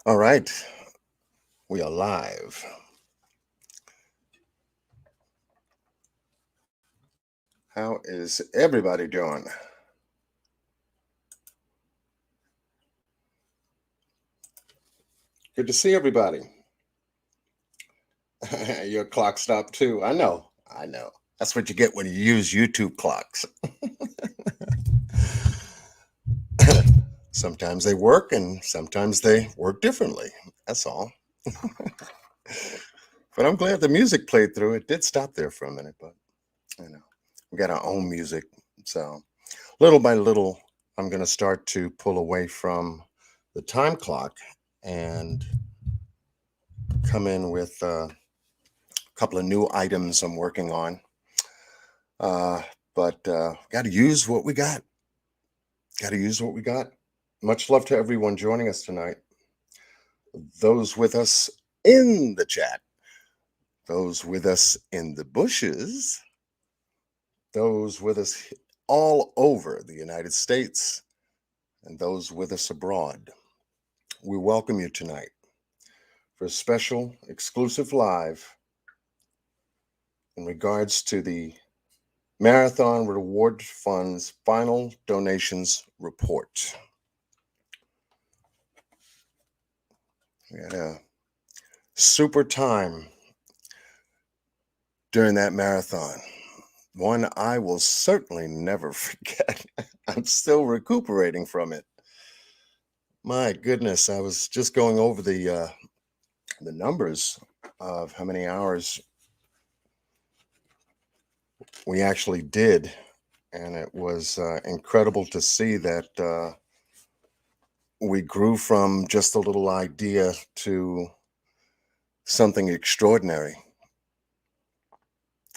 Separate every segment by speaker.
Speaker 1: All right, we are live. How is everybody doing? Good to see everybody. Your clock stopped too. I know. That's what you get when you use YouTube clocks. Sometimes they work and sometimes they work differently. That's all. But I'm glad the music played through. It did stop there for a minute, but we got our own music. So little by little, I'm going to start to pull away from the time clock and come in with a couple of new items I'm working on. But got to use what we got. Got to use what we got. Much love to everyone joining us tonight. Those with us in the chat, those with us in the bushes, those with us all over the United States, and those with us abroad. We welcome you tonight for a special exclusive live in regards to the Marathon Reward Fund's final donations report. We had a super time during that marathon. One I will certainly never forget. I'm still recuperating from it. My goodness, I was just going over the numbers of how many hours we actually did, and it was incredible to see that we grew from just a little idea to something extraordinary,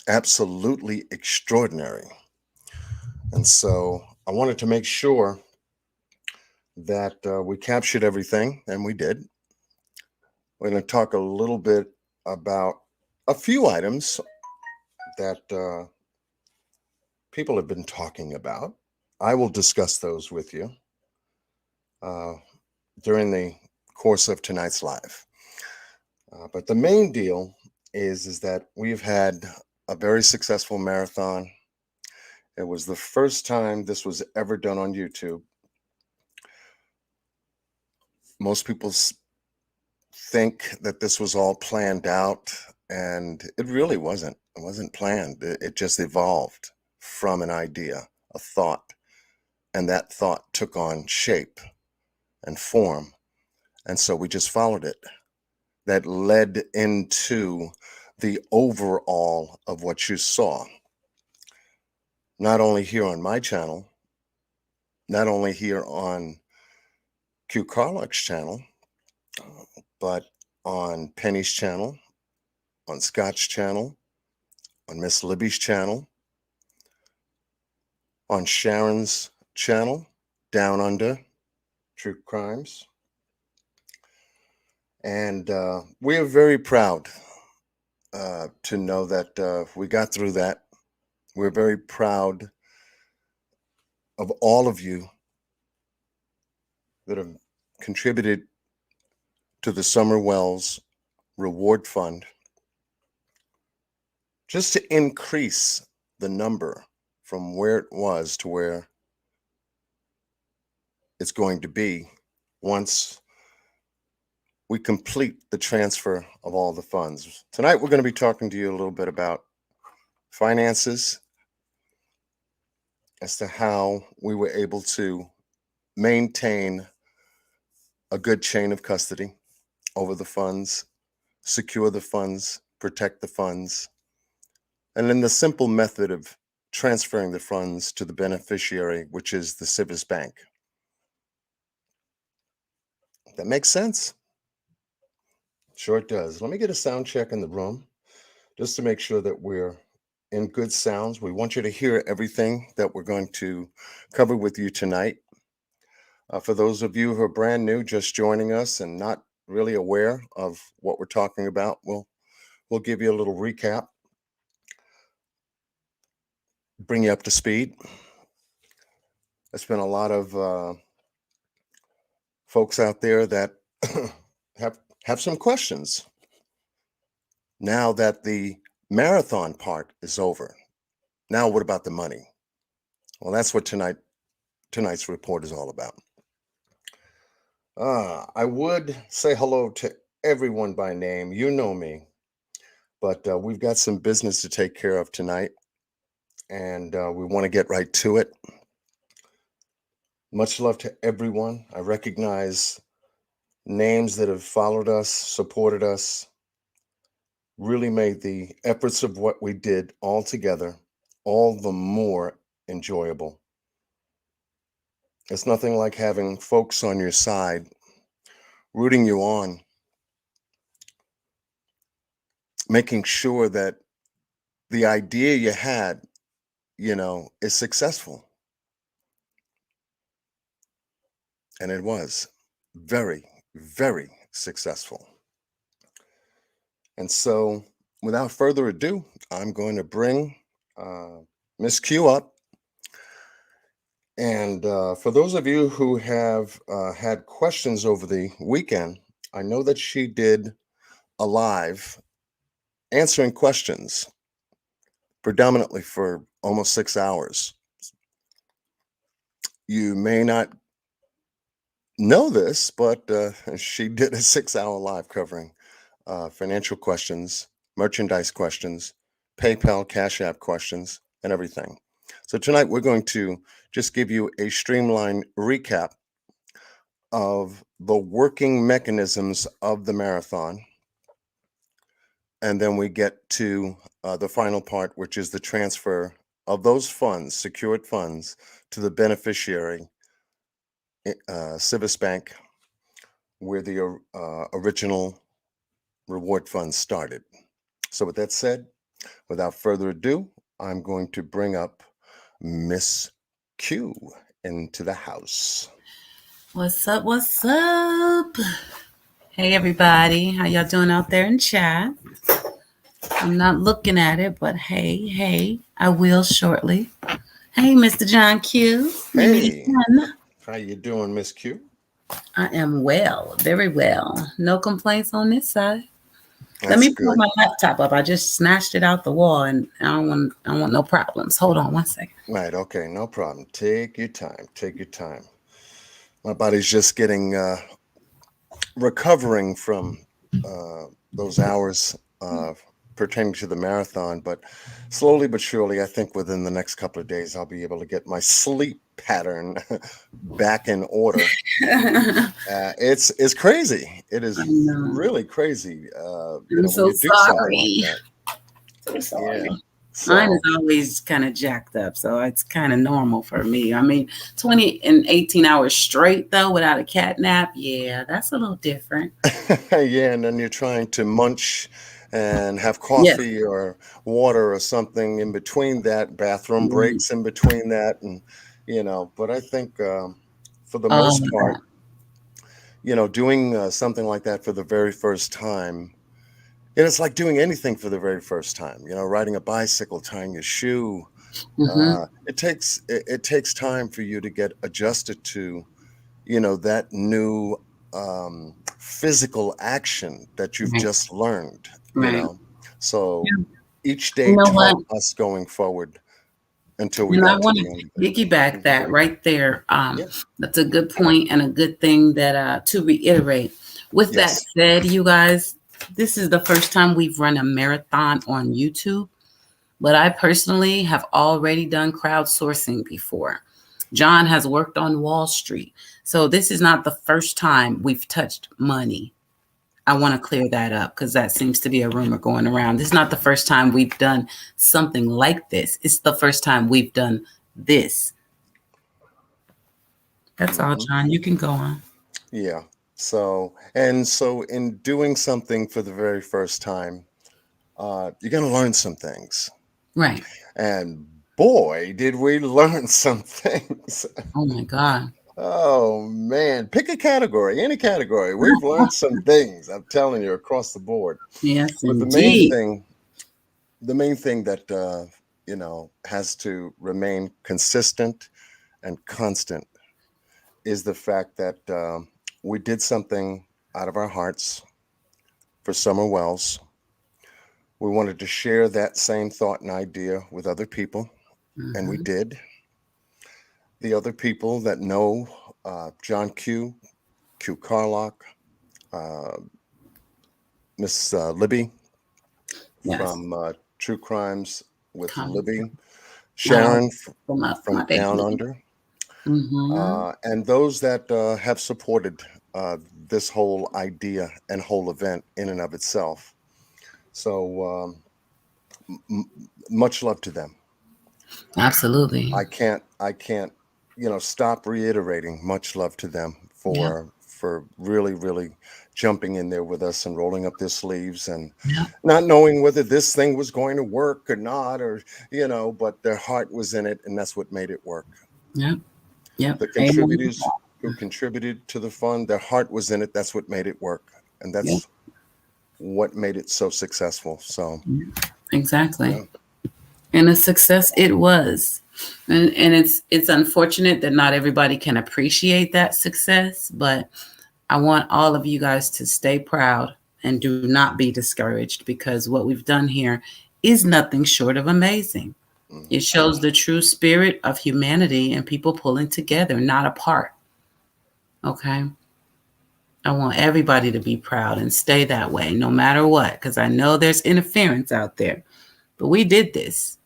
Speaker 1: absolutely extraordinary. And so I wanted to make sure that we captured everything, and we did. We're going to talk a little bit about a few items that people have been talking about. I will discuss those with you uh, during the course of tonight's live. But the main deal is that we've had a very successful marathon. It was the first time this was ever done on YouTube. Most people think that this was all planned out, and it really wasn't. It wasn't planned. It just evolved from an idea, a thought, and that thought took on shape and form. And so we just followed it. That led into the overall of what you saw, not only here on my channel, not only here on Q Carlock's channel, but on Penny's channel, on Scott's channel, on Miss Libby's channel, on Sharon's channel, Down Under True Crimes. And we are very proud to know that we got through that. We're very proud of all of you that have contributed to the Summer Wells Reward Fund just to increase the number from where it was to where it's going to be once we complete the transfer of all the funds. Tonight, we're going to be talking to you a little bit about finances as to how we were able to maintain a good chain of custody over the funds, secure the funds, protect the funds, and then the simple method of transferring the funds to the beneficiary, which is the Civis Bank. That makes sense? Sure it does. Let me get a sound check in the room just to make sure that we're in good sounds. We want you to hear everything that we're going to cover with you tonight. For those of you who are brand new, just joining us and not really aware of what we're talking about, we'll give you a little recap, bring you up to speed. There's been a lot of folks out there that have some questions now that the marathon part is over. Now, what about the money? Well, that's what tonight's report is all about. I would say hello to everyone by name. You know me, but we've got some business to take care of tonight, and we want to get right to it. Much love to everyone. I recognize names that have followed us, supported us, really made the efforts of what we did all together all the more enjoyable. It's nothing like having folks on your side rooting you on, making sure that the idea you had, is successful. And it was very, very successful. And so, without further ado, I'm going to bring Miss Q up. And for those of you who have had questions over the weekend, I know that she did a live answering questions predominantly for almost 6 hours. You may not know this, but she did a 6 hour live covering financial questions, merchandise questions, PayPal, Cash App questions, and everything. So tonight we're going to just give you a streamlined recap of the working mechanisms of the marathon. And then we get to the final part, which is the transfer of those funds, secured funds, to the beneficiary, Civis Bank, where the original reward fund started. So with that said, without further ado, I'm going to bring up Miss Q into the house.
Speaker 2: What's up? What's up? Hey, everybody. How y'all doing out there in chat? I'm not looking at it, but hey, I will shortly. Hey, Mr. John Q.
Speaker 1: Hey, how you doing, Miss Q?
Speaker 2: I am well, very well. No complaints on this side. Let
Speaker 1: That's
Speaker 2: me pull
Speaker 1: good.
Speaker 2: my laptop up. I just smashed it out the wall, and I don't want no problems. Hold on one second.
Speaker 1: Right, okay, no problem. Take your time. Take your time. My body's just getting recovering from those hours pertaining to the marathon, but slowly but surely, I think within the next couple of days, I'll be able to get my sleep pattern back in order. It's crazy. It is really crazy.
Speaker 2: I'm so
Speaker 1: when you do something like
Speaker 2: sorry.
Speaker 1: that.
Speaker 2: So sorry.
Speaker 1: Yeah.
Speaker 2: Mine is
Speaker 1: So
Speaker 2: always kind of jacked up, so it's kind of normal for me. I mean, 20 and 18 hours straight though, without a cat nap, yeah, that's a little different.
Speaker 1: yeah, and then you're trying to munch and have
Speaker 2: Yes.
Speaker 1: coffee or water or something in between that, bathroom
Speaker 2: Right.
Speaker 1: breaks in between that, and but I think for the
Speaker 2: All
Speaker 1: most
Speaker 2: of
Speaker 1: part,
Speaker 2: that.
Speaker 1: doing something like that for the very first time, it's like doing anything for the very first time. Riding a bicycle, tying your shoe.
Speaker 2: Mm-hmm.
Speaker 1: It takes time for you to get adjusted to that new physical action that you've
Speaker 2: Right.
Speaker 1: just learned.
Speaker 2: Right.
Speaker 1: So
Speaker 2: Yeah.
Speaker 1: each
Speaker 2: You
Speaker 1: day
Speaker 2: know what?
Speaker 1: taught us going forward until we
Speaker 2: And I
Speaker 1: got to
Speaker 2: want
Speaker 1: the
Speaker 2: to
Speaker 1: end of it.
Speaker 2: piggyback
Speaker 1: Mhm.
Speaker 2: that right there.
Speaker 1: Yeah.
Speaker 2: That's a good point and a good thing that to reiterate. With that
Speaker 1: Yes.
Speaker 2: said, you guys, this is the first time we've run a marathon on YouTube. But I personally have already done crowdsourcing before. John has worked on Wall Street. So this is not the first time we've touched money. I want to clear that up because that seems to be a rumor going around. This is not the first time we've done something like this. It's the first time we've done this. That's all,
Speaker 1: Hmm.
Speaker 2: John. You can go on.
Speaker 1: Yeah. So in doing something for the very first time, you're going to learn some things.
Speaker 2: Right.
Speaker 1: And boy, did we learn some things.
Speaker 2: Oh my God.
Speaker 1: Oh man, pick a category, any category. We've learned some things, I'm telling you, across the board.
Speaker 2: Yes,
Speaker 1: But
Speaker 2: indeed.
Speaker 1: the main thing that has to remain consistent and constant is the fact that we did something out of our hearts for Summer Wells. We wanted to share that same thought and idea with other people, and we did. The other people that know John Q, Carlock, uh, Miss Libby
Speaker 2: Yes.
Speaker 1: from True Crimes with
Speaker 2: Come.
Speaker 1: Libby,
Speaker 2: I always
Speaker 1: Sharon
Speaker 2: come up
Speaker 1: from
Speaker 2: my
Speaker 1: Down
Speaker 2: baby.
Speaker 1: Under,
Speaker 2: Mm-hmm.
Speaker 1: and those that have supported this whole idea and whole event in and of itself. So much love to them.
Speaker 2: Absolutely.
Speaker 1: I can't, stop reiterating much love to them
Speaker 2: Yep.
Speaker 1: for really, really jumping in there with us and rolling up their sleeves and
Speaker 2: Yep.
Speaker 1: not knowing whether this thing was going to work or not, or but their heart was in it, and that's what made it work.
Speaker 2: Yep. Yep.
Speaker 1: The
Speaker 2: Amen.
Speaker 1: contributors who contributed to the fund, their heart was in it. That's what made it work, and
Speaker 2: Yep.
Speaker 1: that's what made it so successful. So,
Speaker 2: Exactly.
Speaker 1: yeah.
Speaker 2: And a success it was. And it's unfortunate that not everybody can appreciate that success, but I want all of you guys to stay proud and do not be discouraged, because what we've done here is nothing short of amazing.
Speaker 1: Mhm.
Speaker 2: It shows the true spirit of humanity and people pulling together, not apart. Okay. I want everybody to be proud and stay that way no matter what, because I know there's interference out there. But we did this.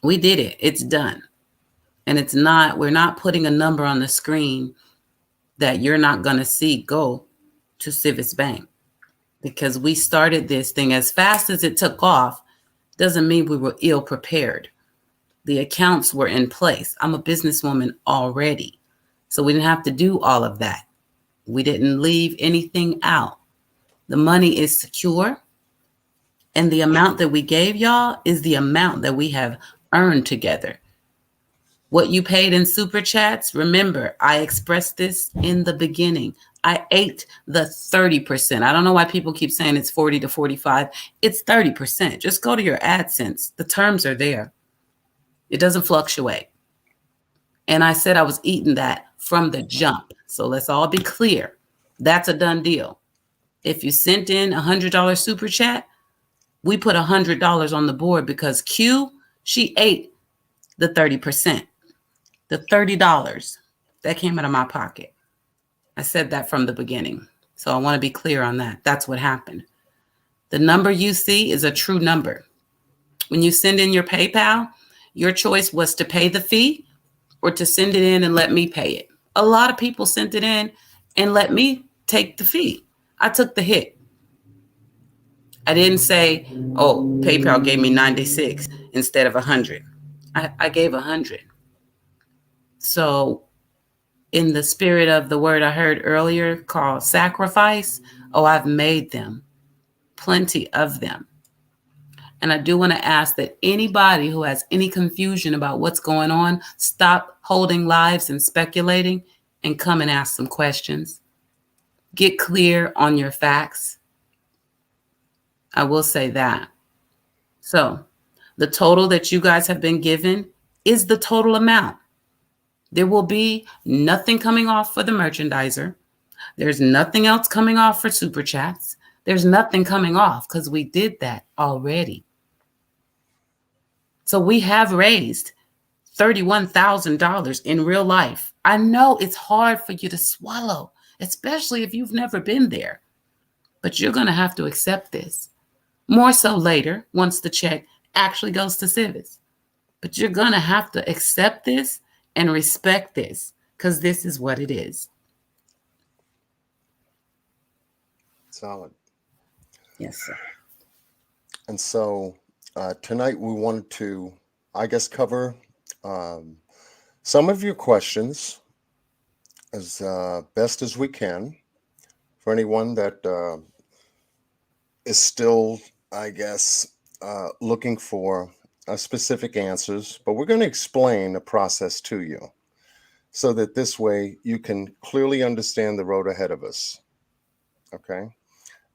Speaker 2: We did it. It's done. And we're not putting a number on the screen that you're not going to see go to Civis Bank, because we started this thing as fast as it took off. Doesn't mean we were ill prepared. The accounts were in place. I'm a businesswoman already. So we didn't have to do all of that. We didn't leave anything out. The money is secure. And the amount that we gave y'all is the amount that we have earned together. What you paid in super chats, remember, I expressed this in the beginning. I ate the 30%. I don't know why people keep saying it's 40 to 45. It's 30%. Just go to your AdSense. The terms are there. It doesn't fluctuate. And I said I was eating that from the jump. So let's all be clear. That's a done deal. If you sent in $100 super chat, we put $100 on the board because Q, she ate the 30%. The $30 that came out of my pocket. I said that from the beginning. So I want to be clear on that. That's what happened. The number you see is a true number. When you send in your PayPal, your choice was to pay the fee or to send it in and let me pay it. A lot of people sent it in and let me take the fee. I took the hit. I didn't say, oh, PayPal gave me 96 instead of 100. I gave 100. So in the spirit of the word I heard earlier called sacrifice, oh, I've made them, plenty of them. And I do want to ask that anybody who has any confusion about what's going on, stop holding lives and speculating and come and ask some questions. Get clear on your facts. I will say that. So the total that you guys have been given is the total amount. There will be nothing coming off for the merchandiser. There's nothing else coming off for super chats. There's nothing coming off because we did that already. So we have raised $31,000 in real life. I know it's hard for you to swallow, especially if you've never been there, but you're going to have to accept this. More so later, once the check actually goes to Civis. But you're going to have to accept this and respect this because this is what it is.
Speaker 1: Solid.
Speaker 2: Yes, sir.
Speaker 1: And so tonight we wanted to, I guess, cover um, some of your questions as best as we can for anyone that is still, I guess, looking for specific answers. But we're going to explain the process to you so that this way you can clearly understand the road ahead of us. Okay.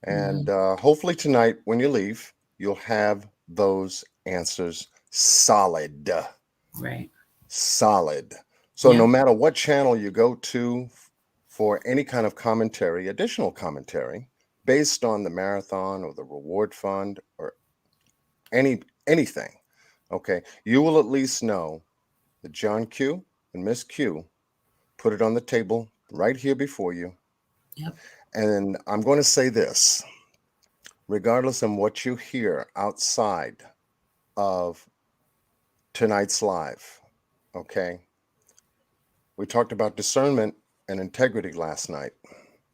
Speaker 1: And hopefully tonight, when you leave, you'll have those answers solid.
Speaker 2: Right.
Speaker 1: Solid. So
Speaker 2: Yeah.
Speaker 1: no matter what channel you go to for any kind of commentary, additional commentary, based on the marathon or the reward fund or anything, okay, you will at least know that John Q and Miss Q put it on the table right here before you.
Speaker 2: Yep.
Speaker 1: And I'm going to say this, regardless of what you hear outside of tonight's live, okay, we talked about discernment and integrity last night.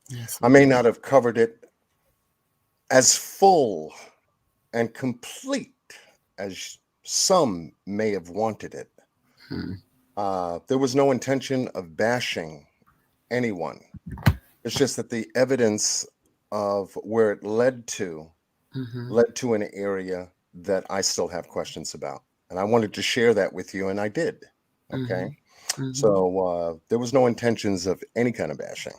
Speaker 2: Yes,
Speaker 1: I may not have covered it as full and complete as some may have wanted it. There was no intention of bashing anyone. It's just that the evidence of where it led to an area that I still have questions about. And I wanted to share that with you, and I did. Okay. So there was no intentions of any kind of bashing.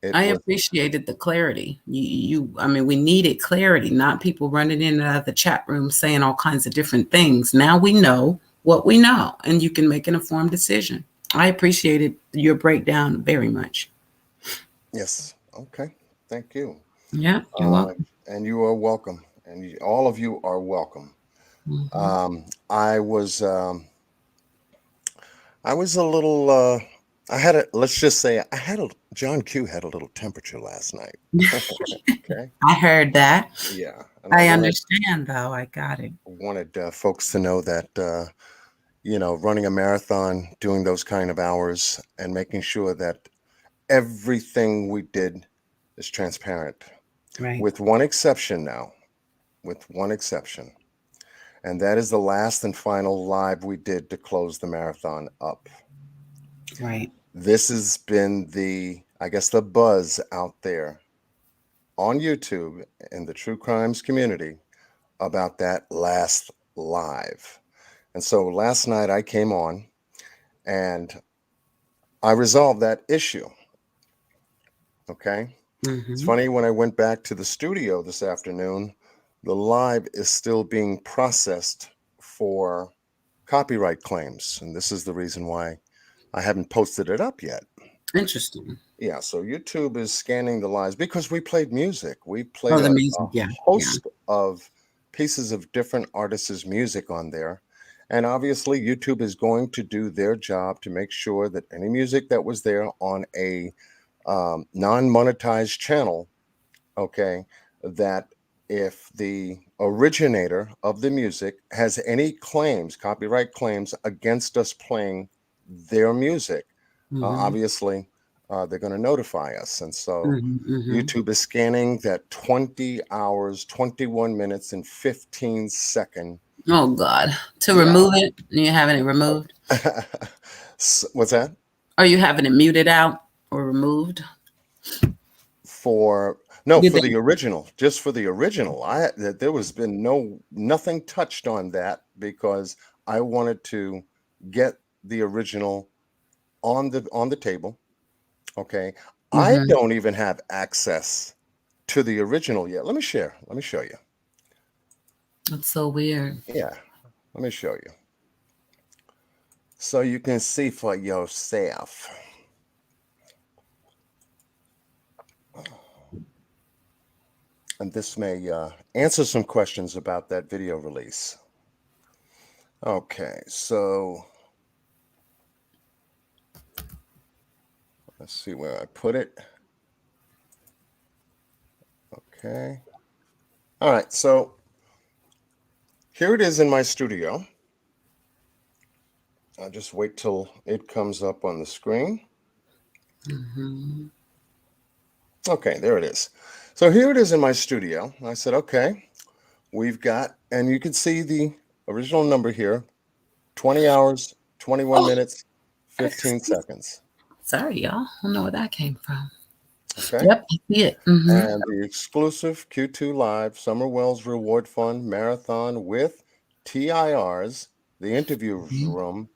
Speaker 1: It
Speaker 2: I
Speaker 1: was,
Speaker 2: appreciated the clarity. I mean, we needed clarity, not people running in and out of the chat room saying all kinds of different things. Now we know what we know, and you can make an informed decision. I appreciated your breakdown very much.
Speaker 1: yes. Okay. Thank you.
Speaker 2: Yeah, you're welcome.
Speaker 1: And you are welcome. And all of you are welcome.
Speaker 2: Mhm.
Speaker 1: I was a little, let's just say John Q had a little temperature last night. Okay.
Speaker 2: I heard that.
Speaker 1: Yeah. And
Speaker 2: I understand, though. I got it.
Speaker 1: wanted folks to know that, running a marathon, doing those kind of hours, and making sure that everything we did is transparent,
Speaker 2: Right.
Speaker 1: with one exception now, with one exception. And that is the last and final live we did to close the marathon up.
Speaker 2: Right.
Speaker 1: This has been I guess, the buzz out there on YouTube in the true crimes community about that last live. And so last night I came on and I resolved that issue. Okay. It's funny, when I went back to the studio this afternoon, the live is still being processed for copyright claims. And this is the reason why I haven't posted it up yet.
Speaker 2: Interesting.
Speaker 1: Yeah, so YouTube is scanning the lives because we played music. We
Speaker 2: Oh,
Speaker 1: played
Speaker 2: the
Speaker 1: a
Speaker 2: music. Yeah. Yeah.
Speaker 1: host of pieces of different artists' music on there. And obviously, YouTube is going to do their job to make sure that any music that was there on a non-monetized channel, okay, that if the originator of the music has any claims, copyright claims against us playing their music, obviously they're going to notify us. And so YouTube is scanning that 20 hours, 21 minutes, and 15-second.
Speaker 2: Oh, God. To
Speaker 1: Yeah.
Speaker 2: remove it? You're having it removed?
Speaker 1: What's that?
Speaker 2: Are you having it muted out or removed?
Speaker 1: For the original, just for the original. There was been nothing touched on that because I wanted to get the original on the table. Okay. I don't even have access to the original yet. Let me show you.
Speaker 2: That's so weird.
Speaker 1: Yeah, let me show you so you can see for yourself. And this may answer some questions about that video release. Okay, so let's see where I put it. Okay. All right, so here it is in my studio. I'll just wait till it comes up on the screen. Okay, there it is. So here it is in my studio. I said, okay, we've got, and you can see the original number here, 20 hours, 21 minutes, 15 seconds.
Speaker 2: Sorry, y'all. I don't know where that came from.
Speaker 1: Okay.
Speaker 2: Yep, I see it.
Speaker 1: And the exclusive Q2 Live Summer Wells Reward Fund Marathon with TIRs, the interviews room,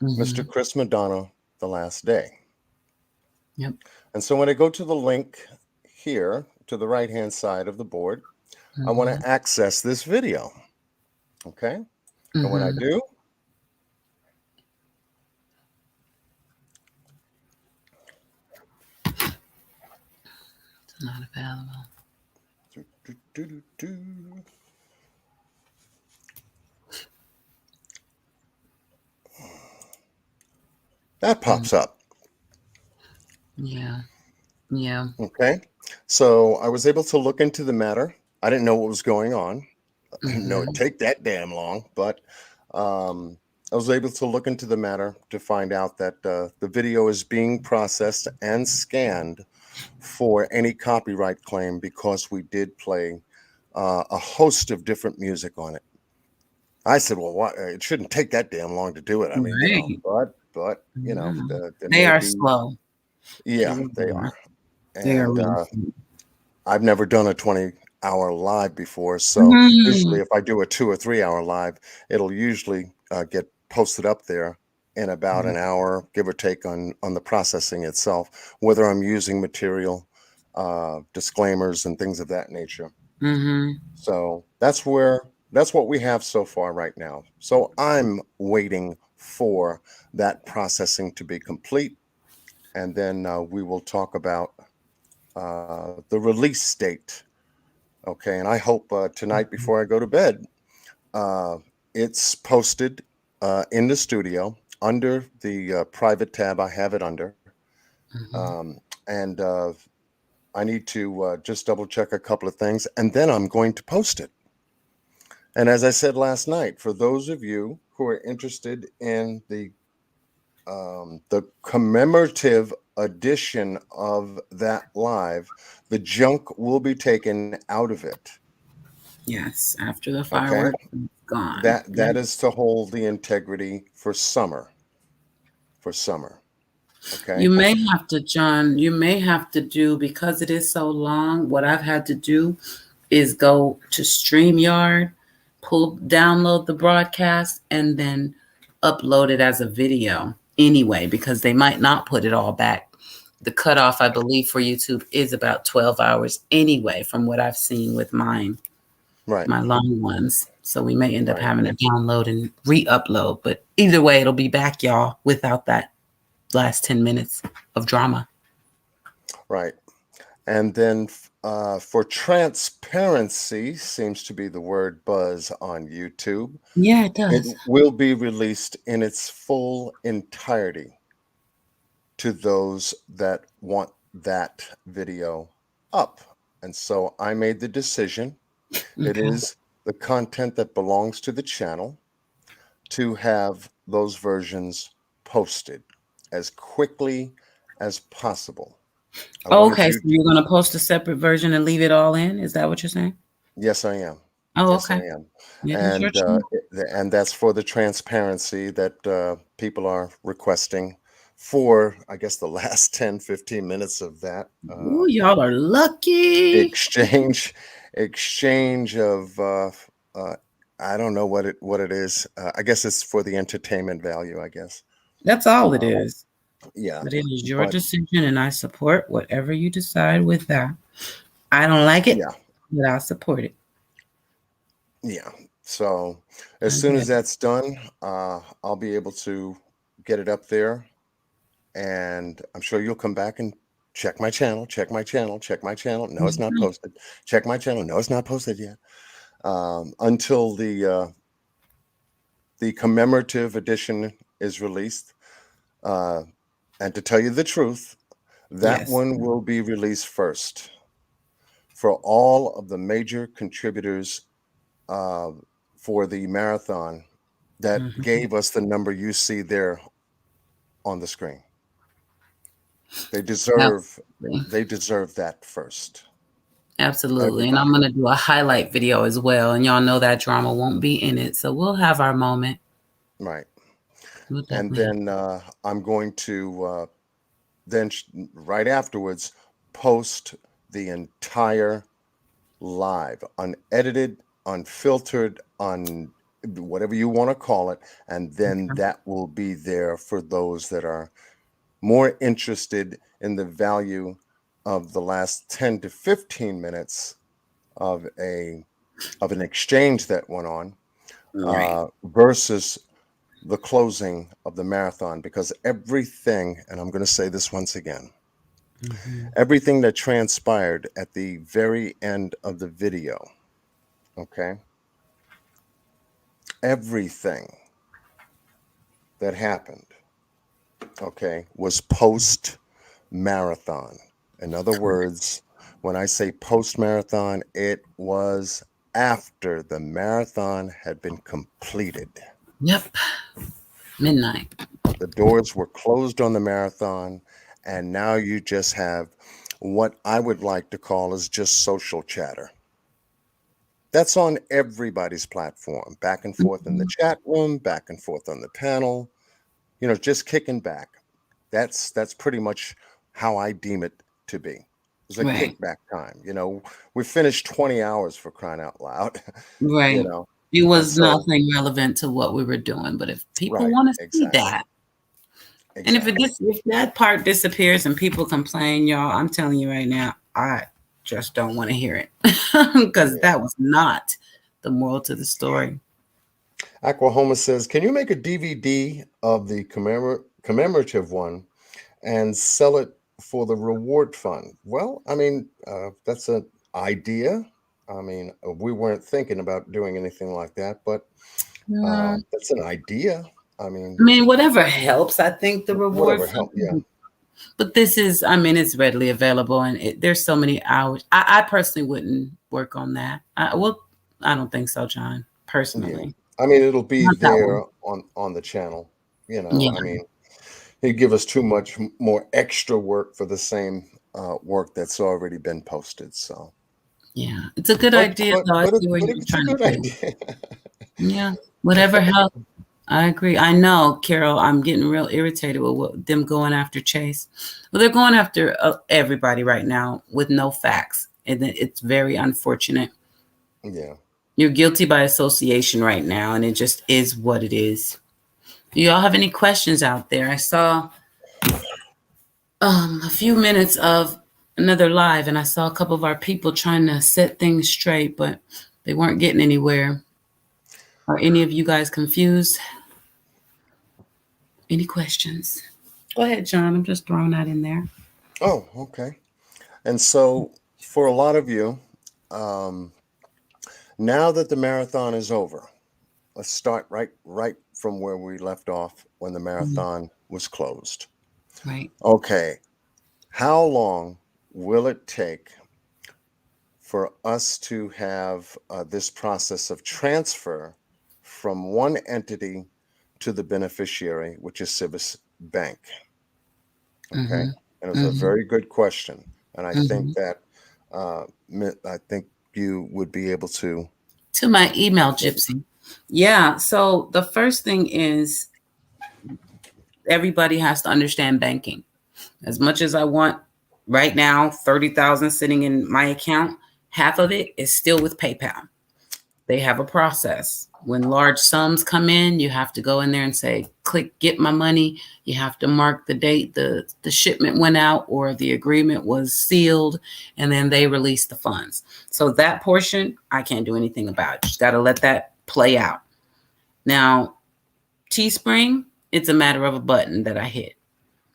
Speaker 1: Mr. Chris Madonna, the last day.
Speaker 2: Yep.
Speaker 1: And so when I go to the link here to the right-hand side of the board, I want to access this video. Okay. And when I do,
Speaker 2: Not available.
Speaker 1: Do, do, do, do. That
Speaker 2: Mm,
Speaker 1: pops up.
Speaker 2: yeah. Yeah.
Speaker 1: Okay. So I was able to look into the matter. I didn't know what was going on. I didn't know it'd
Speaker 2: Mm-hmm.
Speaker 1: take that damn long, but um, I was able to look into the matter to find out that the video is being processed and scanned for any copyright claim because we did play a host of different music on it. I said, well, what? It shouldn't take that damn long to do it. I mean,
Speaker 2: Right.
Speaker 1: but
Speaker 2: Mm.
Speaker 1: there
Speaker 2: They
Speaker 1: may
Speaker 2: are
Speaker 1: be,
Speaker 2: slow. They
Speaker 1: yeah, they
Speaker 2: really are.
Speaker 1: are.
Speaker 2: They are
Speaker 1: And
Speaker 2: really slow.
Speaker 1: I've never done a 20-hour live before. So
Speaker 2: Mhm.
Speaker 1: usually if I do a 2 or 3 hour live, it'll usually get posted up there in about
Speaker 2: Mhm.
Speaker 1: an hour, give or take on the processing itself, whether I'm using material, disclaimers and things of that nature.
Speaker 2: Mhm.
Speaker 1: So that's what we have so far right now. So I'm waiting for that processing to be complete, and then we will talk about the release date. Okay, and I hope tonight
Speaker 2: Mhm.
Speaker 1: before I go to bed, uh, it's posted in the studio under the private tab I have it under.
Speaker 2: Mhm.
Speaker 1: Um, and I need to just double check a couple of things, and then I'm going to post it. And as I said last night, for those of you who are interested in the commemorative edition of that live, the junk will be taken out of it.
Speaker 2: Yes. After the
Speaker 1: Okay,
Speaker 2: fireworks, it's gone.
Speaker 1: that is to hold the integrity for summer. For summer.
Speaker 2: You
Speaker 1: Okay.
Speaker 2: may have to, John, you may have to do, because it is so long, what I've had to do is go to StreamYard, download the broadcast, and then upload it as a video anyway, because they might not put it all back. The cutoff, I believe, for YouTube is about 12 hours anyway, from what I've seen with mine,
Speaker 1: Right.
Speaker 2: my long ones. So we may end up
Speaker 1: Right.
Speaker 2: having to download and re upload. But either way, it'll be back, y'all, without that last 10 minutes of drama.
Speaker 1: Right. And then for transparency, seems to be the word buzz on YouTube.
Speaker 2: Yeah, it
Speaker 1: It
Speaker 2: does.
Speaker 1: will be released in its full entirety to those that want that video up. And so I made the decision. It
Speaker 2: Okay.
Speaker 1: is the content that belongs to the channel to have those versions posted as quickly as possible. I
Speaker 2: Oh,
Speaker 1: wanted
Speaker 2: okay. So
Speaker 1: you,
Speaker 2: you're going to post a separate version and leave it all in? Is that what you're saying?
Speaker 1: yes, I am.
Speaker 2: Oh,
Speaker 1: Yes, I
Speaker 2: okay.
Speaker 1: am.
Speaker 2: It is your
Speaker 1: And
Speaker 2: channel.
Speaker 1: and that's for the transparency that people are requesting for, I guess, the last 10, 15 minutes of that
Speaker 2: Ooh, y'all are lucky.
Speaker 1: exchange exchange of uh, I don't know what it is. I guess it's for the entertainment value, I guess.
Speaker 2: That's all it
Speaker 1: Uh,
Speaker 2: is.
Speaker 1: yeah,
Speaker 2: But it is your
Speaker 1: but
Speaker 2: decision, and I support whatever you decide with that. I don't like it,
Speaker 1: yeah,
Speaker 2: but I'll support it.
Speaker 1: yeah. So as
Speaker 2: I
Speaker 1: soon as
Speaker 2: get it.
Speaker 1: that's done, I'll be able to get it up there, and I'm sure you'll come back and check my channel, check my channel, check my channel. No, it's not
Speaker 2: Mhm.
Speaker 1: posted. Check my channel. No, it's not posted yet. Until the commemorative edition is released. Uh, and to tell you the truth, that
Speaker 2: Yes.
Speaker 1: one will be released first for all of the major contributors uh, for the marathon that
Speaker 2: Mhm.
Speaker 1: gave us the number you see there on the screen. They deserve
Speaker 2: Absolutely.
Speaker 1: they deserve that first.
Speaker 2: Absolutely. And I'm
Speaker 1: Everybody.
Speaker 2: going to do a highlight video as well. And y'all know that drama won't be in it. So we'll have our moment.
Speaker 1: Right.
Speaker 2: We'll
Speaker 1: And
Speaker 2: definitely have.
Speaker 1: then I'm going to then right afterwards post the entire live, unedited, unfiltered, on whatever you want to call it. And then
Speaker 2: Okay.
Speaker 1: that will be there for those that are more interested in the value of the last 10 to 15 minutes of an exchange that went on
Speaker 2: Right.
Speaker 1: versus the closing of the marathon, because everything, and I'm going to say this once again,
Speaker 2: Mhm.
Speaker 1: Everything that transpired at the very end of the video, okay? Everything that happened, okay, was post marathon. In other words, when I say post marathon, it was after the marathon had been completed.
Speaker 2: Yep. Midnight.
Speaker 1: The doors were closed on the marathon, and now you just have what I would like to call is just social chatter. That's on everybody's platform, back and forth in the
Speaker 2: Mhm.
Speaker 1: chat room, back and forth on the panel, just kicking back. That's pretty much how I deem it to be. It's a
Speaker 2: Right.
Speaker 1: kickback time. We finished 20 hours for crying out loud, you
Speaker 2: Right.
Speaker 1: know.
Speaker 2: It
Speaker 1: And
Speaker 2: was
Speaker 1: so,
Speaker 2: nothing relevant to what we were doing, but if people
Speaker 1: right,
Speaker 2: want to see
Speaker 1: exactly,
Speaker 2: that, and
Speaker 1: exactly.
Speaker 2: if that part disappears and people complain, y'all, I'm telling you right now, I just don't want to hear it because
Speaker 1: Yeah.
Speaker 2: that was not the moral to the story.
Speaker 1: Aquahoma says, can you make a DVD of the commemorative one and sell it for the reward fund? Well, I mean, that's an idea. I mean, we weren't thinking about doing anything like that, but
Speaker 2: I
Speaker 1: that's an idea. I mean,
Speaker 2: mean, whatever helps. I think the reward,
Speaker 1: whatever help. Yeah,
Speaker 2: but this is, I mean, it's readily available, and there's so many hours. I personally wouldn't work on that. I don't think so, John.
Speaker 1: yeah.
Speaker 2: Personally,
Speaker 1: I mean, it'll be
Speaker 2: not that one.
Speaker 1: there on the channel. I
Speaker 2: Yeah,
Speaker 1: mean, he'd give us too much more extra work for the same work that's already been posted. So,
Speaker 2: yeah, it's a good
Speaker 1: but
Speaker 2: idea,
Speaker 1: but
Speaker 2: though. I
Speaker 1: but it,
Speaker 2: see where
Speaker 1: but
Speaker 2: you're
Speaker 1: it's a
Speaker 2: trying to
Speaker 1: good
Speaker 2: go.
Speaker 1: idea.
Speaker 2: Yeah, whatever helps. I agree. I know, Carol. I'm getting real irritated with them going after Chase. Well, they're going after everybody right now with no facts, and it's very unfortunate.
Speaker 1: Yeah.
Speaker 2: You're guilty by association right now, and it just is what it is. Do y'all have any questions out there? I saw a few minutes of another live, and I saw a couple of our people trying to set things straight, but they weren't getting anywhere. Are any of you guys confused? Any questions? Go ahead, John. I'm just throwing that in there.
Speaker 1: Oh, okay. And so, for a lot of you, um, now that the marathon is over, let's start right from where we left off when the
Speaker 2: Mhm.
Speaker 1: marathon was closed.
Speaker 2: Right.
Speaker 1: Okay, how long will it take for us to have this process of transfer from one entity to the beneficiary, which is Civis Bank? Okay,
Speaker 2: Mm-hmm.
Speaker 1: and it was a
Speaker 2: Mm-hmm.
Speaker 1: very good question, and I think
Speaker 2: Mm-hmm.
Speaker 1: that I think you would be able to.
Speaker 2: To my email, Gypsy. Yeah. So the first thing is everybody has to understand banking. As much as I want right now 30,000 sitting in my account, half of it is still with PayPal. They have a process. When large sums come in, you have to go in there and say, click get my money. You have to mark the date the shipment went out or the agreement was sealed, and then they release the funds. So that portion, I can't do anything about. Just got to let that play out. Now, Teespring, it's a matter of a button that I hit.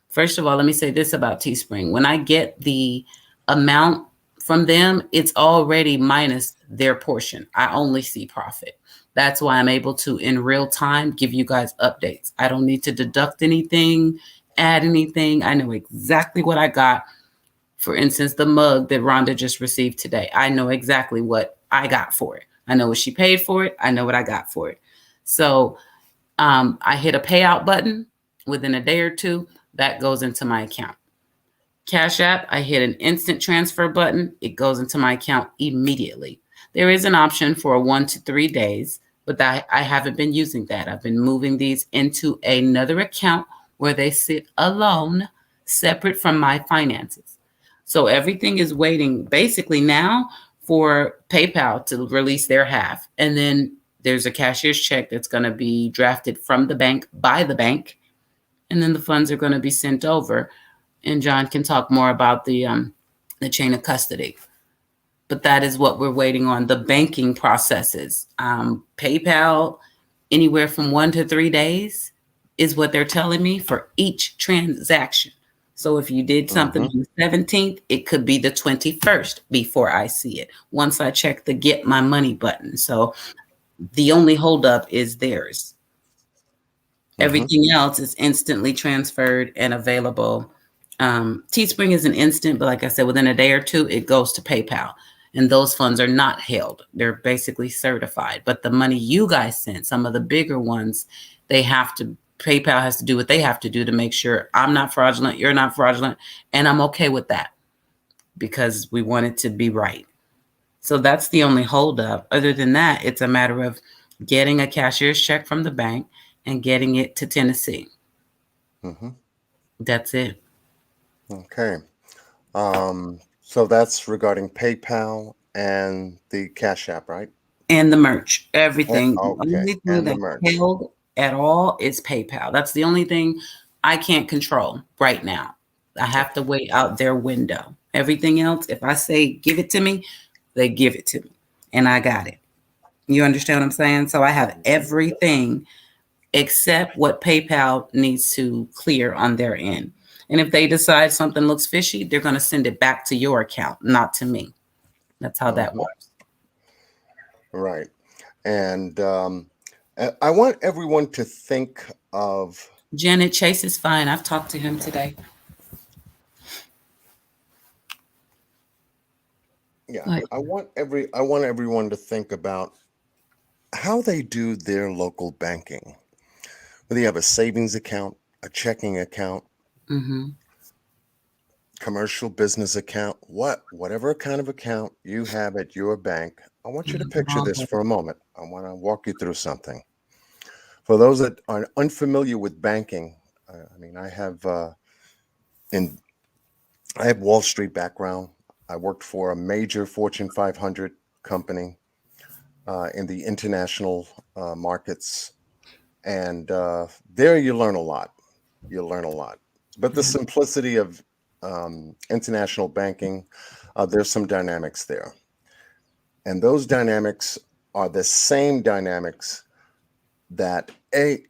Speaker 2: First of all, let me say this about Teespring. When I get the amount from them, it's already minus their portion. I only see profit. That's why I'm able to, in real time, give you guys updates. I don't need to deduct anything, add anything. I know exactly what I got. For instance, the mug that Rhonda just received today. I know exactly what I got for it. I know what she paid for it. I know what I got for it. So I hit a payout button within a day or two. That goes into my account. Cash App, I hit an instant transfer button. It goes into my account immediately. There is an option for 1 to 3 days, but I haven't been using that. I've been moving these into another account where they sit alone, separate from my finances. So everything is waiting basically now for PayPal to release their half. And then there's a cashier's check that's going to be drafted from the bank by the bank. And then the funds are going to be sent over, and John can talk more about the chain of custody. But that is what we're waiting on. The banking processes, PayPal, anywhere from 1 to 3 days is what they're telling me for each transaction. So if you did something
Speaker 1: Mm-hmm.
Speaker 2: on the 17th, it could be the 21st before I see it. Once I check the get my money button. So the only holdup is theirs.
Speaker 1: Mm-hmm.
Speaker 2: Everything else is instantly transferred and available. Teespring is an instant, but like I said, within a day or two, it goes to PayPal. And those funds are not held. They're basically certified. But the money you guys sent, some of the bigger ones, PayPal has to do what they have to do to make sure I'm not fraudulent, you're not fraudulent. And I'm okay with that because we want it to be right. So that's the only holdup. Other than that, it's a matter of getting a cashier's check from the bank and getting it to Tennessee.
Speaker 1: Mm-hmm.
Speaker 2: That's it.
Speaker 1: Okay. So that's regarding PayPal and the Cash App, right?
Speaker 2: And the merch, everything. The
Speaker 1: Okay.
Speaker 2: only thing
Speaker 1: And the
Speaker 2: that's
Speaker 1: merch.
Speaker 2: held at all is PayPal. That's the only thing I can't control right now. I have to
Speaker 1: Okay.
Speaker 2: wait out their window. Everything else, if I say give it to me, they give it to me. And I got it. You understand what I'm saying? So I have
Speaker 1: Mm-hmm.
Speaker 2: everything except what PayPal needs to clear on their end. And if they decide something looks fishy, they're going to send it back to your account, not to me. That's how that
Speaker 1: Mm-hmm.
Speaker 2: works.
Speaker 1: Right. And I want everyone to think of,
Speaker 2: Janet Chase is fine. I've talked to him today.
Speaker 1: yeah,
Speaker 2: Like,
Speaker 1: I want everyone to think about how they do their local banking. Whether you have a savings account, a checking account,
Speaker 2: mm-hmm,
Speaker 1: commercial business account, whatever kind of account you have at your bank, I want you to picture
Speaker 2: all
Speaker 1: this
Speaker 2: that.
Speaker 1: for a moment. I want to walk you through something. For those that are unfamiliar with banking, I mean, in I have Wall Street background. I worked for a major Fortune 500 company in the international markets, and there you learn a lot. You learn a lot. But the
Speaker 2: Yeah.
Speaker 1: simplicity of international banking, there's some dynamics there. And those dynamics are the same dynamics that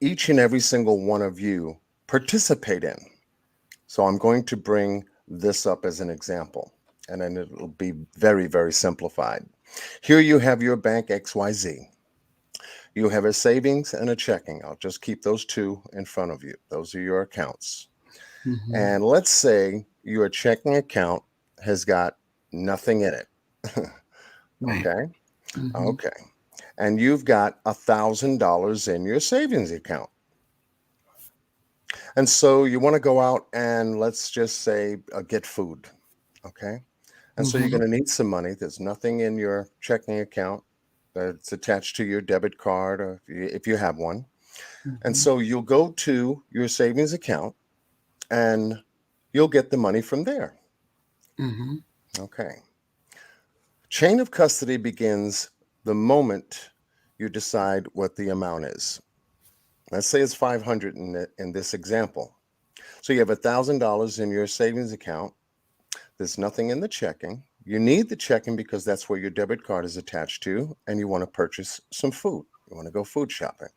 Speaker 1: each and every single one of you participate in. So I'm going to bring this up as an example, and then it'll be very, very simplified. Here you have your bank XYZ. You have a savings and a checking. I'll just keep those two in front of you. Those are your accounts.
Speaker 2: Mm-hmm.
Speaker 1: And let's say your checking account has got nothing in it.
Speaker 2: Right.
Speaker 1: Okay.
Speaker 2: Mm-hmm.
Speaker 1: Okay. And you've got $1,000 in your savings account. And so you want to go out and let's just say get food. Okay. And so you're
Speaker 2: Mm-hmm.
Speaker 1: going to need some money. There's nothing in your checking account that's attached to your debit card or if you have one. And
Speaker 2: Mm-hmm.
Speaker 1: so you'll go to your savings account and you'll get the money from there.
Speaker 2: Mm-hmm.
Speaker 1: Okay. Chain of custody begins the moment you decide what the amount is. Let's say it's 500 in this example. So you have $1,000 in your savings account. There's nothing in the checking. You need the checking because that's where your debit card is attached to, and you want to purchase some food. You want to go food shopping.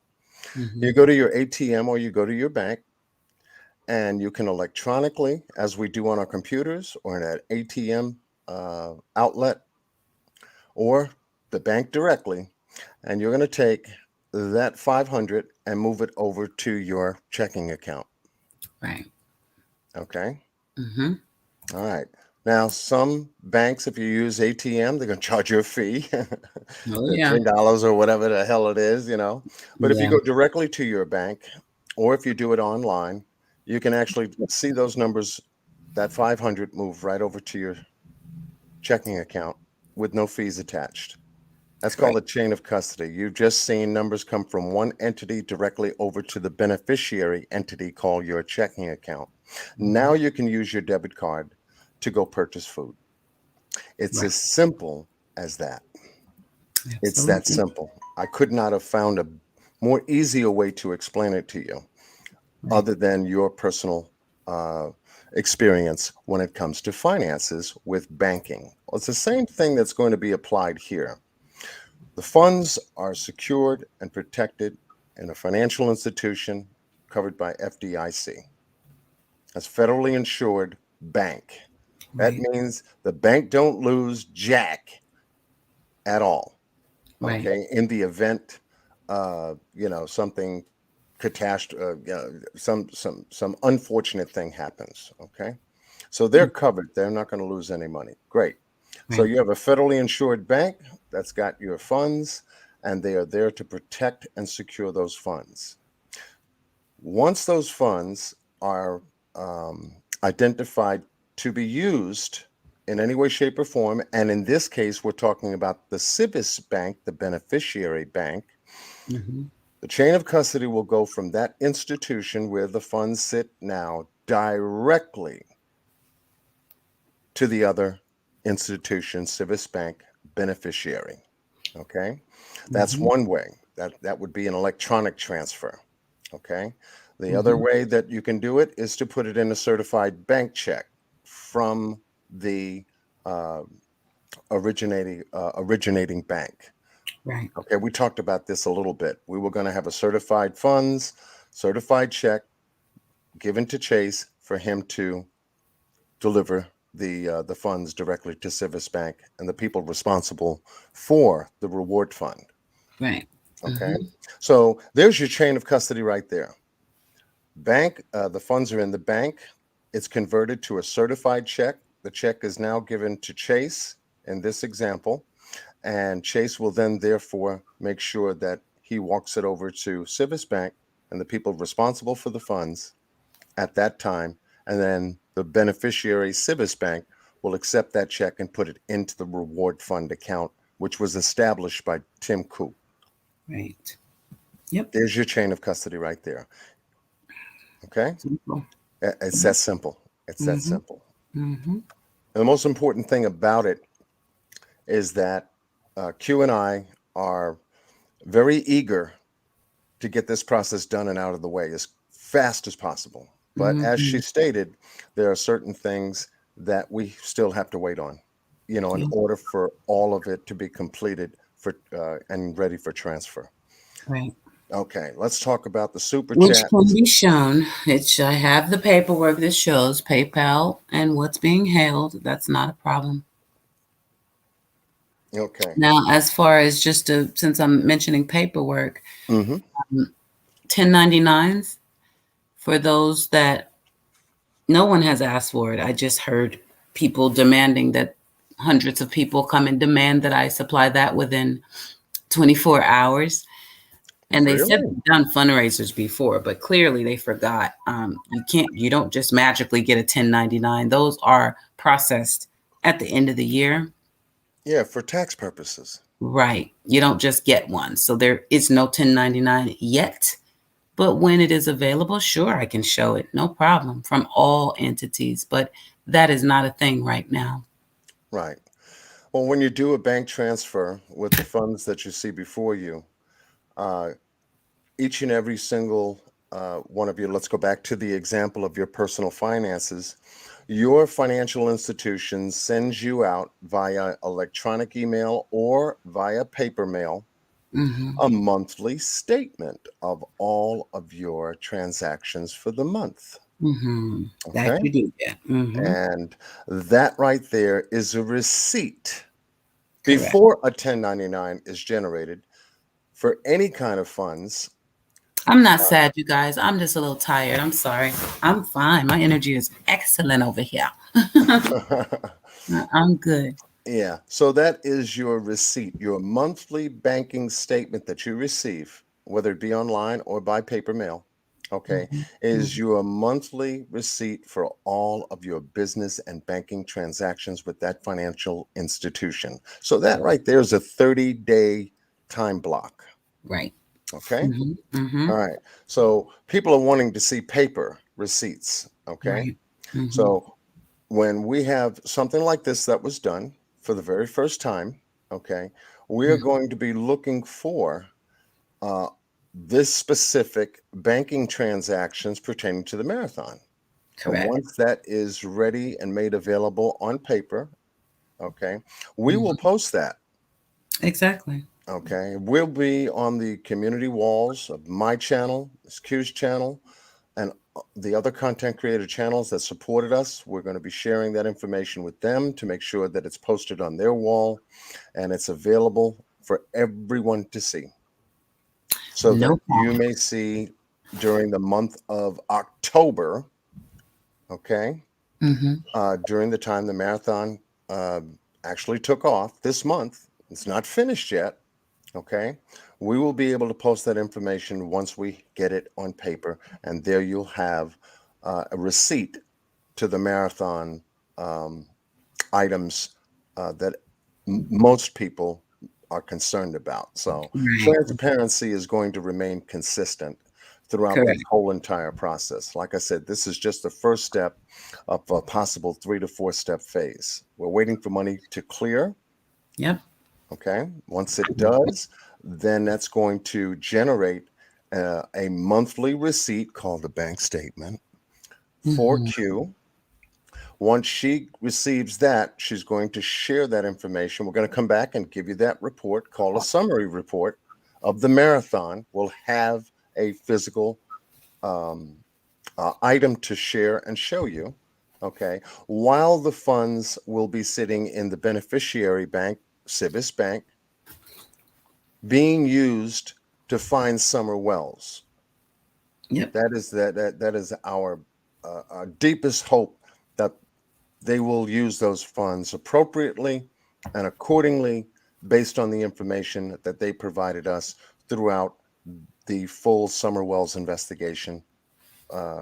Speaker 2: Mm-hmm.
Speaker 1: You go to your ATM or you go to your bank, and you can electronically, as we do on our computers or in an ATM outlet or the bank directly, and you're going to take that 500 and move it over to your checking account.
Speaker 2: Right.
Speaker 1: Okay.
Speaker 2: Mm-hmm.
Speaker 1: All right. Now, some banks, if you use ATM, they're going to charge you a fee,
Speaker 2: Oh
Speaker 1: the
Speaker 2: yeah.
Speaker 1: $3 or whatever the hell it is, you know. But if you
Speaker 2: Yeah.
Speaker 1: go directly to your bank, or if you do it online, you can actually see those numbers, that 500 move right over to your checking account with no fees attached. That's called
Speaker 2: Correct.
Speaker 1: a chain of custody. You've just seen numbers come from one entity directly over to the beneficiary entity called your checking account.
Speaker 2: Mm-hmm.
Speaker 1: Now you can use your debit card to go purchase food. It's
Speaker 2: Right.
Speaker 1: as simple as that. It's that
Speaker 2: Absolutely.
Speaker 1: simple. I could not have found a more easier way to explain it to you
Speaker 2: Right.
Speaker 1: other than your personal uh, experience when it comes to finances with banking. Well, it's the same thing that's going to be applied here. The funds are secured and protected in a financial institution covered by FDIC. That's federally insured bank. That
Speaker 2: Right.
Speaker 1: means the bank don't lose jack at all.
Speaker 2: Right.
Speaker 1: Okay, in the event, something catastrophe, some unfortunate thing happens. Okay, so they're
Speaker 2: Mm,
Speaker 1: covered. They're not going to lose any money. Great. So
Speaker 2: right.
Speaker 1: you have a federally insured bank that's got your funds, and they are there to protect and secure those funds. Once those funds are identified to be used in any way, shape, or form, and in this case, we're talking about the Civis Bank, the beneficiary bank,
Speaker 2: Hmm.
Speaker 1: the chain of custody will go from that institution where the funds sit now directly to the other institution, Civis Bank beneficiary. Okay, that's
Speaker 2: Hmm.
Speaker 1: one way. That would be an electronic transfer. Okay, the other
Speaker 2: Hmm.
Speaker 1: way that you can do it is to put it in a certified bank check from the uh, originating bank.
Speaker 2: Right.
Speaker 1: Okay, we talked about this a little bit. We were going to have a certified funds, certified check given to Chase for him to deliver the funds directly to Civis Bank and the people responsible for the reward fund.
Speaker 2: Right.
Speaker 1: Okay,
Speaker 2: Hmm.
Speaker 1: so there's your chain of custody right there. Bank, the funds are in the bank. It's converted to a certified check. The check is now given to Chase in this example, and Chase will then therefore make sure that he walks it over to Civis Bank and the people responsible for the funds at that time, and then the beneficiary Civis Bank will accept that check and put it into the reward fund account, which was established by Tim Coop.
Speaker 2: Right. Yep.
Speaker 1: There's your chain of custody right there. Okay,
Speaker 2: Simple.
Speaker 1: it's that simple. It's that
Speaker 2: Hmm.
Speaker 1: simple.
Speaker 2: Hmm.
Speaker 1: And the most important thing about it is that Q and I are very eager to get this process done and out of the way as fast as possible. But as she
Speaker 2: Hmm.
Speaker 1: stated, there are certain things that we still have to wait on, in
Speaker 2: Yeah.
Speaker 1: order for all of it to be completed for and ready for transfer.
Speaker 2: Right.
Speaker 1: Okay, let's talk about the super
Speaker 2: Which
Speaker 1: chat.
Speaker 2: can be shown. It's I have the paperwork that shows PayPal and what's being held. That's not a problem.
Speaker 1: Okay.
Speaker 2: Now, as far as just to, since I'm mentioning paperwork,
Speaker 1: Hmm.
Speaker 2: 1099s for those that no one has asked for it. I just heard people demanding that hundreds of people come and demand that I supply that within 24 hours. And they said
Speaker 1: Really?
Speaker 2: they've done fundraisers before, but clearly they forgot. You don't just magically get a 1099. Those are processed at the end of the year.
Speaker 1: Yeah, for tax purposes.
Speaker 2: Right. You don't just get one. So there is no 1099 yet. But when it is available, sure, I can show it. No problem from all entities. But that is not a thing right now.
Speaker 1: Right. Well, when you do a bank transfer with the funds that you see before you, uh, each and every single one of you, let's go back to the example of your personal finances. Your financial institution sends you out via electronic email or via paper mail
Speaker 2: Hmm.
Speaker 1: a monthly statement of all of your transactions for the month.
Speaker 2: Hmm. That
Speaker 1: Okay.
Speaker 2: you do that. Hmm.
Speaker 1: And that right there is a receipt
Speaker 2: Correct.
Speaker 1: before a 1099 is generated for any kind of funds.
Speaker 2: I'm not sad, you guys. I'm just a little tired. I'm sorry. I'm fine. My energy is excellent over here. I'm good.
Speaker 1: Yeah, so that is your receipt, your monthly banking statement that you receive, whether it be online or by paper mail, okay,
Speaker 2: Hmm.
Speaker 1: is
Speaker 2: Hmm.
Speaker 1: your monthly receipt for all of your business and banking transactions with that financial institution. So that right there is a 30-day time block,
Speaker 2: Right.
Speaker 1: okay?
Speaker 2: Hmm. Hmm.
Speaker 1: All right. So people are wanting to see paper receipts, okay?
Speaker 2: Right. Hmm.
Speaker 1: So when we have something like this that was done for the very first time, okay, we are going to be looking for uh, this specific banking transactions pertaining to the marathon. And
Speaker 2: Correct.
Speaker 1: once that is ready and made available on paper, okay, we will
Speaker 2: Hmm.
Speaker 1: post that.
Speaker 2: Exactly.
Speaker 1: Okay, we'll be on the community walls of my channel, this Q's channel, and the other content creator channels that supported us, we're going to be sharing that information with them to make sure that it's posted on their wall and it's available for everyone to see. So that
Speaker 2: No
Speaker 1: you
Speaker 2: problem.
Speaker 1: may see during the month of October, okay, during the time the marathon actually took off this month. It's not finished yet, okay? We will be able to post that information once we get it on paper, and there you'll have a receipt to the marathon items that most people are concerned about. So
Speaker 2: Right.
Speaker 1: transparency is going to remain consistent throughout this
Speaker 2: Correct.
Speaker 1: whole entire process. Like I said, this is just the first step of a possible 3 to 4 step phase. We're waiting for money to clear.
Speaker 2: Yep.
Speaker 1: Okay. Once it does, then that's going to generate a monthly receipt called a bank statement for
Speaker 2: Mhm.
Speaker 1: Q. Once she receives that, she's going to share that information. We're going to come back and give you that report called a summary report of the marathon. We'll have a physical item to share and show you. Okay. While the funds will be sitting in the beneficiary bank, Cibis Bank, being used to find Summer Wells.
Speaker 2: Yep.
Speaker 1: That is our deepest hope that they will use those funds appropriately and accordingly based on the information that they provided us throughout the full Summer Wells investigation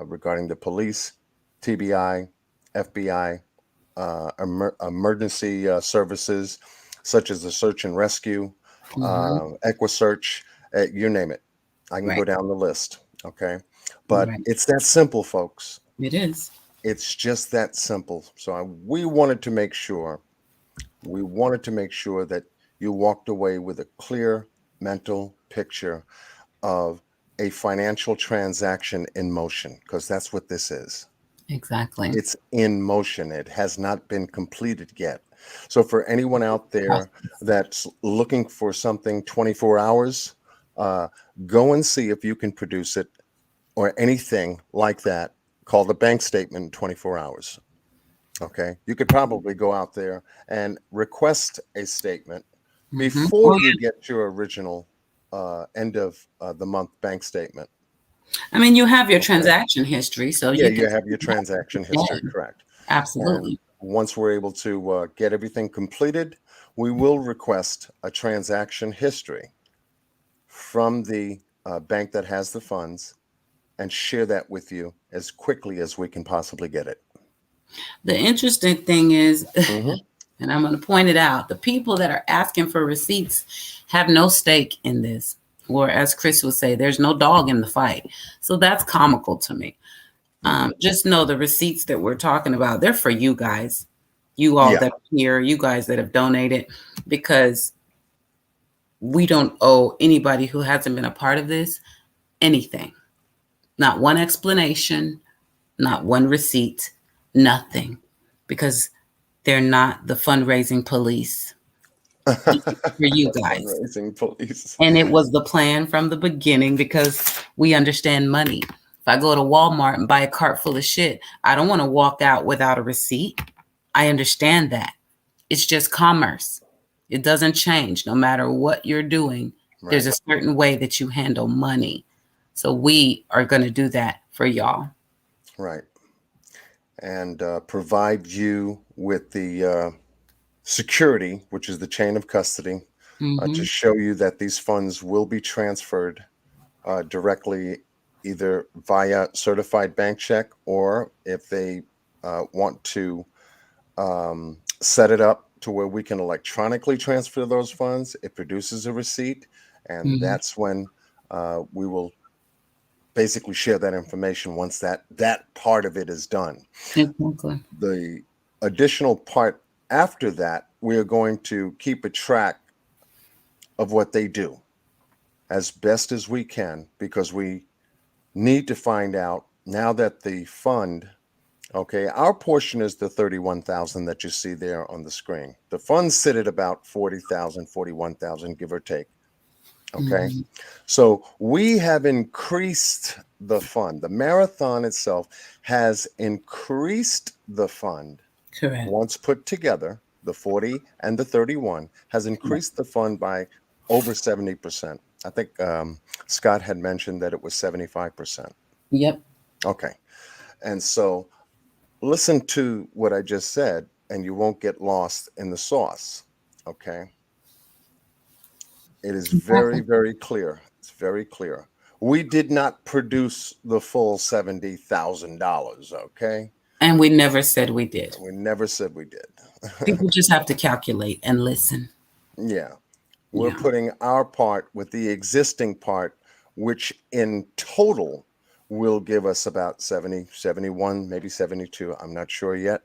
Speaker 1: regarding the police, TBI, FBI, emergency services such as the search and rescue,
Speaker 2: Mhm.
Speaker 1: EquiSearch, you name it. I can go
Speaker 2: Right.
Speaker 1: down the list. Okay. But
Speaker 2: Right.
Speaker 1: it's that simple, folks.
Speaker 2: It is.
Speaker 1: It's just that simple. So we wanted to make sure that you walked away with a clear mental picture of a financial transaction in motion, because that's what this is.
Speaker 2: Exactly.
Speaker 1: It's in motion. It has not been completed yet. So for anyone out there
Speaker 2: Process.
Speaker 1: that's looking for something 24 hours, uh, go and see if you can produce it or anything like that called a bank statement in 24 hours. Okay. You could probably go out there and request a statement before
Speaker 2: Oh,
Speaker 1: you
Speaker 2: yeah.
Speaker 1: get your original end of the month bank statement.
Speaker 2: I mean, you have your
Speaker 1: Okay.
Speaker 2: transaction history, so
Speaker 1: Yeah,
Speaker 2: you
Speaker 1: you
Speaker 2: can
Speaker 1: have your
Speaker 2: see that
Speaker 1: transaction history,
Speaker 2: today.
Speaker 1: correct. And
Speaker 2: Absolutely.
Speaker 1: once we're able to get everything completed, we will request a transaction history from the bank that has the funds and share that with you as quickly as we can possibly get it.
Speaker 2: The interesting thing is,
Speaker 1: Hmm.
Speaker 2: and I'm going to point it out, the people that are asking for receipts have no stake in this. Or as Chris would say, there's no dog in the fight. So that's comical to me. Just know the receipts that we're talking about, they're for you guys. You all
Speaker 1: Yeah,
Speaker 2: that are here, you guys that have donated, because we don't owe anybody who hasn't been a part of this anything. Not one explanation, not one receipt, nothing. Because they're not the fundraising police. This is for you
Speaker 1: the
Speaker 2: guys.
Speaker 1: fundraising police.
Speaker 2: And it was the plan from the beginning because we understand money. If I go to Walmart and buy a cart full of shit, I don't want to walk out without a receipt. I understand that. It's just commerce. It doesn't change no matter what you're doing. There's
Speaker 1: Right,
Speaker 2: a certain way that you handle money. So we are going to do that for y'all.
Speaker 1: right. And provide you with the security, which is the chain of custody, to
Speaker 2: Hmm.
Speaker 1: show you that these funds will be transferred directly either via certified bank check, or if they want to set it up to where we can electronically transfer those funds, it produces a receipt. And
Speaker 2: Hmm.
Speaker 1: that's when we will basically share that information once that part of it is done.
Speaker 2: Exactly.
Speaker 1: The additional part after that, we are going to keep a track of what they do as best as we can, because we need to find out now that the fund, okay, our portion is the 31,000 that you see there on the screen. The funds sit at about 40,000, 41,000, give or take. Okay. So we have increased the fund. The marathon itself has increased the fund
Speaker 2: Correct.
Speaker 1: once put together. The 40 and the 31 has
Speaker 2: Yep.
Speaker 1: increased the fund by over 70%. I think Scott had mentioned that it was 75%.
Speaker 2: Yep.
Speaker 1: Okay. And so listen to what I just said, and you won't get lost in the sauce. Okay. It is very,
Speaker 2: Exactly.
Speaker 1: very clear. It's very clear. We did not produce the full $70,000. Okay.
Speaker 2: And we never said we did.
Speaker 1: We never said we did.
Speaker 2: People just have to calculate and listen.
Speaker 1: Yeah. We're
Speaker 2: Yeah.
Speaker 1: putting our part with the existing part, which in total will give us about 70, 71, maybe 72. I'm not sure yet,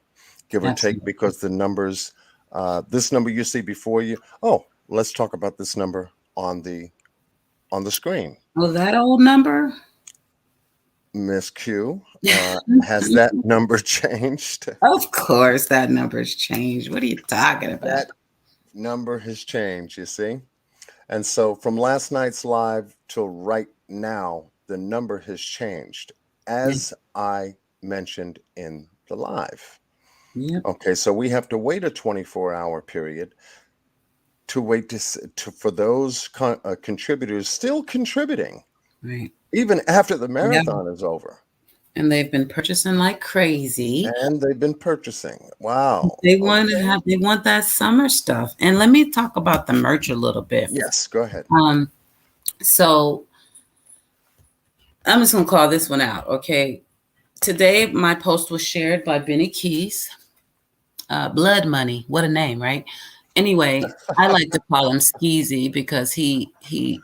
Speaker 1: give or take,
Speaker 2: Absolutely.
Speaker 1: because the numbers, this number you see before you. Oh, let's talk about this number on the screen.
Speaker 2: Oh, that old number?
Speaker 1: Miss Q, has that number changed?
Speaker 2: Of course, that number's changed. What are you talking about?
Speaker 1: That number has changed, you see? And so from last night's live till right now, the number has changed,
Speaker 2: Yeah.
Speaker 1: as I mentioned in the live.
Speaker 2: Yep.
Speaker 1: Okay, so we have to wait a 24-hour period to wait for those contributors still contributing,
Speaker 2: Right.
Speaker 1: even after the
Speaker 2: Yeah.
Speaker 1: marathon is over.
Speaker 2: And they've been purchasing like crazy.
Speaker 1: And they've been purchasing. Wow.
Speaker 2: They want to
Speaker 1: Okay.
Speaker 2: have they want that summer stuff. And let me talk about the merch a little bit.
Speaker 1: Yes, go ahead.
Speaker 2: So I'm just gonna call this one out. Okay. Today my post was shared by Benny Keys. Blood Money. What a name, right? Anyway, I like to call him Skeezy because he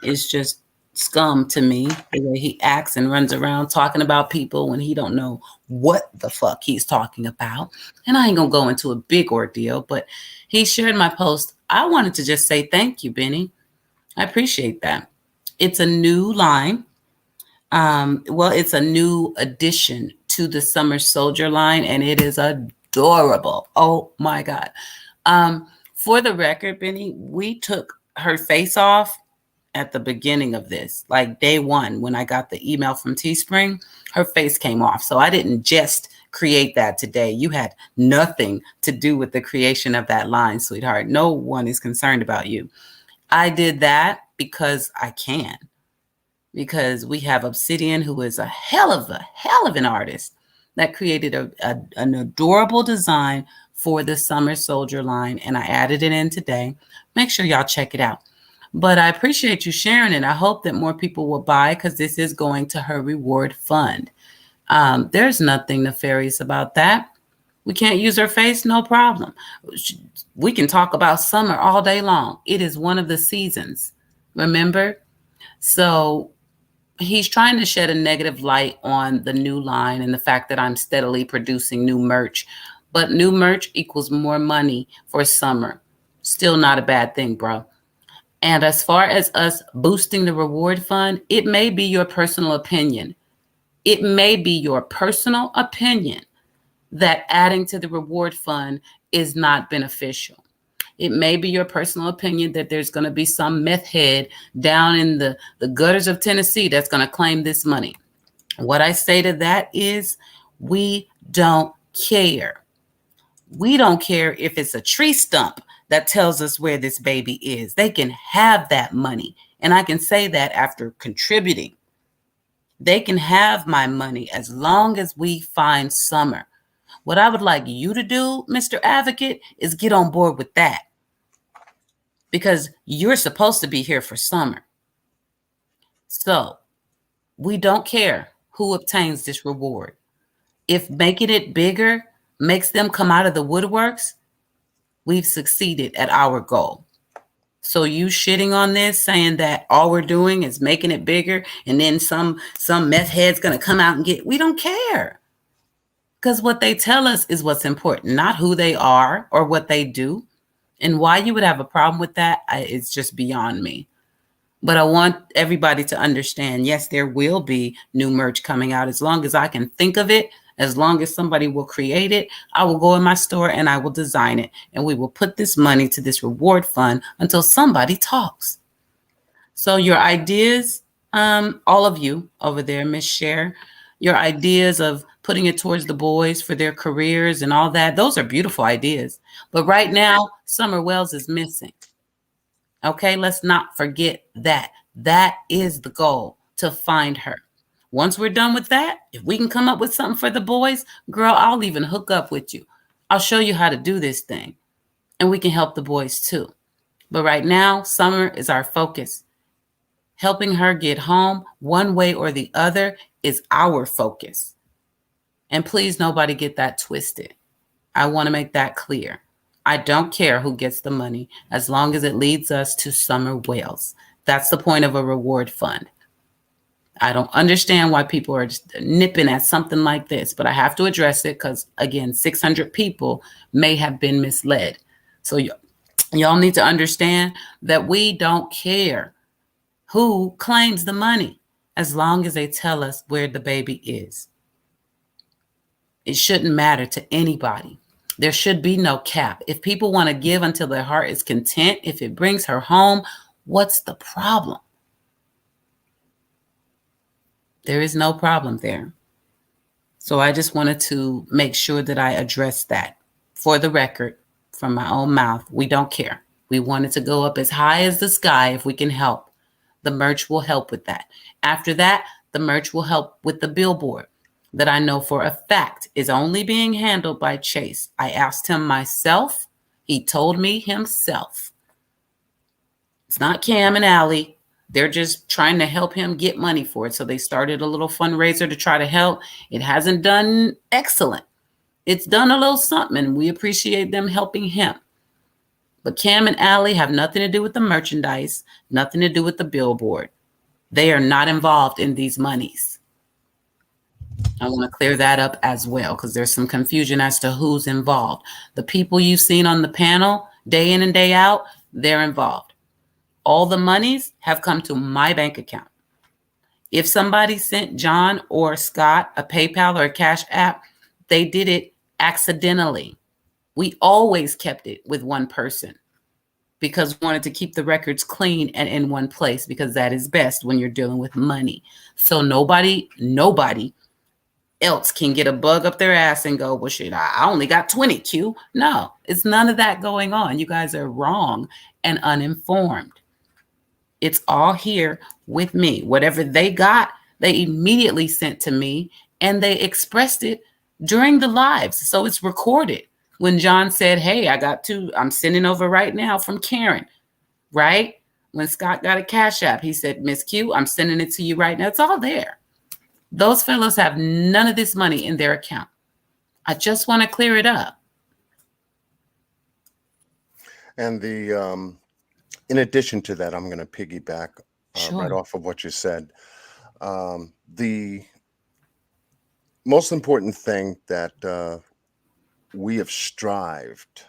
Speaker 2: is just scum to me, the way he acts and runs around talking about people when he don't know what the fuck he's talking about. And I ain't gonna go into a big ordeal, but he shared my post. I wanted to just say thank you, Benny. I appreciate that. It's a new line. Well, it's a new addition to the Summer Soldier line, and it is adorable. Oh my God. For the record, Benny, we took her face off at the beginning of this, like day one, when I got the email from Teespring, her face came off. So I didn't just create that today. You had nothing to do with the creation of that line, sweetheart. No one is concerned about you. I did that because I can, because we have Obsidian, who is a hell of an artist that created an adorable design for the Summer Soldier line. And I added it in today. Make sure y'all check it out. But I appreciate you sharing it. I hope that more people will buy, because this is going to her reward fund. There's nothing nefarious about that. We can't use her face, no problem. We can talk about summer all day long. It is one of the seasons, remember? So he's trying to shed a negative light on the new line and the fact that I'm steadily producing new merch. But new merch equals more money for summer. Still not a bad thing, bro. And as far as us boosting the reward fund, it may be your personal opinion. It may be your personal opinion that adding to the reward fund is not beneficial. It may be your personal opinion that there's going to be some meth head down in the gutters of Tennessee that's going to claim this money. What I say to that is, we don't care. We don't care if it's a tree stump that tells us where this baby is. They can have that money. And I can say that after contributing. They can have my money as long as we find summer. What I would like you to do, Mr. Advocate, is get on board with that, because you're supposed to be here for summer. So we don't care who obtains this reward. If making it bigger makes them come out of the woodworks, we've succeeded at our goal. So you shitting on this, saying that all we're doing is making it bigger, and then some meth head's gonna come out and we don't care. Because what they tell us is what's important, not who they are or what they do. And why you would have a problem with that, it's just beyond me. But I want everybody to understand, yes, there will be new merch coming out. As long as I can think of it, as long as somebody will create it, I will go in my store and I will design it. And we will put this money to this reward fund until somebody talks. So your ideas, all of you over there, Miss Cher, your ideas of putting it towards the boys for their careers and all that, those are beautiful ideas. But right now, Summer Wells is missing. Okay, let's not forget that. That is the goal, to find her. Once we're done with that, if we can come up with something for the boys, girl, I'll even hook up with you. I'll show you how to do this thing, and we can help the boys too. But right now, Summer is our focus. Helping her get home one way or the other is our focus. And please, nobody get that twisted. I want to make that clear. I don't care who gets the money as long as it leads us to Summer Wales. That's the point of a reward fund. I don't understand why people are just nipping at something like this, but I have to address it because, again, 600 people may have been misled. So y'all need to understand that we don't care who claims the money as long as they tell us where the baby is. It shouldn't matter to anybody. There should be no cap. If people want to give until their heart is content, if it brings her home, what's the problem? There is no problem there. So I just wanted to make sure that I addressed that. For the record, from my own mouth, we don't care. We want it to go up as high as the sky if we can help. The merch will help with that. After that, the merch will help with the billboard that I know for a fact is only being handled by Chase. I asked him myself. He told me himself. It's not Cam and Allie. They're just trying to help him get money for it. So they started a little fundraiser to try to help. It hasn't done excellent. It's done a little something, and we appreciate them helping him. But Cam and Allie have nothing to do with the merchandise, nothing to do with the billboard. They are not involved in these monies. I want to clear that up as well because there's some confusion as to who's involved. The people you've seen on the panel day in and day out, they're involved. All the monies have come to my bank account. If somebody sent John or Scott a PayPal or a Cash App, they did it accidentally. We always kept it with one person because we wanted to keep the records clean and in one place because that is best when you're dealing with money. So nobody else can get a bug up their ass and go, well, shit, I only got 20, Q. No, it's none of that going on. You guys are wrong and uninformed. It's all here with me. Whatever they got, they immediately sent to me and they expressed it during the lives. So it's recorded. When John said, hey, I got two, I'm sending over right now from Karen, right? When Scott got a Cash App, he said, Miss Q, I'm sending it to you right now. It's all there. Those fellows have none of this money in their account. I just want to clear it up.
Speaker 1: And in addition to that, I'm going to piggyback
Speaker 2: Sure.
Speaker 1: right off of what you said. The most important thing that we have strived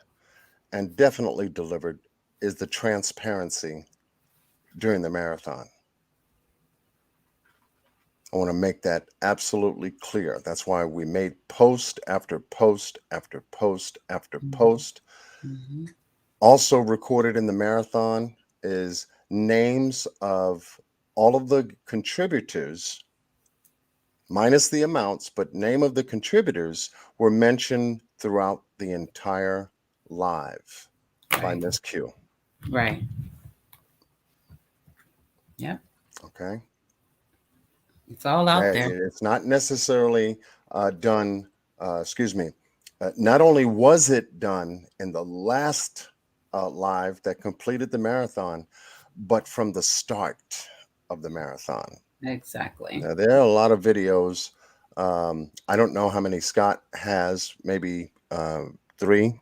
Speaker 1: and definitely delivered is the transparency during the marathon. I want to make that absolutely clear. That's why we made post after post after post after post.
Speaker 2: Mm-hmm.
Speaker 1: Also recorded in the marathon is names of all of the contributors, minus the amounts, but name of the contributors were mentioned throughout the entire live by Miss Q.
Speaker 2: Right. Yep.
Speaker 1: Okay.
Speaker 2: It's all out there.
Speaker 1: It's not necessarily done, not only was it done in the last live that completed the marathon, but from the start of the marathon.
Speaker 2: Exactly.
Speaker 1: Now, there are a lot of videos. I don't know how many Scott has, maybe 3.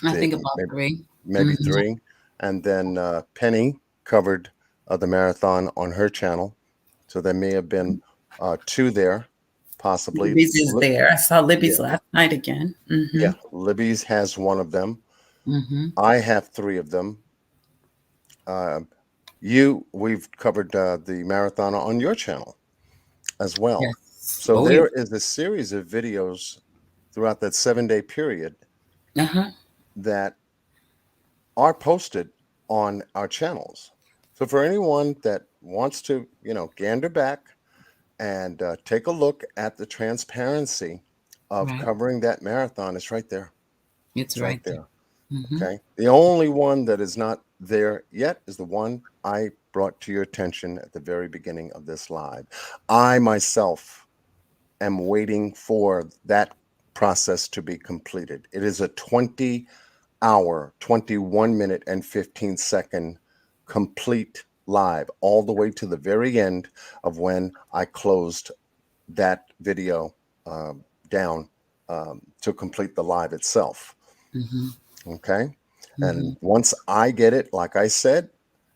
Speaker 2: I think about 3.
Speaker 1: Maybe 3. And then Penny covered the marathon on her channel. So there may have been 2 there, possibly.
Speaker 2: Libby's is there. I saw Libby's last night again. Mm-hmm.
Speaker 1: Yeah, Libby's has 1 of them.
Speaker 2: Mm-hmm.
Speaker 1: I have 3 of them. We've covered the marathon on your channel as well.
Speaker 2: Yes.
Speaker 1: So there is a series of videos throughout that 7-day period that are posted on our channels. So for anyone that wants to, gander back and take a look at the transparency of
Speaker 2: Right.
Speaker 1: covering that marathon, it's right there.
Speaker 2: It's
Speaker 1: It's right
Speaker 2: right there.
Speaker 1: there.
Speaker 2: Hmm.
Speaker 1: Okay. The only one that is not there yet is the one I brought to your attention at the very beginning of this live. I myself am waiting for that process to be completed. It is a 20-hour, 21 minute, and 15-second complete live, all the way to the very end of when I closed that video down to complete the live itself.
Speaker 2: Hmm.
Speaker 1: Okay.
Speaker 2: Hmm.
Speaker 1: And once I get it, like I said,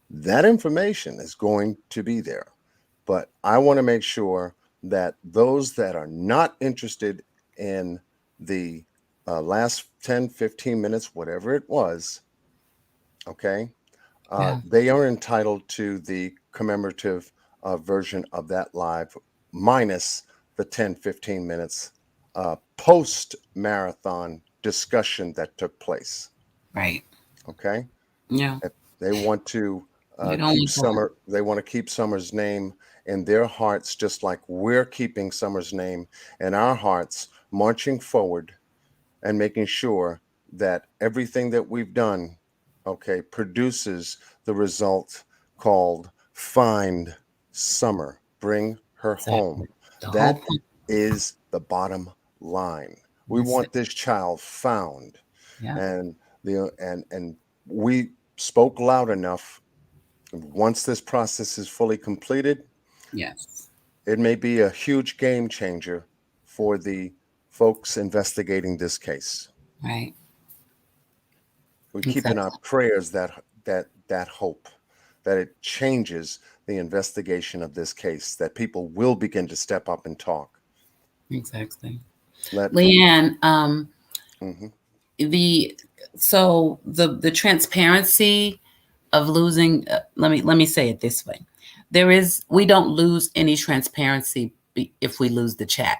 Speaker 1: that information is going to be there. But I want to make sure that those that are not interested in the last 10, 15 minutes, whatever it was, okay,
Speaker 2: Yeah.
Speaker 1: they are entitled to the commemorative version of that live minus the 10, 15 minutes post marathon discussion that took place.
Speaker 2: Right.
Speaker 1: Okay.
Speaker 2: Yeah.
Speaker 1: If they want to
Speaker 2: You don't want that.
Speaker 1: They want to keep Summer's name in their hearts, just like we're keeping Summer's name in our hearts, marching forward and making sure that everything that we've done, okay, produces the result called find Summer, bring her home.
Speaker 2: Exactly. The whole
Speaker 1: That
Speaker 2: point.
Speaker 1: is the bottom line. We
Speaker 2: That's it.
Speaker 1: want this child found,
Speaker 2: Yeah.
Speaker 1: and and we spoke loud enough. Once this process is fully completed,
Speaker 2: Yes.
Speaker 1: it may be a huge game changer for the folks investigating this case.
Speaker 2: Right.
Speaker 1: We keep in our
Speaker 2: Exactly.
Speaker 1: prayers that hope that it changes the investigation of this case, that people will begin to step up and talk.
Speaker 2: Exactly.
Speaker 1: Let
Speaker 2: Leanne,
Speaker 1: mhm.
Speaker 2: the the transparency of losing, let me say it this way. We don't lose any transparency if we lose the chat,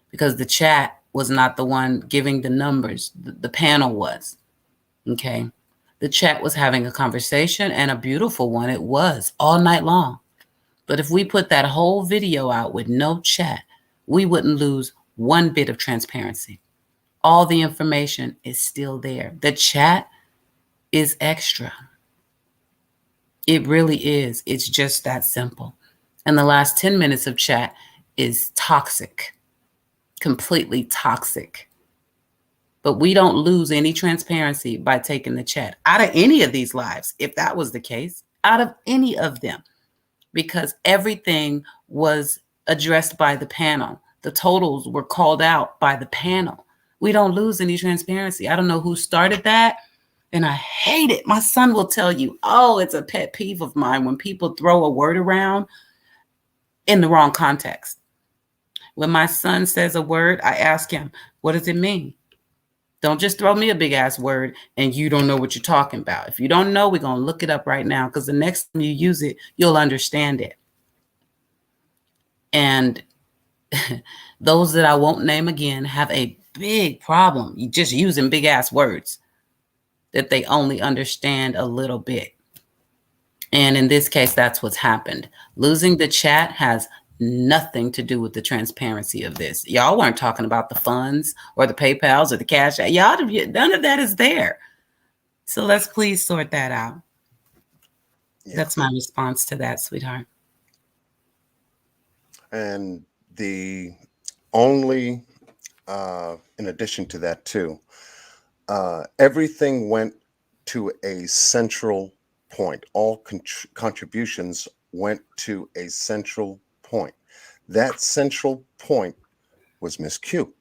Speaker 2: because the chat was not the one giving the numbers. The panel was. Okay. The chat was having a conversation, and a beautiful one it was, all night long. But if we put that whole video out with no chat, we wouldn't lose one bit of transparency. All the information is still there. The chat is extra. It really is. It's just that simple. And the last 10 minutes of chat is toxic, completely toxic. But we don't lose any transparency by taking the chat out of any of these lives, if that was the case, out of any of them, because everything was addressed by the panel. The totals were called out by the panel. We don't lose any transparency. I don't know who started that, and I hate it. My son will tell you, oh, it's a pet peeve of mine when people throw a word around in the wrong context. When my son says a word, I ask him, what does it mean? Don't just throw me a big ass word and you don't know what you're talking about. If you don't know, we're going to look it up right now, because the next time you use it, you'll understand it. And those that I won't name again have a big problem just using big ass words that they only understand a little bit. And in this case, that's what's happened. Losing the chat has nothing to do with the transparency of this. Y'all weren't talking about the funds or the PayPals or the cash. Y'all, none of that is there. So let's please sort that out.
Speaker 1: Yeah.
Speaker 2: That's my response to that, sweetheart.
Speaker 1: And the only in addition to that too, everything went to a central point. All contributions went to a central point. That central point was Miss Q.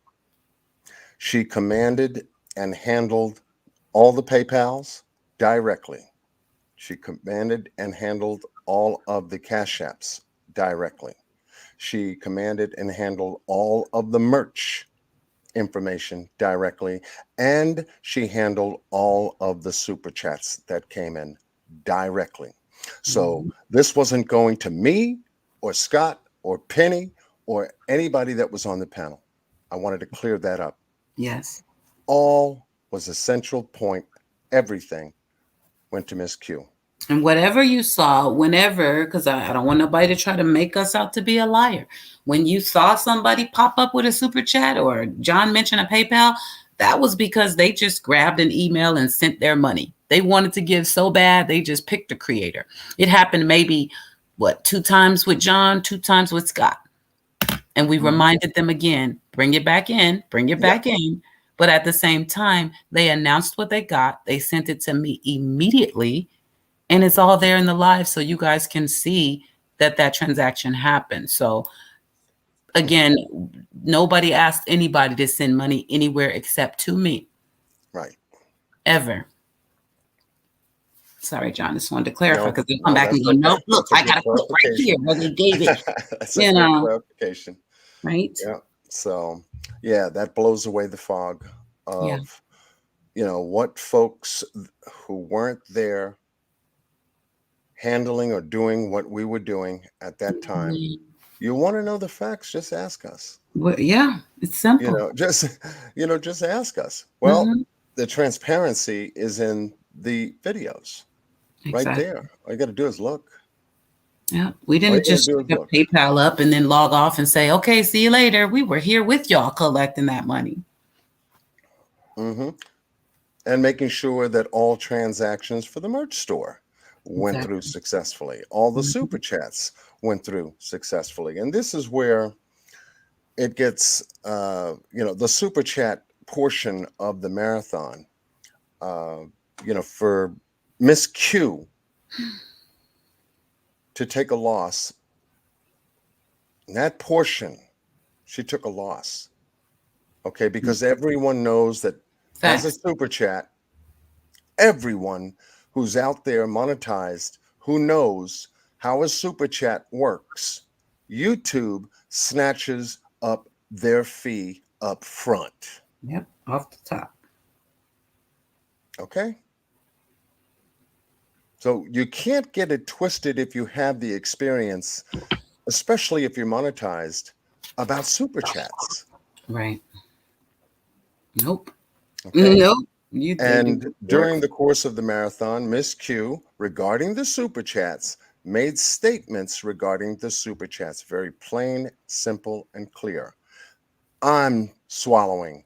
Speaker 1: She commanded and handled all the PayPals directly. She commanded and handled all of the Cash Apps directly. She commanded and handled all of the merch information directly, and she handled all of the super chats that came in directly. So
Speaker 2: Mhm.
Speaker 1: this wasn't going to me or Scott or Penny or anybody that was on the panel. I wanted to clear that up.
Speaker 2: Yes.
Speaker 1: All was a central point. Everything went to Miss Q.
Speaker 2: And whatever you saw, whenever, because I don't want nobody to try to make us out to be a liar. When you saw somebody pop up with a super chat or John mentioned a PayPal, that was because they just grabbed an email and sent their money. They wanted to give so bad, they just picked a creator. It happened maybe, what, 2 times with John, 2 times with Scott. And we reminded them again, bring it back in, bring it
Speaker 1: Yeah,
Speaker 2: back in. But at the same time, they announced what they got. They sent it to me immediately, and it's all there in the live so you guys can see that that transaction happened. So again, nobody asked anybody to send money anywhere except to me,
Speaker 1: right.
Speaker 2: ever. Sorry, John, just wanted to clarify
Speaker 1: No,
Speaker 2: because they'll come
Speaker 1: no,
Speaker 2: back and
Speaker 1: that's
Speaker 2: go,
Speaker 1: okay.
Speaker 2: nope, look,
Speaker 1: That's a
Speaker 2: I
Speaker 1: good
Speaker 2: got a clip right here
Speaker 1: clarification.
Speaker 2: where they gave it,
Speaker 1: That's a
Speaker 2: you
Speaker 1: good
Speaker 2: know,
Speaker 1: clarification.
Speaker 2: right?
Speaker 1: Yeah. So, yeah, that blows away the fog
Speaker 2: Yeah.
Speaker 1: of, what folks who weren't there handling or doing what we were doing at that time.
Speaker 2: Mhm.
Speaker 1: You want to know the facts, just ask us.
Speaker 2: Well, yeah, it's simple.
Speaker 1: Just just ask us. Well,
Speaker 2: Hmm.
Speaker 1: the transparency is in the videos right
Speaker 2: Exactly.
Speaker 1: there. All you got to do is look.
Speaker 2: Yeah. We
Speaker 1: All you
Speaker 2: didn't
Speaker 1: got to
Speaker 2: just
Speaker 1: do is
Speaker 2: pick up
Speaker 1: look.
Speaker 2: PayPal up and then log off and say, okay, see you later. We were here with y'all collecting that money.
Speaker 1: Hmm. And making sure that all transactions for the merch store went through
Speaker 2: Exactly.
Speaker 1: successfully. All the super
Speaker 2: Mhm.
Speaker 1: chats went through successfully. And this is where it gets, the super chat portion of the marathon, uh, for Miss Q to take a loss, that portion, she took a loss. Okay. Because everyone knows that as a
Speaker 2: Facts.
Speaker 1: super chat, everyone who's out there monetized who knows how a super chat works, YouTube snatches up their fee up front.
Speaker 2: Yep. Off the top.
Speaker 1: Okay. So you can't get it twisted if you have the experience, especially if you're monetized, about super chats.
Speaker 2: Right. Nope.
Speaker 1: Okay.
Speaker 2: Nope. They do
Speaker 1: And
Speaker 2: work.
Speaker 1: during the course of the marathon, Miss Q, regarding the super chats, made statements regarding the super chats, very plain, simple, and clear. I'm swallowing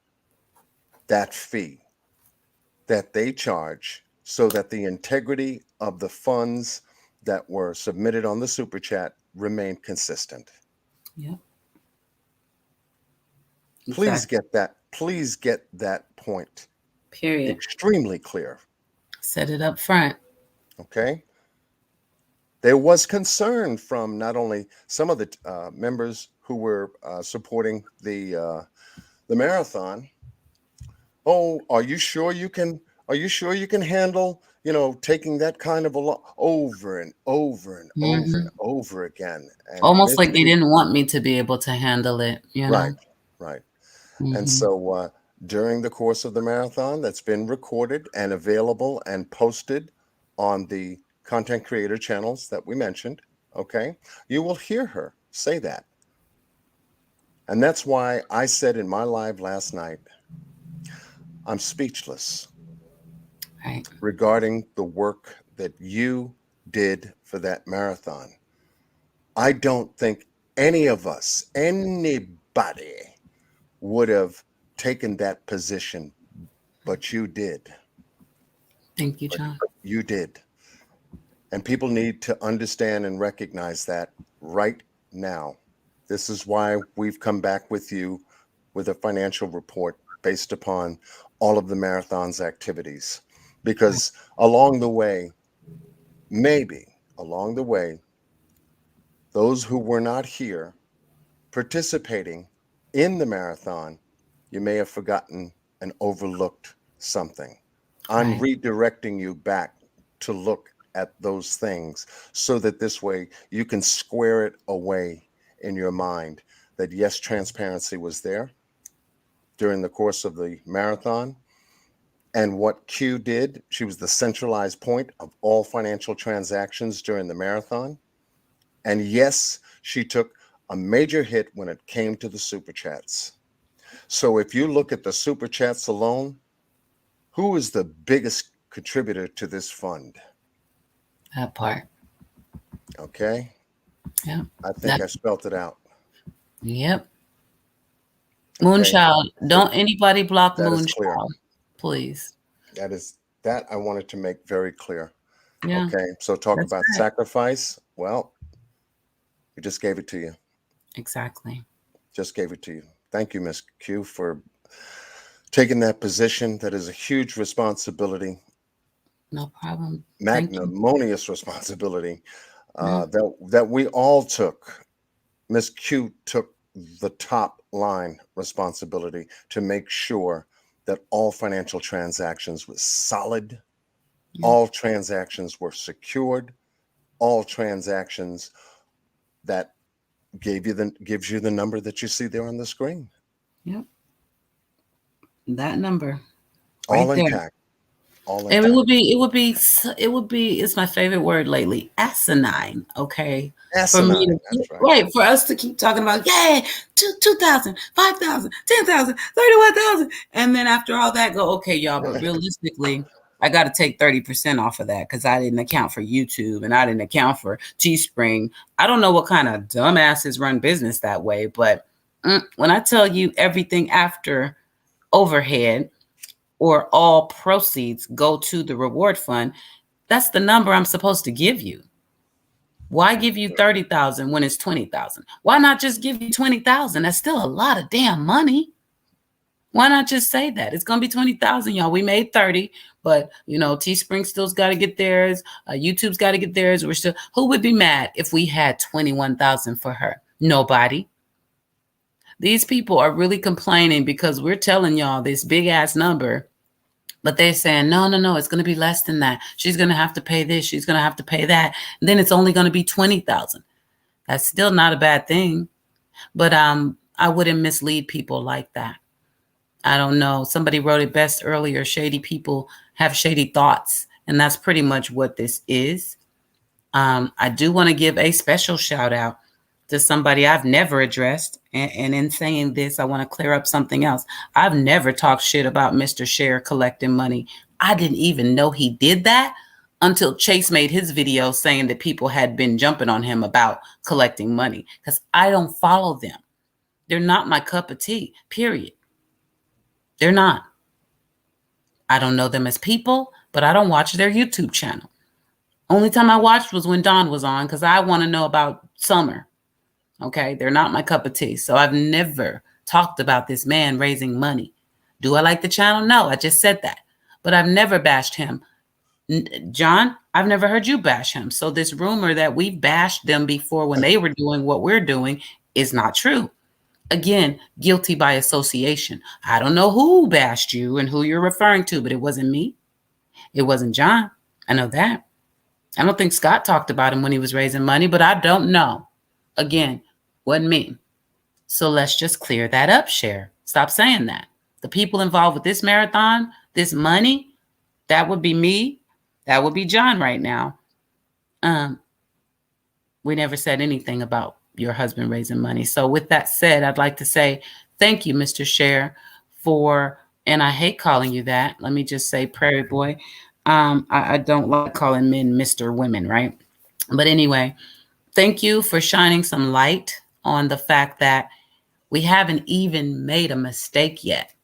Speaker 1: that fee that they charge so that the integrity of the funds that were submitted on the super chat remain consistent.
Speaker 2: Yep.
Speaker 1: Please
Speaker 2: Exactly.
Speaker 1: get that. Please get that point
Speaker 2: Period.
Speaker 1: extremely clear.
Speaker 2: Set it up front.
Speaker 1: Okay. There was concern from not only some of the members who were supporting the marathon. Oh, are you sure you can? Are you sure you can handle, taking that kind of a lot over and over and over and
Speaker 2: Hmm.
Speaker 1: over again? And
Speaker 2: Almost
Speaker 1: Miss
Speaker 2: like they
Speaker 1: Q,
Speaker 2: didn't want me to be able to handle it, you
Speaker 1: right,
Speaker 2: know?
Speaker 1: right. And
Speaker 2: Hmm.
Speaker 1: so during the course of the marathon, that's been recorded and available and posted on the content creator channels that we mentioned. Okay. You will hear her say that. And that's why I said in my live last night, I'm speechless
Speaker 2: Right.
Speaker 1: regarding the work that you did for that marathon. I don't think any of us, anybody, would have taken that position, but you did.
Speaker 2: Thank you,
Speaker 1: But
Speaker 2: John.
Speaker 1: you did. And people need to understand and recognize that right now. This is why we've come back with you with a financial report based upon all of the marathon's activities.
Speaker 2: Right.
Speaker 1: Because along the way, maybe along the way, those who were not here participating in the marathon, you may have forgotten and overlooked something. I'm
Speaker 2: Right.
Speaker 1: redirecting you back to look at those things so that this way you can square it away in your mind that yes, transparency was there during the course of the marathon. And what Q did, she was the centralized point of all financial transactions during the marathon. And yes, she took a major hit when it came to the super chats. So if you look at the super chats alone, who is the biggest contributor to this fund?
Speaker 2: That part.
Speaker 1: Okay.
Speaker 2: Yeah.
Speaker 1: I think
Speaker 2: That.
Speaker 1: I spelt it out.
Speaker 2: Yep.
Speaker 1: Okay.
Speaker 2: Moonchild.
Speaker 1: So
Speaker 2: Don't anybody block
Speaker 1: that is clear.
Speaker 2: Moonchild, please.
Speaker 1: That I wanted to make very clear.
Speaker 2: Yeah.
Speaker 1: Okay. So talk
Speaker 2: That's
Speaker 1: about
Speaker 2: right.
Speaker 1: sacrifice. Well, we just gave it to you.
Speaker 2: Exactly.
Speaker 1: Just gave it to you. Thank you, Miss Q, for taking that position. That is a huge responsibility,
Speaker 2: No problem. Thank you.
Speaker 1: magnanimous responsibility
Speaker 2: Yeah.
Speaker 1: that we all took. Miss Q took the top line responsibility to make sure that all financial transactions were solid,
Speaker 2: Yeah.
Speaker 1: all transactions were secured, all transactions that gives you the number that you see there on the screen.
Speaker 2: Yep. That number
Speaker 1: All
Speaker 2: right there.
Speaker 1: intact. All
Speaker 2: And it
Speaker 1: intact.
Speaker 2: would be, it would be, it would be, it's my favorite word lately, asinine. Okay. For me
Speaker 1: Asinine.
Speaker 2: to,
Speaker 1: That's right.
Speaker 2: right, for us to keep talking about, yay, 2,000, 5,000, 10,000, 31,000. And then after all that, go, okay, y'all, but realistically, I got to take 30% off of that because I didn't account for YouTube and I didn't account for Teespring. I don't know what kind of dumbasses run business that way, but when I tell you everything after overhead, or all proceeds go to the reward fund, that's the number I'm supposed to give you. Why give you 30,000 when it's 20,000? Why not just give you 20,000? That's still a lot of damn money. Why not just say that? It's going to be 20,000, y'all. We made 30, but Teespring still's got to get theirs. YouTube's got to get theirs. Who would be mad if we had 21,000 for her? Nobody. These people are really complaining because we're telling y'all this big ass number. But they're saying, no, it's going to be less than that. She's going to have to pay this. She's going to have to pay that. And then it's only going to be 20,000. That's still not a bad thing. But I wouldn't mislead people like that. I don't know. Somebody wrote it best earlier. Shady people have shady thoughts. And that's pretty much what this is. I do want to give a special shout out to somebody I've never addressed. And in saying this, I want to clear up something else. I've never talked shit about Mr. Share collecting money. I didn't even know he did that until Chase made his video saying that people had been jumping on him about collecting money because I don't follow them. They're not my cup of tea, period. They're not. I don't know them as people, but I don't watch their YouTube channel. Only time I watched was when Dawn was on because I want to know about Summer. Okay, they're not my cup of tea. So I've never talked about this man raising money. Do I like the channel? No, I just said that. But I've never bashed him. John, I've never heard you bash him. So this rumor that we've bashed them before when they were doing what we're doing is not true. Again, guilty by association. I don't know who bashed you and who you're referring to, but it wasn't me. It wasn't John. I know that. I don't think Scott talked about him when he was raising money, but I don't know. Again, wasn't me. So let's just clear that up, Cher. Stop saying that. The people involved with this marathon, this money, that would be me. That would be John right now. We never said anything about your husband raising money. So with that said, I'd like to say thank you, Mr. Cher, and I hate calling you that. Let me just say Prairie Boy. I don't like calling men Mr. Women, right? But anyway, thank you for shining some light on the fact that we haven't even made a mistake yet.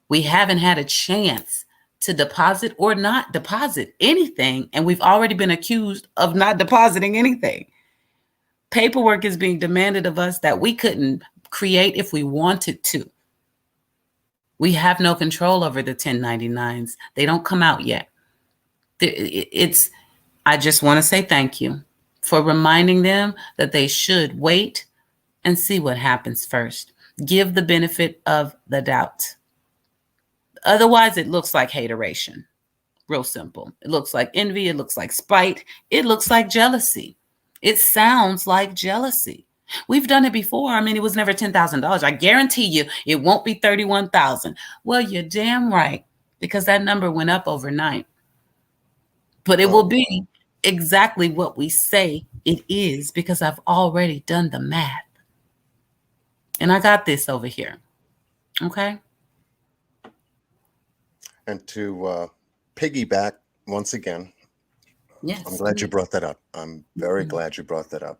Speaker 2: We haven't had a chance to deposit or not deposit anything, and we've already been accused of not depositing anything. Paperwork is being demanded of us that we couldn't create if we wanted to. We have no control over the 1099s. They don't come out yet. I just want to say thank you for reminding them that they should wait and see what happens first. Give the benefit of the doubt. Otherwise, it looks like hateration. Real simple. It looks like envy. It looks like spite. It looks like jealousy. It sounds like jealousy. We've done it before. I mean, it was never $10,000. I guarantee you it won't be 31,000. Well, you're damn right, because that number went up overnight. But it will be exactly what we say it is because I've already done the math. And I got this over here. Okay?
Speaker 1: And to piggyback once again I'm
Speaker 2: Yes.
Speaker 1: glad you brought that up. I'm very
Speaker 2: Mhm.
Speaker 1: glad you brought that up.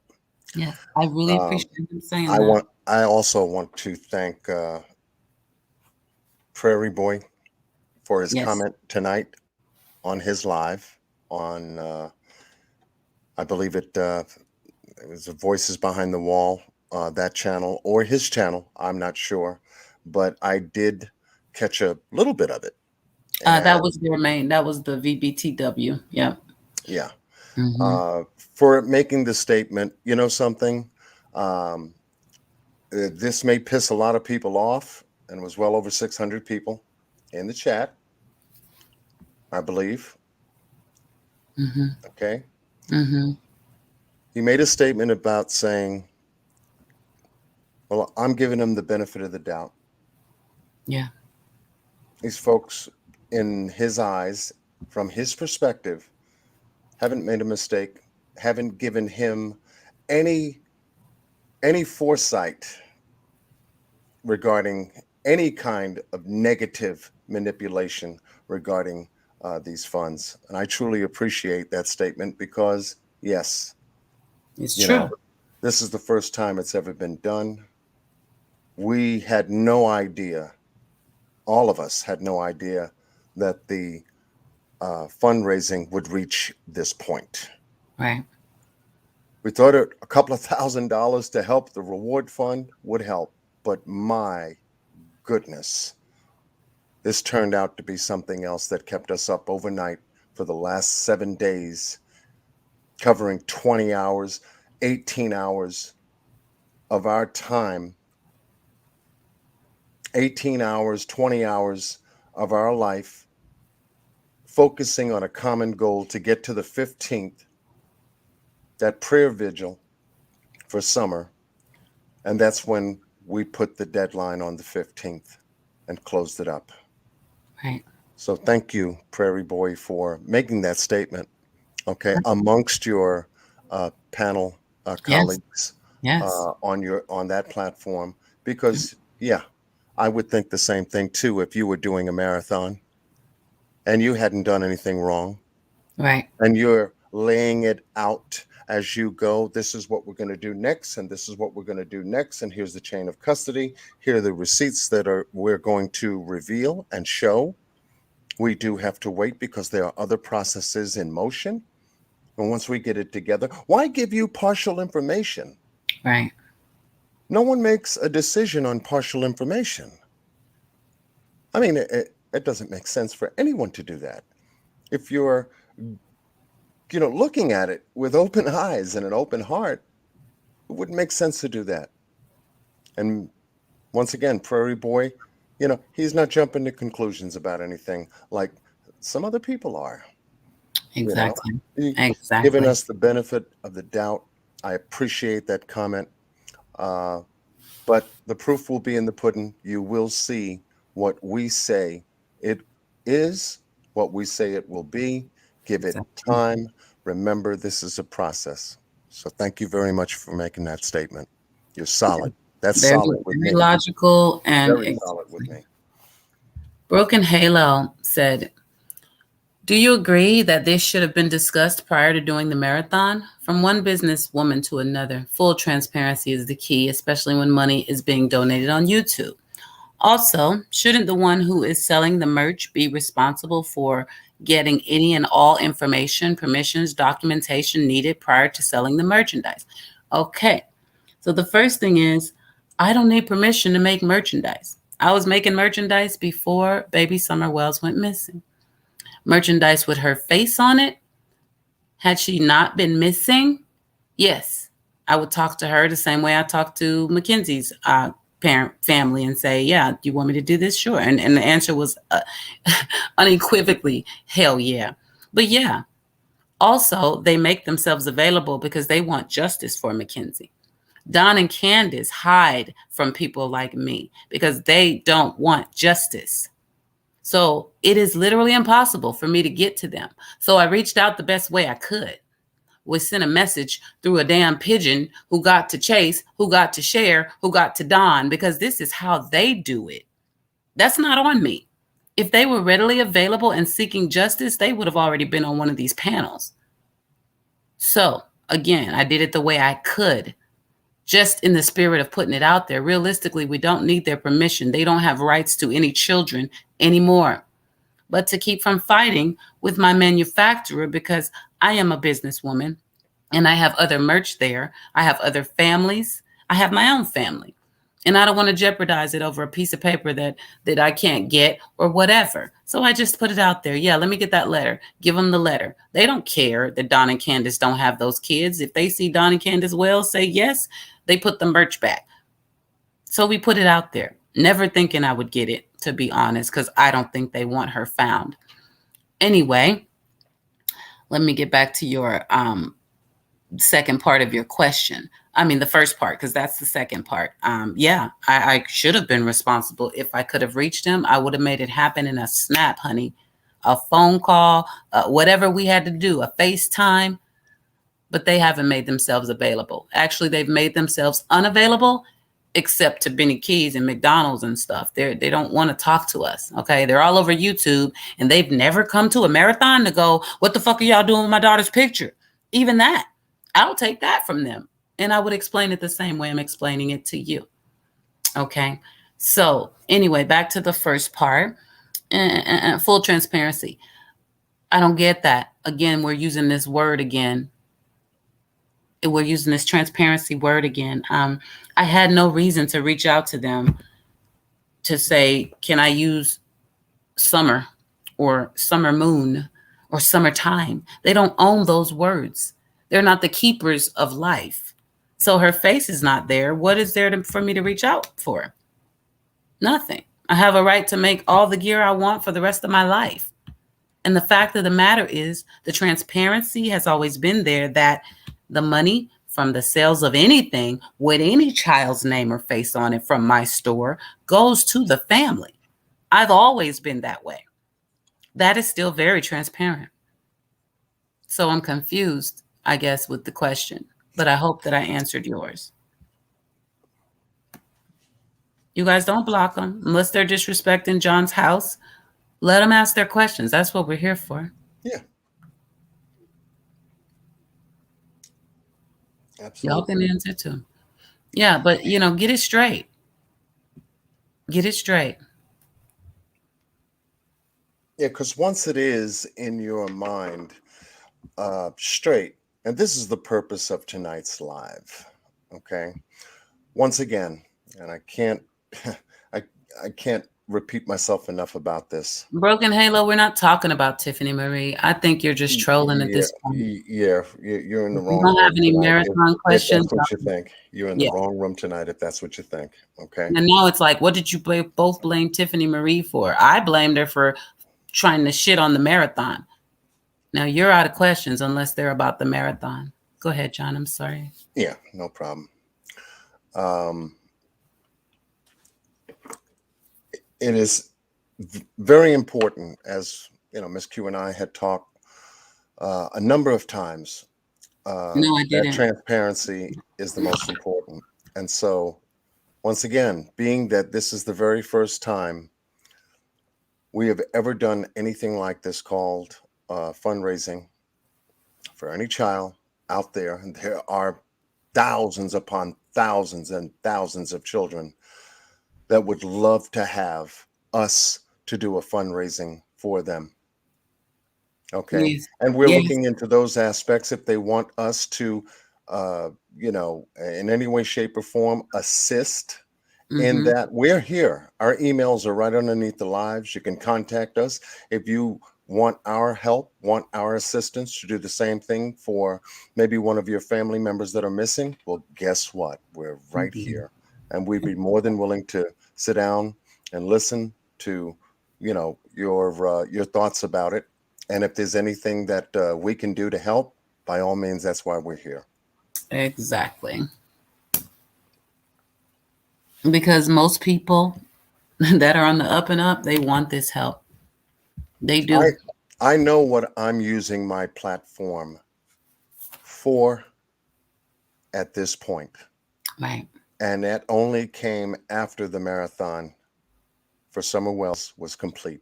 Speaker 2: Yes. I really
Speaker 1: Um,
Speaker 2: appreciate him saying that.
Speaker 1: I also want to thank Prairie Boy for his
Speaker 2: Yes.
Speaker 1: comment tonight on his live on, I believe it was the Voices Behind the Wall, that channel or his channel. I'm not sure, but I did catch a little bit of it.
Speaker 2: That
Speaker 1: And
Speaker 2: was their main. That was the VBTW. Yeah.
Speaker 1: yeah,
Speaker 2: Hmm.
Speaker 1: for making the statement, you know something, um, this may piss a lot of people off, and it was well over 600 people in the chat, I believe.
Speaker 2: Hmm.
Speaker 1: Okay.
Speaker 2: Hmm.
Speaker 1: He made a statement about saying, well, I'm giving him the benefit of the doubt.
Speaker 2: Yeah.
Speaker 1: These folks, in his eyes, from his perspective, haven't made a mistake, haven't given him any foresight regarding any kind of negative manipulation regarding these funds. And I truly appreciate that statement because, yes,
Speaker 2: It's
Speaker 1: you know,
Speaker 2: true.
Speaker 1: this is the first time it's ever been done. We had no idea, all of us had no idea that the fundraising would reach this point.
Speaker 2: Right.
Speaker 1: We thought a couple of $1,000s to help the reward fund would help, but my goodness, this turned out to be something else that kept us up overnight for the last 7 days, covering 20 hours, 18 hours of our time, 18 hours, 20 hours of our life, focusing on a common goal to get to the 15th, that prayer vigil for summer. And that's when we put the deadline on the 15th and closed it up.
Speaker 2: Right.
Speaker 1: So thank you, Prairie Boy, for making that statement. Okay, amongst your panel
Speaker 2: Yes.
Speaker 1: colleagues
Speaker 2: Yes.
Speaker 1: on that platform, because yeah, I would think the same thing too if you were doing a marathon and you hadn't done anything wrong
Speaker 2: Right.
Speaker 1: and you're laying it out as you go. This is what we're going to do next, and this is what we're going to do next, and here's the chain of custody. Here are the receipts that we're going to reveal and show. We do have to wait because there are other processes in motion. And once we get it together, why give you partial information?
Speaker 2: Right.
Speaker 1: No one makes a decision on partial information. I mean, it doesn't make sense for anyone to do that. If you're, looking at it with open eyes and an open heart, it wouldn't make sense to do that. And once again, Prairie Boy, he's not jumping to conclusions about anything like some other people are. You know,
Speaker 2: Exactly.
Speaker 1: He- giving
Speaker 2: Exactly.
Speaker 1: us the benefit of the doubt. I appreciate that comment. Uh, but the proof will be in the pudding. You will see what we say it is, what we say it will be. Give it
Speaker 2: Exactly.
Speaker 1: time. Remember, this is a process. So thank you very much for making that statement. You're solid. That's
Speaker 2: Very,
Speaker 1: solid with
Speaker 2: very
Speaker 1: me.
Speaker 2: logical and
Speaker 1: Very solid with
Speaker 2: exactly.
Speaker 1: me.
Speaker 2: Broken Halo said, do you agree that this should have been discussed prior to doing the marathon? From one businesswoman to another, full transparency is the key, especially when money is being donated on YouTube. Also, shouldn't the one who is selling the merch be responsible for getting any and all information, permissions, documentation needed prior to selling the merchandise? Okay, so the first thing is, I don't need permission to make merchandise. I was making merchandise before Baby Summer Wells went missing. Merchandise with her face on it. Had she not been missing, yes, I would talk to her the same way I talked to Mackenzie's parent family and say, yeah, do you want me to do this? Sure. And the answer was unequivocally, hell yeah. But yeah, also they make themselves available because they want justice for Mackenzie. Don and Candace hide from people like me because they don't want justice. So it is literally impossible for me to get to them. So I reached out the best way I could. We sent a message through a damn pigeon who got to Chase, who got to Share, who got to Don, because this is how they do it. That's not on me. If they were readily available and seeking justice, they would have already been on one of these panels. So again, I did it the way I could, just in the spirit of putting it out there. Realistically, we don't need their permission. They don't have rights to any children anymore. But to keep from fighting with my manufacturer, because I am a businesswoman and I have other merch there, I have other families, I have my own family. And I don't want to jeopardize it over a piece of paper that I can't get or whatever. So I just put it out there. Yeah, let me get that letter. Give them the letter. They don't care that Don and Candace don't have those kids. If they see Don and Candace Wells say yes, they put the merch back. So we put it out there, never thinking I would get it, to be honest, because I don't think they want her found. Anyway, let me get back to your second part of your question. I mean, the first part, because that's the second part. Yeah, I should have been responsible. If I could have reached him, I would have made it happen in a snap, honey. A phone call, whatever we had to do, a FaceTime, but they haven't made themselves available. Actually, they've made themselves unavailable, except to Benny Keys and McDonald's and stuff. They don't want to talk to us. Okay, they're all over YouTube, and they've never come to a marathon to go, "What the fuck are y'all doing with my daughter's picture?" Even that, I'll take that from them, and I would explain it the same way I'm explaining it to you. Okay, so anyway, back to the first part. Full transparency. I don't get that. Again, we're using this word again. We're using this transparency word again. I had no reason to reach out to them to say, can I use summer or summer moon or summertime? They don't own those words. They're not the keepers of life. So her face is not there. What is there for me to reach out for? Nothing. I have a right to make all the gear I want for the rest of my life. And the fact of the matter is, the transparency has always been there that the money from the sales of anything with any child's name or face on it from my store goes to the family. I've always been that way. That is still very transparent. So I'm confused, I guess, with the question, but I hope that I answered yours. You guys don't block them unless they're disrespecting John's house. Let them ask their questions. That's what we're here for.
Speaker 1: Yeah,
Speaker 2: Y'all can
Speaker 1: absolutely.
Speaker 2: answer too. Yeah, but get it straight. Get it straight.
Speaker 1: Yeah, because once it is in your mind straight, and this is the purpose of tonight's live. Okay. Once again, and I can't, I, I can't repeat myself enough about this.
Speaker 2: Broken Halo, we're not talking about Tiffany Marie. I think you're just trolling at
Speaker 1: Yeah,
Speaker 2: this point.
Speaker 1: yeah, you're in the
Speaker 2: If you
Speaker 1: wrong
Speaker 2: don't have
Speaker 1: room
Speaker 2: any
Speaker 1: tonight.
Speaker 2: marathon
Speaker 1: If
Speaker 2: questions,
Speaker 1: that's what you think, you're in the
Speaker 2: yeah.
Speaker 1: wrong room tonight. If that's what you think, okay.
Speaker 2: And now it's like, what did you both blame Tiffany Marie for? I blamed her for trying to shit on the marathon. Now you're out of questions unless they're about the marathon. Go ahead, John. I'm sorry.
Speaker 1: Yeah, no problem. Um, it is very important, as Miss Q and I had talked a number of times.
Speaker 2: No, I
Speaker 1: That
Speaker 2: didn't.
Speaker 1: transparency is the most important, and so once again, being that this is the very first time we have ever done anything like this called fundraising for any child out there, and there are thousands upon thousands and thousands of children that would love to have us to do a fundraising for them. Okay.
Speaker 2: Yes.
Speaker 1: And we're
Speaker 2: Yes.
Speaker 1: looking into those aspects. If they want us to, in any way, shape, or form, assist in
Speaker 2: Mm-hmm.
Speaker 1: that, we're here. Our emails are right underneath the lives. You can contact us if you want our help, want our assistance to do the same thing for maybe one of your family members that are missing. Well, guess what? We're right here. And we'd be more than willing to sit down and listen to, your thoughts about it. And if there's anything that we can do to help, by all means, that's why we're here.
Speaker 2: Exactly. Because most people that are on the up and up, they want this help. They
Speaker 1: I
Speaker 2: do.
Speaker 1: I know what I'm using my platform for at this point,
Speaker 2: Right.
Speaker 1: and that only came after the marathon for Summer Wells was complete.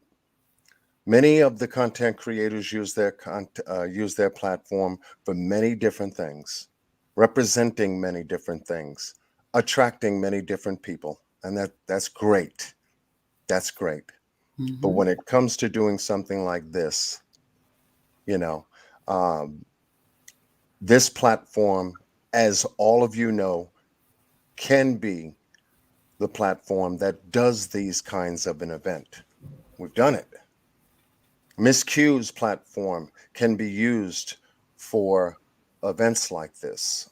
Speaker 1: Many of the content creators use their platform for many different things, representing many different things, attracting many different people, and that's great. That's great. But
Speaker 2: Mm-hmm.
Speaker 1: when it comes to doing something like this, you know, um, this platform, as all of you know, can be the platform that does these kinds of an event. We've done it. Miss Q's platform can be used for events like this,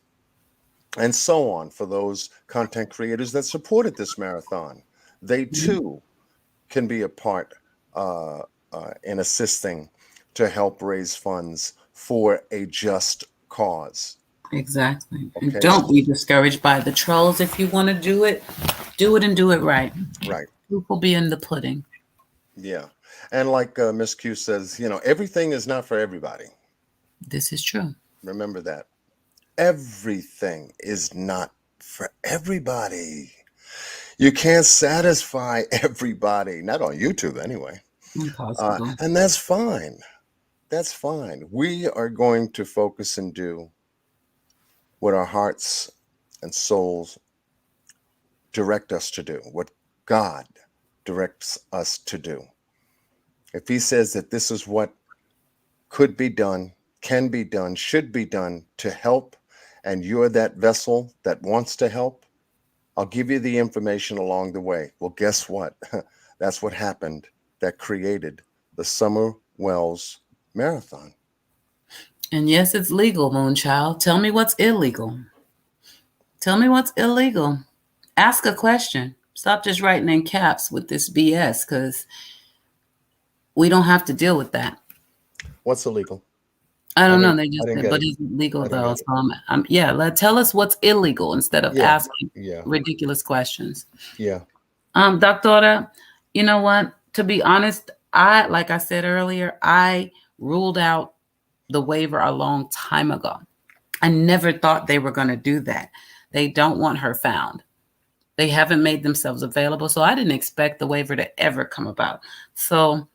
Speaker 1: and so on for those content creators that supported this marathon. They too can be a part in assisting to help raise funds for a just cause.
Speaker 2: Exactly. And
Speaker 1: Okay,
Speaker 2: don't be discouraged by the trolls. If you want to do it and do it right.
Speaker 1: right.
Speaker 2: Proof will be in the pudding.
Speaker 1: Yeah. And like Miss Q says, everything is not for everybody.
Speaker 2: This is true.
Speaker 1: Remember that. Everything is not for everybody. You can't satisfy everybody, not on YouTube anyway.
Speaker 2: Impossible.
Speaker 1: And that's fine. That's fine. We are going to focus and do what our hearts and souls direct us to do, what God directs us to do. If He says that this is what could be done, can be done, should be done to help, and you're that vessel that wants to help, I'll give you the information along the way. Well, guess what? That's what happened that created the Summer Wells Marathon.
Speaker 2: And yes, it's legal, Moonchild. Tell me what's illegal. Tell me what's illegal. Ask a question. Stop just writing in caps with this BS because we don't have to deal with that.
Speaker 1: What's illegal?
Speaker 2: I don't know.
Speaker 1: didn't,
Speaker 2: They
Speaker 1: I
Speaker 2: just
Speaker 1: didn't
Speaker 2: said,
Speaker 1: get
Speaker 2: but
Speaker 1: it.
Speaker 2: it's legal
Speaker 1: I didn't
Speaker 2: though.
Speaker 1: get
Speaker 2: So
Speaker 1: it.
Speaker 2: tell us what's illegal instead of
Speaker 1: Yeah,
Speaker 2: asking
Speaker 1: yeah,
Speaker 2: ridiculous questions.
Speaker 1: yeah.
Speaker 2: Doctora, you know what? To be honest, like I said earlier, I ruled out the waiver a long time ago. I never thought they were going to do that. They don't want her found. They haven't made themselves available. So I didn't expect the waiver to ever come about. So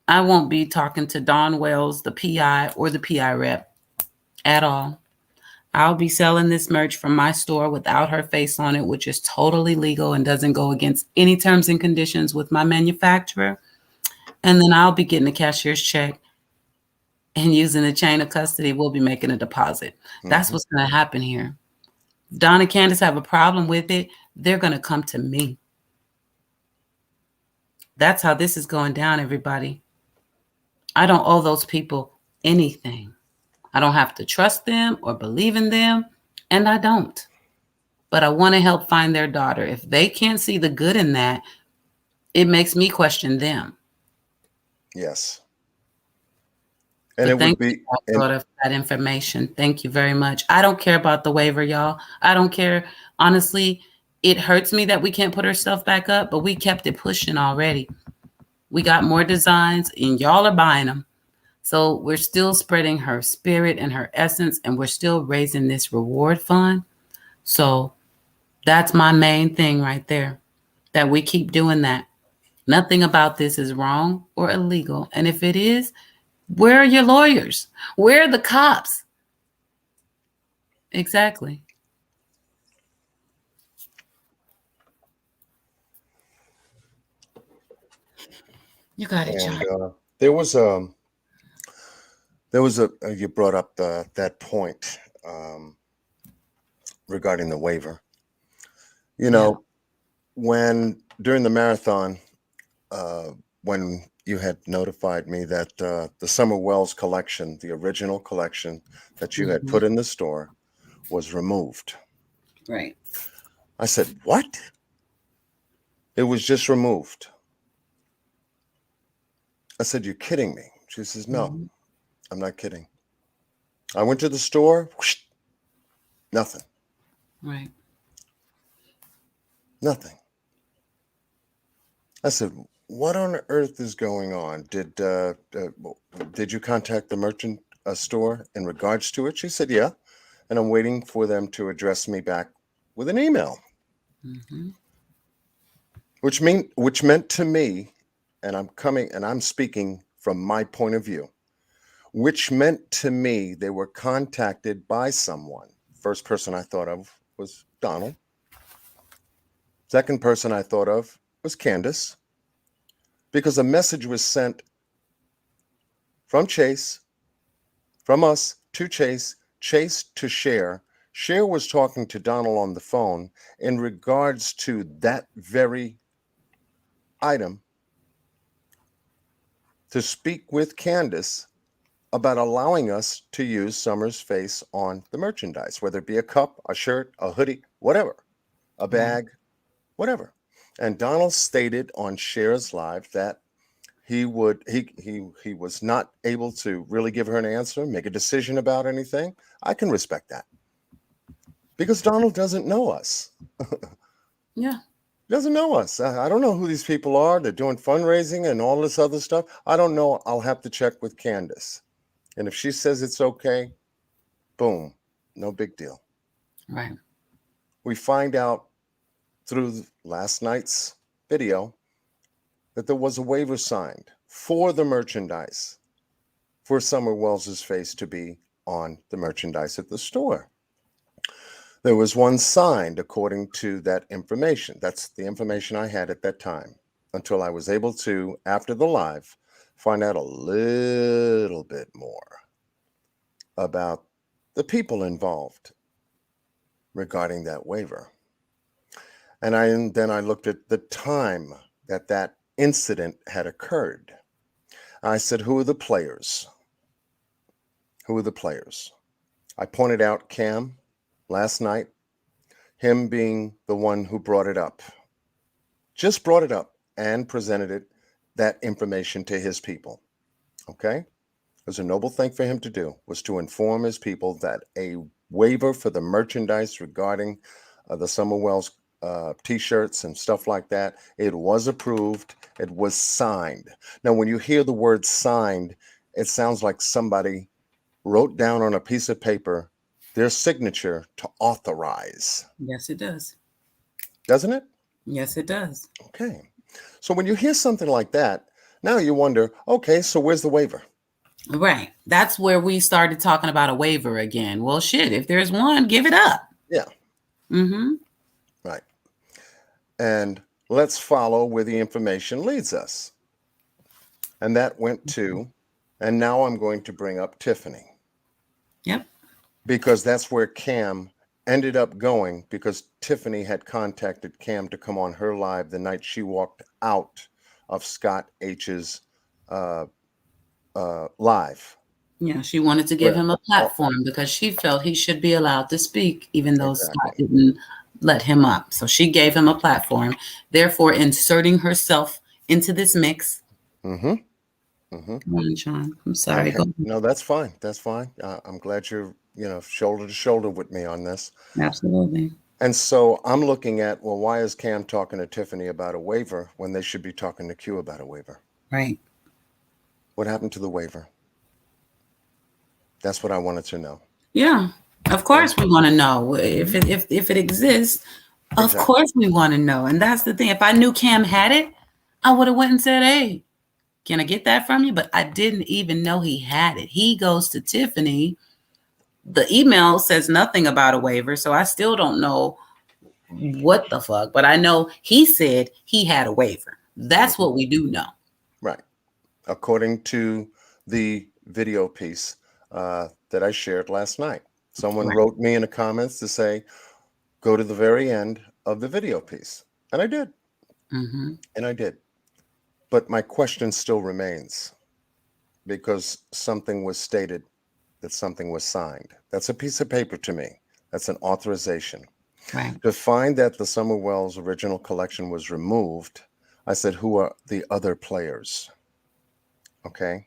Speaker 2: I won't be talking to Don Wells, the PI, or the PI rep at all. I'll be selling this merch from my store without her face on it, which is totally legal and doesn't go against any terms and conditions with my manufacturer. And then I'll be getting a cashier's check and using the chain of custody. We'll be making a deposit. That's
Speaker 1: Hmm.
Speaker 2: what's going to happen here. If Don and Candace have a problem with it, they're going to come to me. That's how this is going down, everybody. I don't owe those people anything. I don't have to trust them or believe in them, and I don't. But I want to help find their daughter. If they can't see the good in that, it makes me question them.
Speaker 1: Yes. And
Speaker 2: But
Speaker 1: it would
Speaker 2: thank you,
Speaker 1: be, and
Speaker 2: Doctor, for that information. Thank you very much. I don't care about the waiver, y'all. I don't care. Honestly, it hurts me that we can't put her stuff back up, but we kept it pushing already. We got more designs, and y'all are buying them. So we're still spreading her spirit and her essence, and we're still raising this reward fund. So that's my main thing right there, that we keep doing that. Nothing about this is wrong or illegal. And if it is, where are your lawyers? Where are the cops? Exactly. You got it, John.
Speaker 1: and there was a you brought up that point um, regarding the waiver. You
Speaker 2: Yeah.
Speaker 1: know, when during the marathon, uh, when you had notified me that the Summer Wells collection, the original collection that you had
Speaker 2: Mhm.
Speaker 1: put in the store, was removed.
Speaker 2: Right.
Speaker 1: I said, "What? It was just removed." I said, "You're kidding me." She says, "No,
Speaker 2: Mhm.
Speaker 1: I'm not kidding." I went to the store, whoosh, nothing,
Speaker 2: Right.
Speaker 1: nothing. I said, "What on earth is going on? Did you contact the merchant store in regards to it?" She said, "Yeah," and I'm waiting for them to address me back with an email,
Speaker 2: Mhm.
Speaker 1: which meant to me and I'm speaking from my point of view, which meant to me they were contacted by someone. First person I thought of was Donald. Second person I thought of was Candace, because a message was sent from Chase, from us to Chase, Chase to Cher. Cher was talking to Donald on the phone in regards to that very item to speak with Candace about allowing us to use Summer's face on the merchandise, whether it be a cup, a shirt, a hoodie, whatever, a bag, whatever. And Donald stated on Cher's Live that he was not able to really give her an answer, make a decision about anything. I can respect that, because Donald doesn't know us.
Speaker 2: Yeah.
Speaker 1: Doesn't know us. I don't know who these people are. They're doing fundraising and all this other stuff. I don't know. I'll have to check with Candace. And if she says it's okay, boom, no big deal.
Speaker 2: Right.
Speaker 1: We find out through last night's video that there was a waiver signed for the merchandise for Summer Wells's face to be on the merchandise at the store. There was one signed according to that information. That's the information I had at that time, until I was able to, after the live, find out a little bit more about the people involved regarding that waiver. And then I looked at the time that that incident had occurred. I said, who are the players? Who are the players? I pointed out Cam last night, him being the one who brought it up. Just brought it up and presented that information to his people. Okay? It was a noble thing for him to do, was to inform his people that a waiver for the merchandise regarding the Summer Wells t-shirts and stuff like that, it was approved, it was signed. Now, when you hear the word signed, it sounds like somebody wrote down on a piece of paper their signature to authorize.
Speaker 2: Yes, it does.
Speaker 1: Doesn't it?
Speaker 2: Yes, it does.
Speaker 1: Okay. So when you hear something like that, now you wonder, okay, so where's the waiver?
Speaker 2: Right. That's where we started talking about a waiver again. Well, shit, if there's one, give it up.
Speaker 1: Yeah.
Speaker 2: Mm-hmm.
Speaker 1: Right. And let's follow where the information leads us. And that went to, and now I'm going to bring up Tiffany.
Speaker 2: Yep.
Speaker 1: Because that's where Cam ended up going, because Tiffany had contacted Cam to come on her live the night she walked out of Scott H's live.
Speaker 2: Yeah, she wanted to give him a platform because she felt he should be allowed to speak, even though Scott didn't let him up. So she gave him a platform, therefore inserting herself into this mix.
Speaker 1: Mm-hmm. Mm-hmm.
Speaker 2: Come on, John. I'm sorry.
Speaker 1: Okay. No, that's fine. That's fine. I'm glad you're, shoulder to shoulder with me on this.
Speaker 2: Absolutely.
Speaker 1: And so I'm looking at, well, why is Cam talking to Tiffany about a waiver when they should be talking to Q about a waiver?
Speaker 2: Right.
Speaker 1: What happened to the waiver? That's what I wanted to know.
Speaker 2: Yeah. Of course we want to know if it exists. Of course we want to know. And that's the thing. If I knew Cam had it, I would have went and said, hey, can I get that from you? But I didn't even know he had it. He goes to Tiffany. The email says nothing about a waiver, so I still don't know what the fuck. But I know he said he had a waiver. That's what we do know.
Speaker 1: Right. According to the video piece that I shared last night. Someone wrote me in the comments to say, go to the very end of the video piece. And I did.
Speaker 2: Mm-hmm.
Speaker 1: And I did. But my question still remains, because something was stated that something was signed. That's a piece of paper to me. That's an authorization.
Speaker 2: Right.
Speaker 1: To find that the Summer Wells original collection was removed, I said, who are the other players? Okay.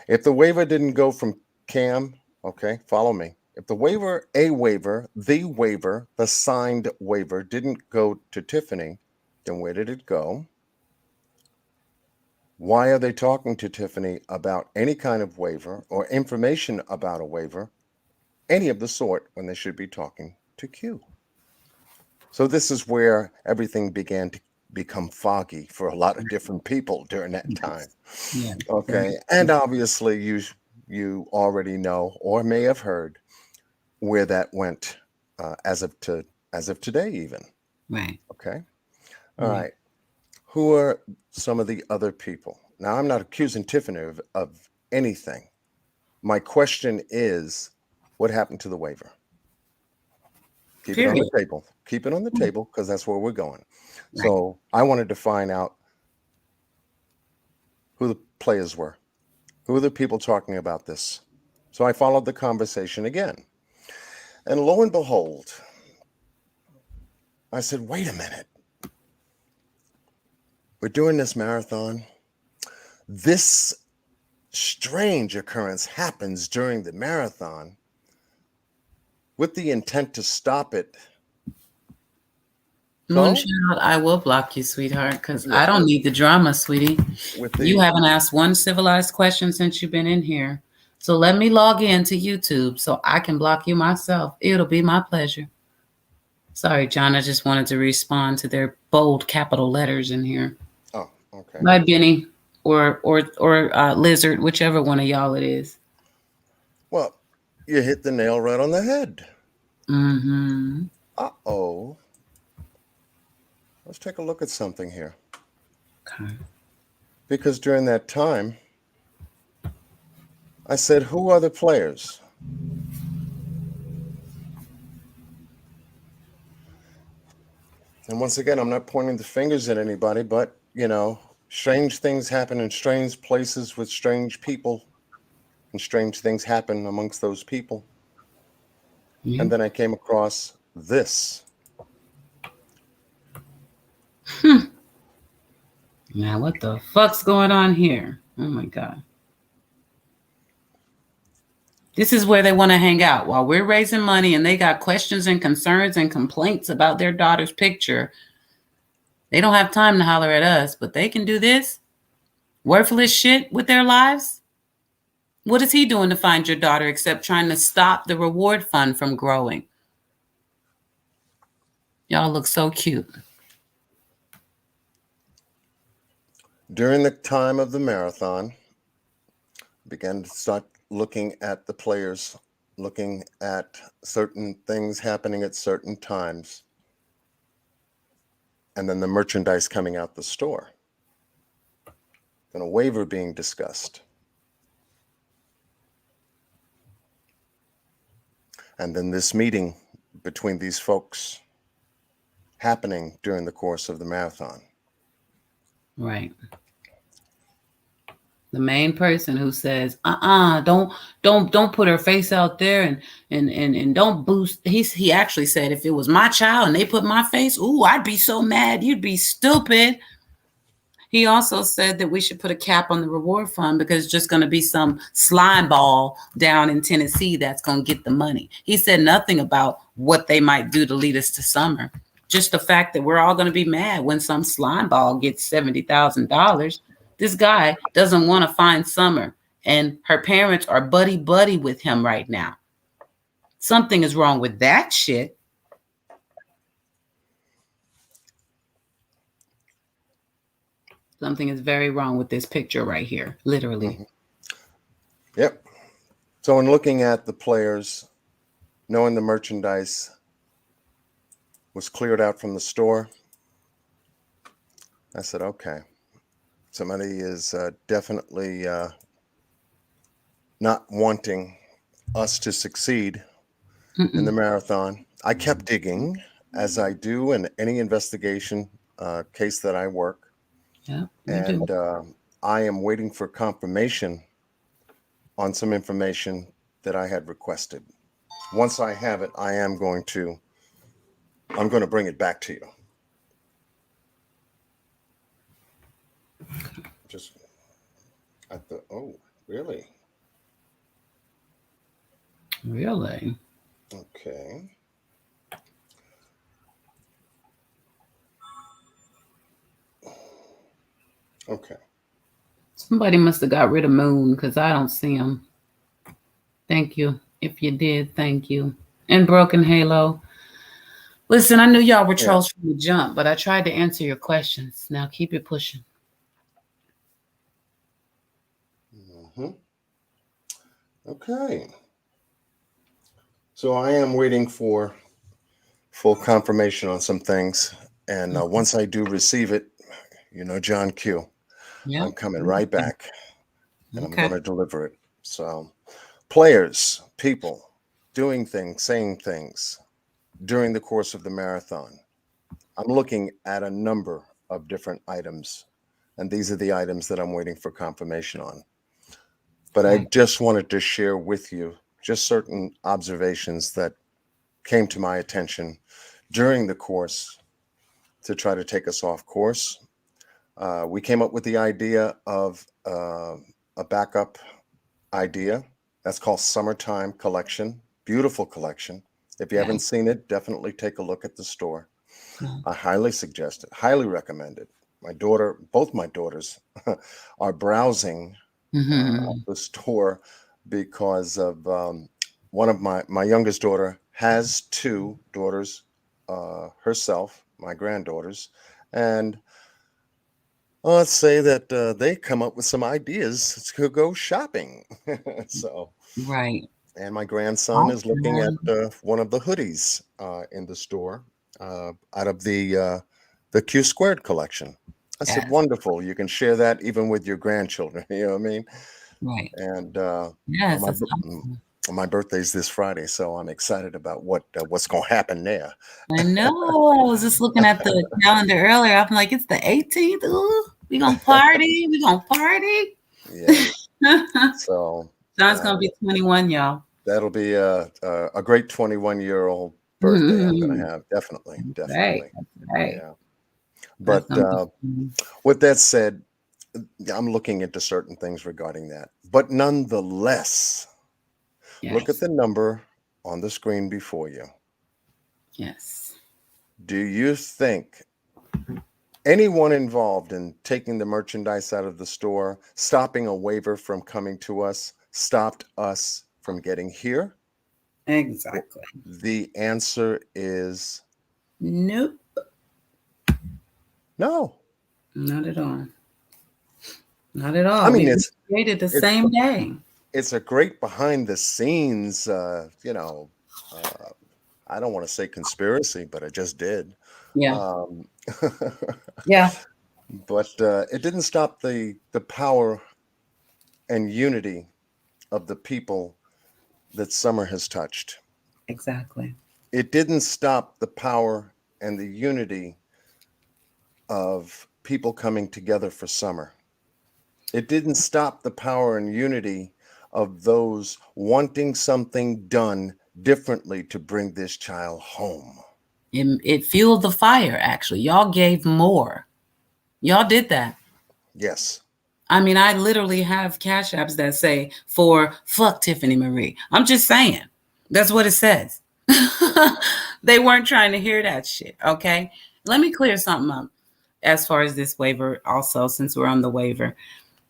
Speaker 1: If the waiver didn't go from Cam, okay, follow me. If the waiver, the signed waiver didn't go to Tiffany, then where did it go? Why are they talking to Tiffany about any kind of waiver or information about a waiver, any of the sort, when they should be talking to Q? So this is where everything began to become foggy for a lot of different people during that time.
Speaker 2: Yeah.
Speaker 1: Okay. And obviously you already know or may have heard where that went as of today even.
Speaker 2: Right.
Speaker 1: Okay. All
Speaker 2: Right.
Speaker 1: right. Who are some of the other people? Now, I'm not accusing Tiffany of anything. My question is, what happened to the waiver? Keep it on
Speaker 2: Period.
Speaker 1: the table. Keep it on the table because that's where we're going.
Speaker 2: Right.
Speaker 1: So I wanted to find out who the players were. Who are the people talking about this? So I followed the conversation again. And lo and behold, I said, wait a minute. We're doing this marathon. This strange occurrence happens during the marathon with the intent to stop it. So,
Speaker 2: Moonchild, I will block you, sweetheart, because
Speaker 1: yeah,
Speaker 2: I don't need the drama, sweetie.
Speaker 1: with
Speaker 2: You
Speaker 1: the
Speaker 2: haven't asked one civilized question since you've been in here. So let me log in to YouTube so I can block you myself. It'll be my pleasure. Sorry, John. I just wanted to respond to their bold capital letters in here.
Speaker 1: oh, okay.
Speaker 2: Bye, Benny, or Lizard, whichever one of y'all it is.
Speaker 1: Well, you hit the nail right on the head.
Speaker 2: Mm-hmm.
Speaker 1: Uh-oh. Let's take a look at something here.
Speaker 2: Okay.
Speaker 1: Because during that time, I said, who are the players? And once again, I'm not pointing the fingers at anybody, but, strange things happen in strange places with strange people, and strange things happen amongst those people.
Speaker 2: Yeah.
Speaker 1: And then I came across this.
Speaker 2: Now, what the fuck's going on here? Oh, my God. This is where they want to hang out while we're raising money and they got questions and concerns and complaints about their daughter's picture. They don't have time to holler at us, but they can do this worthless shit with their lives. What is he doing to find your daughter except trying to stop the reward fund from growing? Y'all look so cute.
Speaker 1: During the time of the marathon, began to start looking at the players, looking at certain things happening at certain times, and then the merchandise coming out the store, and a waiver being discussed. And then this meeting between these folks happening during the course of the marathon.
Speaker 2: Right. The main person who says, don't put her face out there and don't boost. He actually said, if it was my child and they put my face, ooh, I'd be so mad. You'd be stupid. He also said that we should put a cap on the reward fund because it's just going to be some slime ball down in Tennessee that's going to get the money. He said nothing about what they might do to lead us to summer. Just the fact that we're all going to be mad when some slime ball gets $70,000. This guy doesn't want to find Summer, and her parents are buddy-buddy with him right now. Something is wrong with that shit. Something is very wrong with this picture right here, literally.
Speaker 1: Mm-hmm. Yep. So in looking at the players, knowing the merchandise was cleared out from the store, I said, okay, somebody is definitely not wanting us to succeed in the marathon. I kept digging, as I do in any investigation case that I work.
Speaker 2: Yeah,
Speaker 1: and I am waiting for confirmation on some information that I had requested. Once I have it, I'm going to bring it back to you. Just at the, oh, really?
Speaker 2: Really?
Speaker 1: Okay. Okay.
Speaker 2: Somebody must have got rid of Moon because I don't see him. Thank you. If you did, thank you. And Broken Halo. Listen, I knew y'all were
Speaker 1: Yeah.
Speaker 2: trolls from the jump, but I tried to answer your questions. Now keep it pushing.
Speaker 1: Hmm. Okay. So I am waiting for full confirmation on some things. And
Speaker 2: Mhm.
Speaker 1: once I do receive it, John Q,
Speaker 2: Yep.
Speaker 1: I'm coming right back and I'm
Speaker 2: Okay.
Speaker 1: going to deliver it. So, players, people, doing things, saying things during the course of the marathon. I'm looking at a number of different items, and these are the items that I'm waiting for confirmation on. But I
Speaker 2: Right.
Speaker 1: just wanted to share with you just certain observations that came to my attention during the course to try to take us off course. We came up with the idea of a backup idea that's called Summertime Collection. Beautiful collection. If you
Speaker 2: Yeah.
Speaker 1: haven't seen it, definitely take a look at the store.
Speaker 2: No.
Speaker 1: I highly suggest it, highly recommend it. Both my daughters, are browsing
Speaker 2: Mhm.
Speaker 1: the store because of one of my youngest daughter has two daughters herself, my granddaughters, and let's say that they come up with some ideas to go shopping. So,
Speaker 2: Right.
Speaker 1: and my grandson is looking at
Speaker 2: Awesome.
Speaker 1: one of the hoodies in the store out of the Q squared collection. I said,
Speaker 2: Yes.
Speaker 1: wonderful. You can share that even with your grandchildren. You know what I mean?
Speaker 2: Right.
Speaker 1: And
Speaker 2: Yes,
Speaker 1: my
Speaker 2: that's
Speaker 1: bir-
Speaker 2: awesome.
Speaker 1: my birthday's this Friday, so I'm excited about what's going to happen there.
Speaker 2: I know. I was just looking at the calendar earlier. I'm like, it's the 18th. Ooh, we gonna party. We gonna party.
Speaker 1: Yeah. So
Speaker 2: John's gonna
Speaker 1: uh,
Speaker 2: be 21, y'all.
Speaker 1: that'll be a great 21-year-old birthday I'm going to
Speaker 2: Mhm.
Speaker 1: have. Definitely,
Speaker 2: That's right.
Speaker 1: definitely.
Speaker 2: That's right.
Speaker 1: Yeah.
Speaker 2: That's
Speaker 1: But
Speaker 2: gonna be fun.
Speaker 1: with that said, I'm looking into certain things regarding that. But nonetheless, look at
Speaker 2: Yes.
Speaker 1: the number on the screen before you.
Speaker 2: Yes.
Speaker 1: Do you think anyone involved in taking the merchandise out of the store, stopping a waiver from coming to us, stopped us from getting here? Well,
Speaker 2: Exactly.
Speaker 1: the answer is
Speaker 2: Nope.
Speaker 1: no.
Speaker 2: Not at all. Not at
Speaker 1: I
Speaker 2: all.
Speaker 1: mean,
Speaker 2: We were created the
Speaker 1: it's
Speaker 2: same day.
Speaker 1: it's a great behind the scenes, uh, I don't want to say conspiracy, but I just did.
Speaker 2: Yeah.
Speaker 1: Um,
Speaker 2: Yeah.
Speaker 1: but it didn't stop the power and unity of the people that Summer has touched.
Speaker 2: Exactly.
Speaker 1: It didn't stop the power and the unity of people coming together for Summer. It didn't stop the power and unity of those wanting something done differently to bring this child home.
Speaker 2: It fueled the fire, actually. Y'all gave more. Y'all did that.
Speaker 1: Yes,
Speaker 2: I mean, I literally have cash apps that say for fuck Tiffany Marie. I'm just saying. That's what it says. They weren't trying to hear that shit. Okay. Let me clear something up as far as this waiver, also, since we're on the waiver.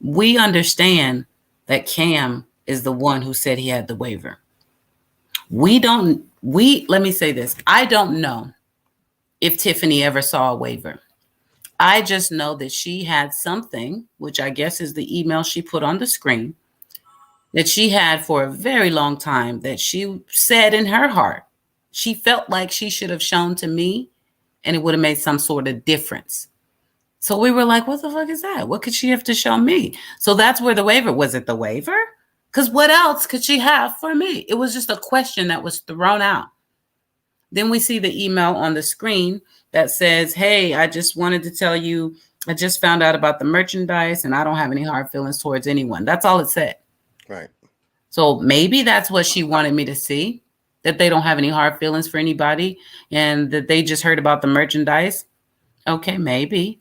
Speaker 2: We understand that Cam is the one who said he had the waiver. Let me say this. I don't know if Tiffany ever saw a waiver. I just know that she had something, which I guess is the email she put on the screen, that she had for a very long time that she said in her heart she felt like she should have shown to me and it would have made some sort of difference. So we were like, what the fuck is that? What could she have to show me? So that's where the waiver was. It the waiver? Because what else could she have for me? It was just a question that was thrown out. Then we see the email on the screen that says, hey, I just wanted to tell you, I just found out about the merchandise and I don't have any hard feelings towards anyone. That's all it said.
Speaker 1: right.
Speaker 2: So maybe that's what she wanted me to see, that they don't have any hard feelings for anybody and that they just heard about the merchandise. Okay, maybe.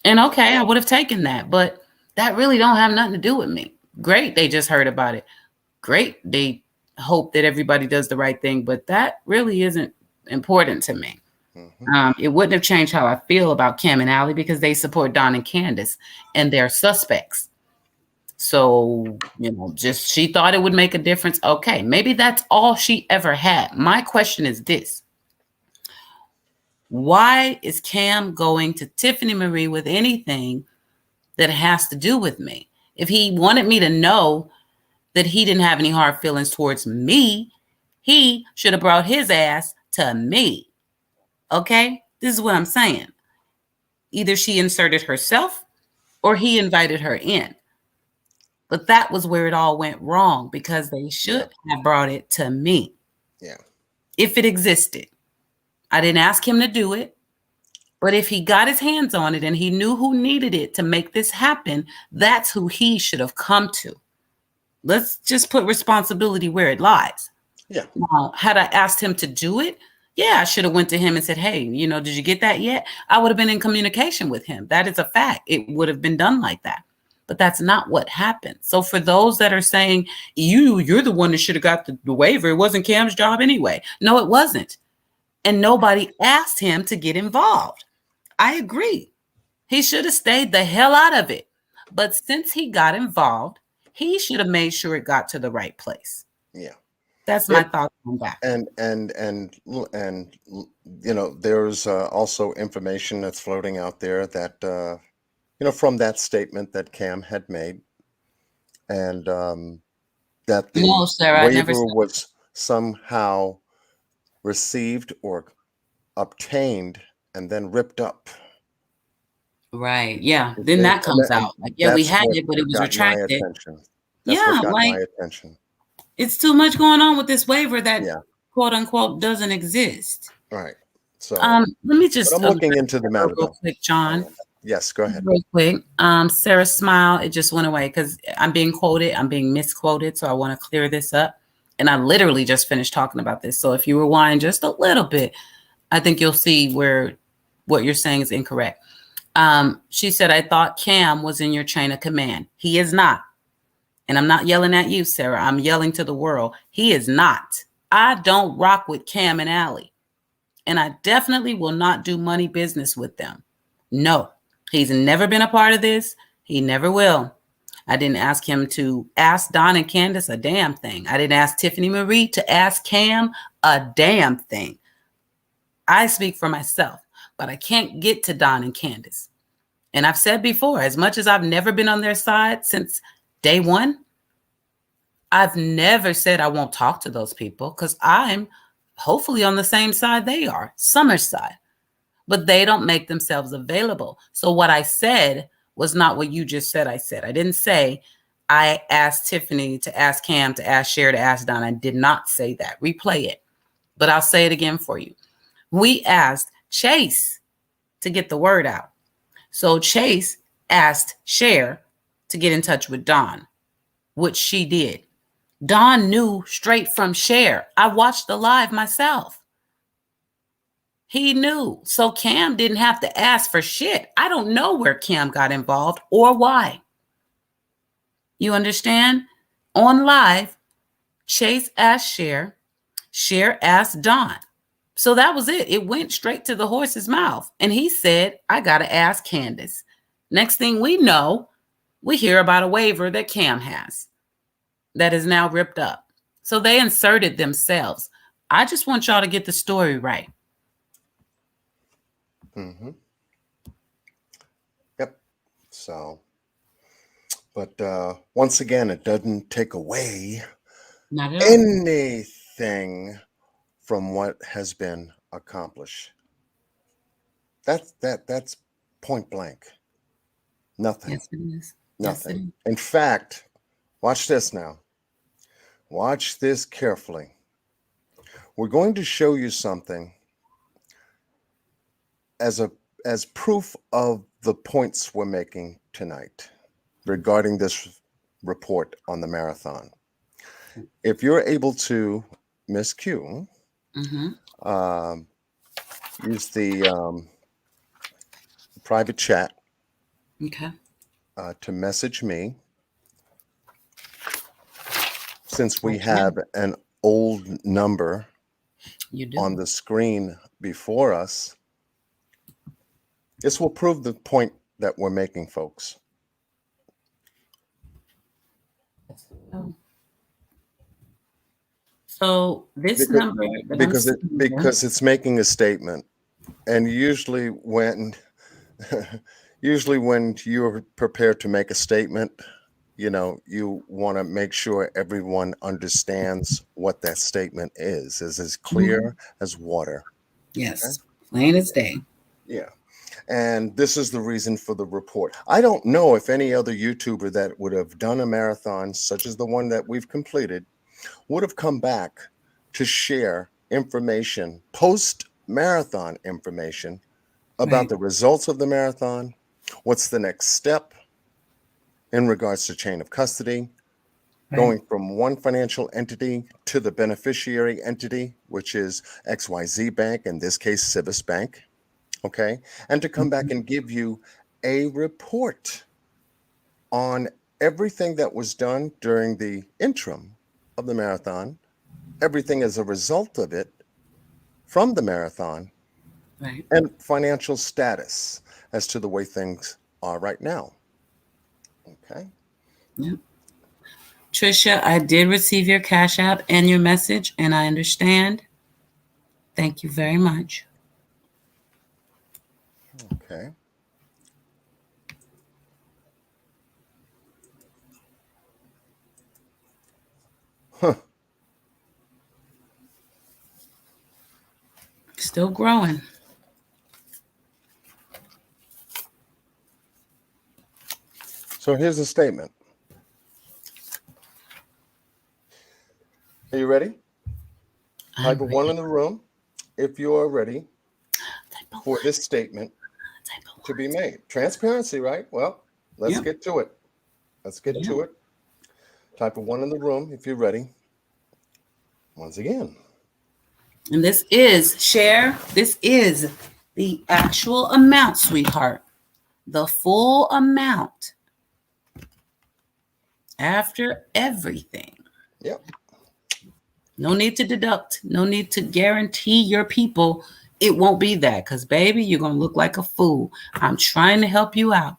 Speaker 2: And okay, I would have taken that, but that really don't have nothing to do with me. Great, they just heard about it. Great, they hope that everybody does the right thing, but that really isn't important to me.
Speaker 1: Hmm.
Speaker 2: It wouldn't have changed how I feel about Cam and Allie because they support Don and Candace and they're suspects. So, just she thought it would make a difference. Okay, maybe that's all she ever had. My question is this: Why is Cam going to Tiffany Marie with anything that has to do with me? If he wanted me to know that he didn't have any hard feelings towards me, he should have brought his ass to me. Okay? This is what I'm saying. Either she inserted herself or he invited her in. But that was where it all went wrong because they should have brought it to me.
Speaker 1: Yeah.
Speaker 2: If it existed. I didn't ask him to do it. But if he got his hands on it and he knew who needed it to make this happen, that's who he should have come to. Let's just put responsibility where it lies.
Speaker 1: Yeah.
Speaker 2: Now, had I asked him to do it, yeah, I should have went to him and said, hey, did you get that yet? I would have been in communication with him. That is a fact. It would have been done like that. But that's not what happened. So for those that are saying, you're the one that should have got the waiver, it wasn't Cam's job anyway. No, it wasn't. And nobody asked him to get involved. I agree. He should have stayed the hell out of it. But since he got involved, he should have made sure it got to the right place.
Speaker 1: Yeah.
Speaker 2: That's my thought on that.
Speaker 1: And there's also information that's floating out there that from that statement that Cam had made, and that the
Speaker 2: Sarah,
Speaker 1: waiver was somehow received or obtained and then ripped up.
Speaker 2: Right. Yeah. Then that comes out. Like, yeah, we had it, but it was retracted.
Speaker 1: Yeah, my attention.
Speaker 2: It's too much going on with this waiver that quote unquote doesn't exist.
Speaker 1: Right. So
Speaker 2: let me just.
Speaker 1: I'm looking into the matter
Speaker 2: real quick, John.
Speaker 1: Yes, go ahead.
Speaker 2: Real quick. Sarah's smile, it just went away because I'm being quoted. I'm being misquoted. So I want to clear this up. And I literally just finished talking about this. So if you rewind just a little bit, I think you'll see where what you're saying is incorrect. She said, I thought Cam was in your chain of command. He is not. And I'm not yelling at you, Sarah. I'm yelling to the world. He is not. I don't rock with Cam and Allie. And I definitely will not do money business with them. No, he's never been a part of this. He never will. I didn't ask him to ask Don and Candace a damn thing. I didn't ask Tiffany Marie to ask Cam a damn thing. I speak for myself, but I can't get to Don and Candace. And I've said before, as much as I've never been on their side since day one, I've never said I won't talk to those people because I'm hopefully on the same side they are, Summer's side. But they don't make themselves available. So what I said was not what you just said I said. I didn't say I asked Tiffany to ask Cam, to ask Cher, to ask Don. I did not say that. Replay it. But I'll say it again for you. We asked Chase to get the word out. So Chase asked Cher to get in touch with Don, which she did. Don knew straight from Cher. I watched the live myself. He knew. So Cam didn't have to ask for shit. I don't know where Cam got involved or why. You understand? On live, Chase asked Cher. Cher asked Don. So that was it. It went straight to the horse's mouth. And he said, I got to ask Candace. Next thing we know, we hear about a waiver that Cam has that is now ripped up. So they inserted themselves. I just want y'all to get the story right.
Speaker 1: Mm-hmm. Yep. So, but once again, it doesn't take away anything from what has been accomplished. That's point blank. Nothing.
Speaker 2: Yes, it is.
Speaker 1: Nothing.
Speaker 2: Yes, it is.
Speaker 1: In fact, watch this now. Watch this carefully. We're going to show you something as proof of the points we're making tonight regarding this report on the marathon. If you're able to, Miss Q, use the private chat to message me, since we have an old number on the screen before us. This will prove the point that we're making, folks.
Speaker 2: So this number,
Speaker 1: because it's making a statement And usually when you're prepared to make a statement, you want to make sure everyone understands what that statement is as
Speaker 2: Mhm.
Speaker 1: clear as water. Okay?
Speaker 2: Yes, plain as day.
Speaker 1: Yeah. And this is the reason for the report. I don't know if any other YouTuber that would have done a marathon such as the one that we've completed would have come back to share information, post marathon information about
Speaker 2: Right,
Speaker 1: the results of the marathon, what's the next step in regards to chain of custody,
Speaker 2: right.
Speaker 1: going from one financial entity to the beneficiary entity, which is XYZ Bank, in this case, Civis Bank. Okay. And to come back
Speaker 2: Mhm.
Speaker 1: and give you a report on everything that was done during the interim of the marathon, everything as a result of it from the marathon,
Speaker 2: Right.
Speaker 1: and financial status as to the way things are right now. Okay.
Speaker 2: Yep. Trisha, I did receive your Cash App and your message, and I understand. Thank you very much.
Speaker 1: Okay. Huh.
Speaker 2: Still growing.
Speaker 1: So here's the statement. Are you ready?
Speaker 2: I'm
Speaker 1: Type of one
Speaker 2: ready.
Speaker 1: in the room if you are ready
Speaker 2: Type of
Speaker 1: for
Speaker 2: one.
Speaker 1: this statement
Speaker 2: Type of
Speaker 1: to
Speaker 2: one.
Speaker 1: be made. Transparency, right? Well, let's
Speaker 2: Yep.
Speaker 1: get to it. Let's get
Speaker 2: Yep.
Speaker 1: to it. Type of one in the room if you're ready. Once again.
Speaker 2: And this is share. This is the actual amount, sweetheart. The full amount after everything.
Speaker 1: Yep.
Speaker 2: No need to deduct. No need to guarantee your people it won't be that. Because, baby, you're going to look like a fool. I'm trying to help you out.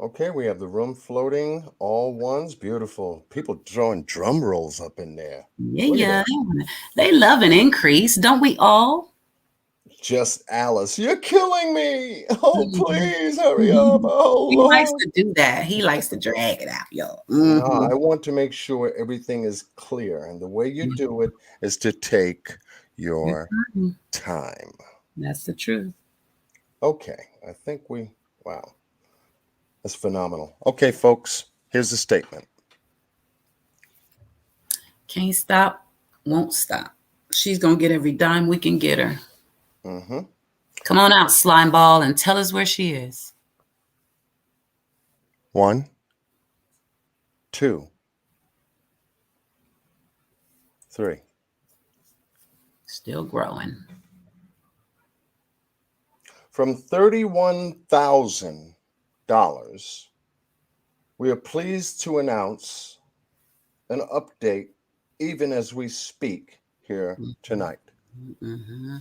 Speaker 1: Okay, we have the room floating, all ones. Beautiful. People throwing drum rolls up in there.
Speaker 2: Yeah,
Speaker 1: Look at
Speaker 2: yeah.
Speaker 1: that.
Speaker 2: They love an increase. Don't we all?
Speaker 1: Just Alice. You're killing me. Oh,
Speaker 2: Mhm.
Speaker 1: please hurry up.
Speaker 2: Mhm.
Speaker 1: Oh,
Speaker 2: He likes
Speaker 1: Lord.
Speaker 2: to do that. He likes to drag it out, y'all.
Speaker 1: No,
Speaker 2: Hmm.
Speaker 1: I want to make sure everything is clear. And the way you do it is to take your time.
Speaker 2: That's the truth.
Speaker 1: Okay, I think wow, that's phenomenal. Okay, folks, here's the statement.
Speaker 2: Can't stop, won't stop. She's going to get every dime we can get her.
Speaker 1: Mm-hmm.
Speaker 2: Come on out, slime ball, and tell us where she is.
Speaker 1: 1, 2, 3.
Speaker 2: Still growing.
Speaker 1: From $31,000, we are pleased to announce an update even as we speak here tonight.
Speaker 2: Mm-hmm.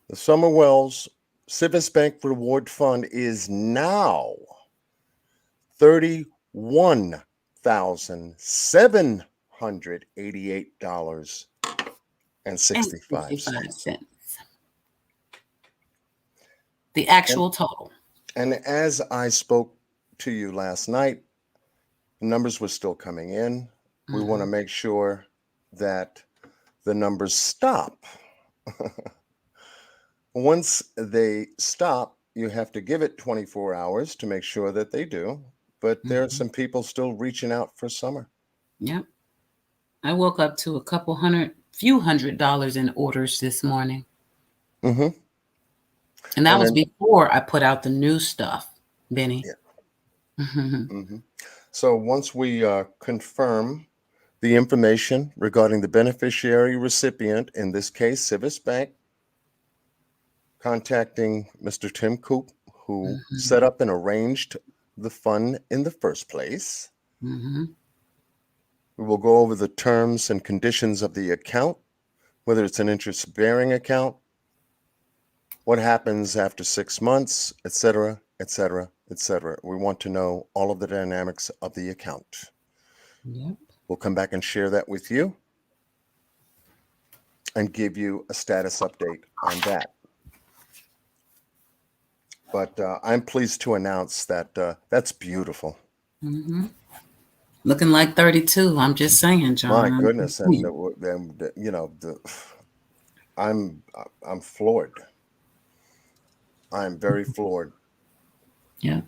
Speaker 1: The Summer Wells Civis Bank Reward Fund is now
Speaker 2: And
Speaker 1: $31,788.65.
Speaker 2: 55 cents. The
Speaker 1: And
Speaker 2: actual total.
Speaker 1: and as I spoke to you last night, numbers were still coming in. We want to
Speaker 2: Mhm.
Speaker 1: make sure that the numbers stop. Once they stop, you have to give it 24 hours to make sure that they do. But there are
Speaker 2: Mhm.
Speaker 1: some people still reaching out for summer.
Speaker 2: Yep. I woke up to a couple hundred, few $100 in orders this morning.
Speaker 1: Mm-hmm.
Speaker 2: And that
Speaker 1: And
Speaker 2: was
Speaker 1: then,
Speaker 2: before I put out the new stuff, Benny.
Speaker 1: yeah.
Speaker 2: Mhm.
Speaker 1: Hmm. So once we confirm the information regarding the beneficiary recipient, in this case, Civis Bank, contacting Mr. Tim Coop, who
Speaker 2: Mhm.
Speaker 1: set up and arranged the fund in the first place.
Speaker 2: Mhm.
Speaker 1: We will go over the terms and conditions of the account, whether it's an interest bearing account, what happens after 6 months, et cetera, et cetera, et cetera. We want to know all of the dynamics of the account.
Speaker 2: Yep.
Speaker 1: We'll come back and share that with you. and give you a status update on that. But I'm pleased to announce that that's beautiful.
Speaker 2: Mm-hmm. Looking like 32. I'm just saying,
Speaker 1: My
Speaker 2: John.
Speaker 1: goodness, and you know, I'm I'm floored. I'm very floored.
Speaker 2: Yeah,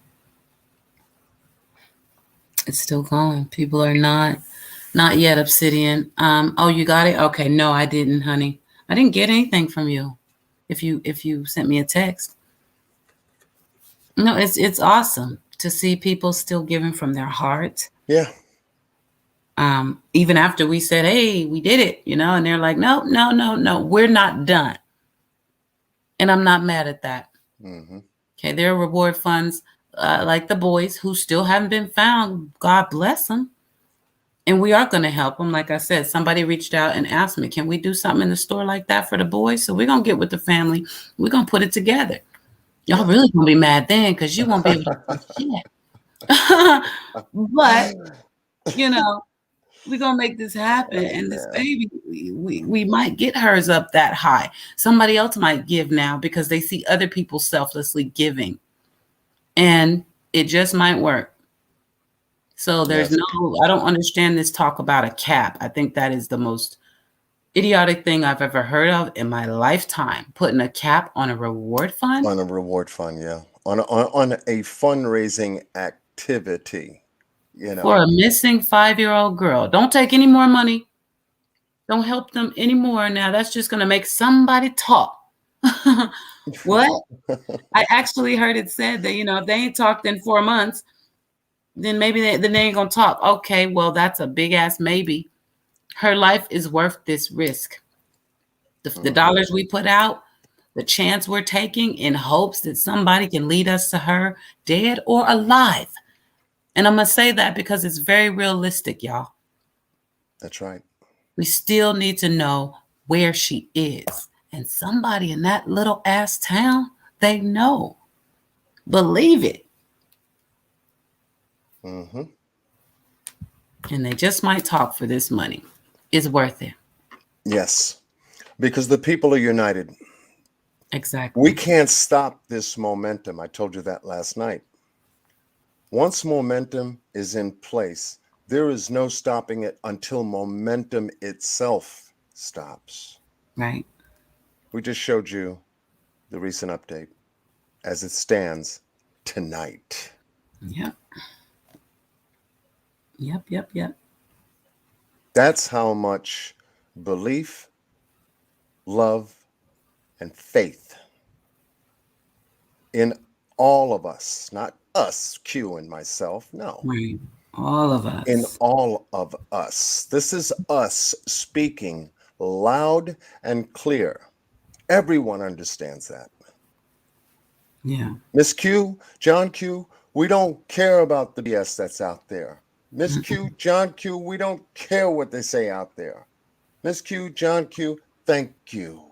Speaker 2: it's still going. People are not yet Obsidian. Oh, you got it? Okay, no, I didn't, honey. I didn't get anything from you. If you sent me a text. No, it's awesome to see people still giving from their heart.
Speaker 1: Yeah.
Speaker 2: Even after we said, "Hey, we did it," and they're like, "No, no, no, no, we're not done," and I'm not mad at that.
Speaker 1: Mm-hmm.
Speaker 2: Okay, there are reward funds like the boys who still haven't been found. God bless them, and we are going to help them. Like I said, somebody reached out and asked me, "Can we do something in the store like that for the boys?" So we're gonna get with the family. We're gonna put it together. Y'all
Speaker 1: Yeah.
Speaker 2: really gonna be mad then because you won't be able to see shit. But you know, we're gonna make this happen.
Speaker 1: Oh,
Speaker 2: And this
Speaker 1: man.
Speaker 2: baby, we might get hers up that high. Somebody else might give now because they see other people selflessly giving. And it just might work. So
Speaker 1: Yes.
Speaker 2: I don't understand this talk about a cap. I think that is the most idiotic thing I've ever heard of in my lifetime. Putting a cap on a reward fund
Speaker 1: On a reward fund, yeah. On a fundraising activity, you
Speaker 2: for
Speaker 1: know.
Speaker 2: a missing 5-year-old girl. Don't take any more money. Don't help them anymore. Now that's just going to make somebody talk. What? I actually heard it said that, if they ain't talked in 4 months, then maybe they ain't going to talk. Okay, well, that's a big ass maybe. Her life is worth this risk. The
Speaker 1: Mm-hmm.
Speaker 2: dollars we put out, the chance we're taking in hopes that somebody can lead us to her, dead or alive. And I'm going to say that because it's very realistic, y'all.
Speaker 1: That's right.
Speaker 2: We still need to know where she is. And somebody in that little ass town, they know. Believe it.
Speaker 1: Mm-hmm.
Speaker 2: And they just might talk for this money. It's worth it.
Speaker 1: Yes. Because the people are united.
Speaker 2: Exactly.
Speaker 1: We can't stop this momentum. I told you that last night. Once momentum is in place, there is no stopping it until momentum itself stops.
Speaker 2: Right.
Speaker 1: We just showed you the recent update as it stands tonight.
Speaker 2: Yep. Yep.
Speaker 1: That's how much belief, love, and faith in all of us, not us, Q and myself, no,
Speaker 2: Right. All of
Speaker 1: in
Speaker 2: us.
Speaker 1: all of us. This is us speaking loud and clear. Everyone understands that.
Speaker 2: Yeah.
Speaker 1: Miss Q, John Q, we don't care about the BS that's out there. Miss Q, John Q, we don't care what they say out there. Miss Q, John Q, thank you.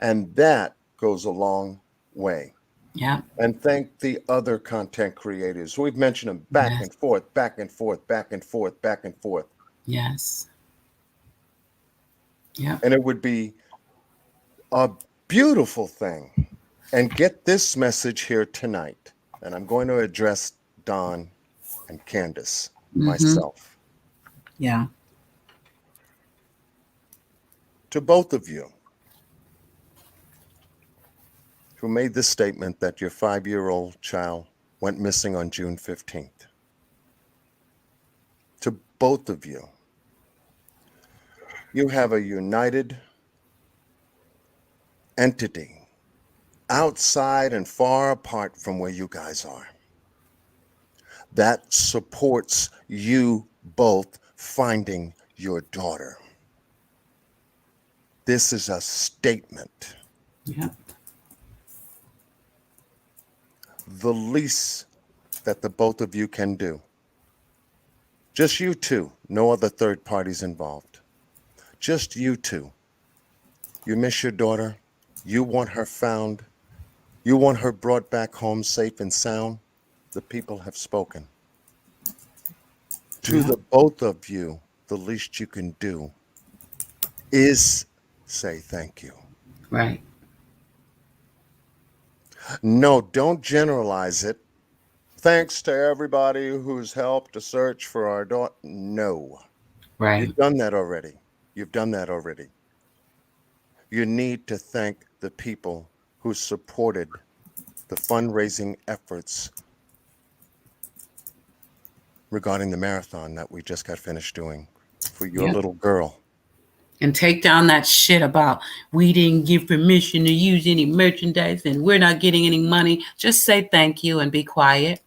Speaker 1: And that goes a long way.
Speaker 2: Yep.
Speaker 1: And thank the other content creators. We've mentioned them back
Speaker 2: Yes.
Speaker 1: and forth, back and forth, back and forth, back and forth.
Speaker 2: Yes. Yep.
Speaker 1: And it would be a beautiful thing. And get this message here tonight. And I'm going to address Don and Candace,
Speaker 2: Mm-hmm.
Speaker 1: myself.
Speaker 2: Yeah.
Speaker 1: To both of you who made this statement that your 5-year-old child went missing on June 15th. To both of you, you have a united entity outside and far apart from where you guys are that supports you both finding your daughter. This is a statement.
Speaker 2: Yep.
Speaker 1: The least that the both of you can do. Just you two, no other third parties involved. Just you two. You miss your daughter. You want her found. You want her brought back home safe and sound. The people have spoken. To
Speaker 2: Yep.
Speaker 1: the both of you, the least you can do is say thank you.
Speaker 2: Right.
Speaker 1: No, don't generalize it. Thanks to everybody who's helped to search for our daughter. No,
Speaker 2: Right.
Speaker 1: you've done that already. You've done that already. You need to thank the people who supported the fundraising efforts regarding the marathon that we just got finished doing for your
Speaker 2: Yep.
Speaker 1: little girl.
Speaker 2: And take down that shit about we didn't give permission to use any merchandise and we're not getting any money. Just say thank you and be quiet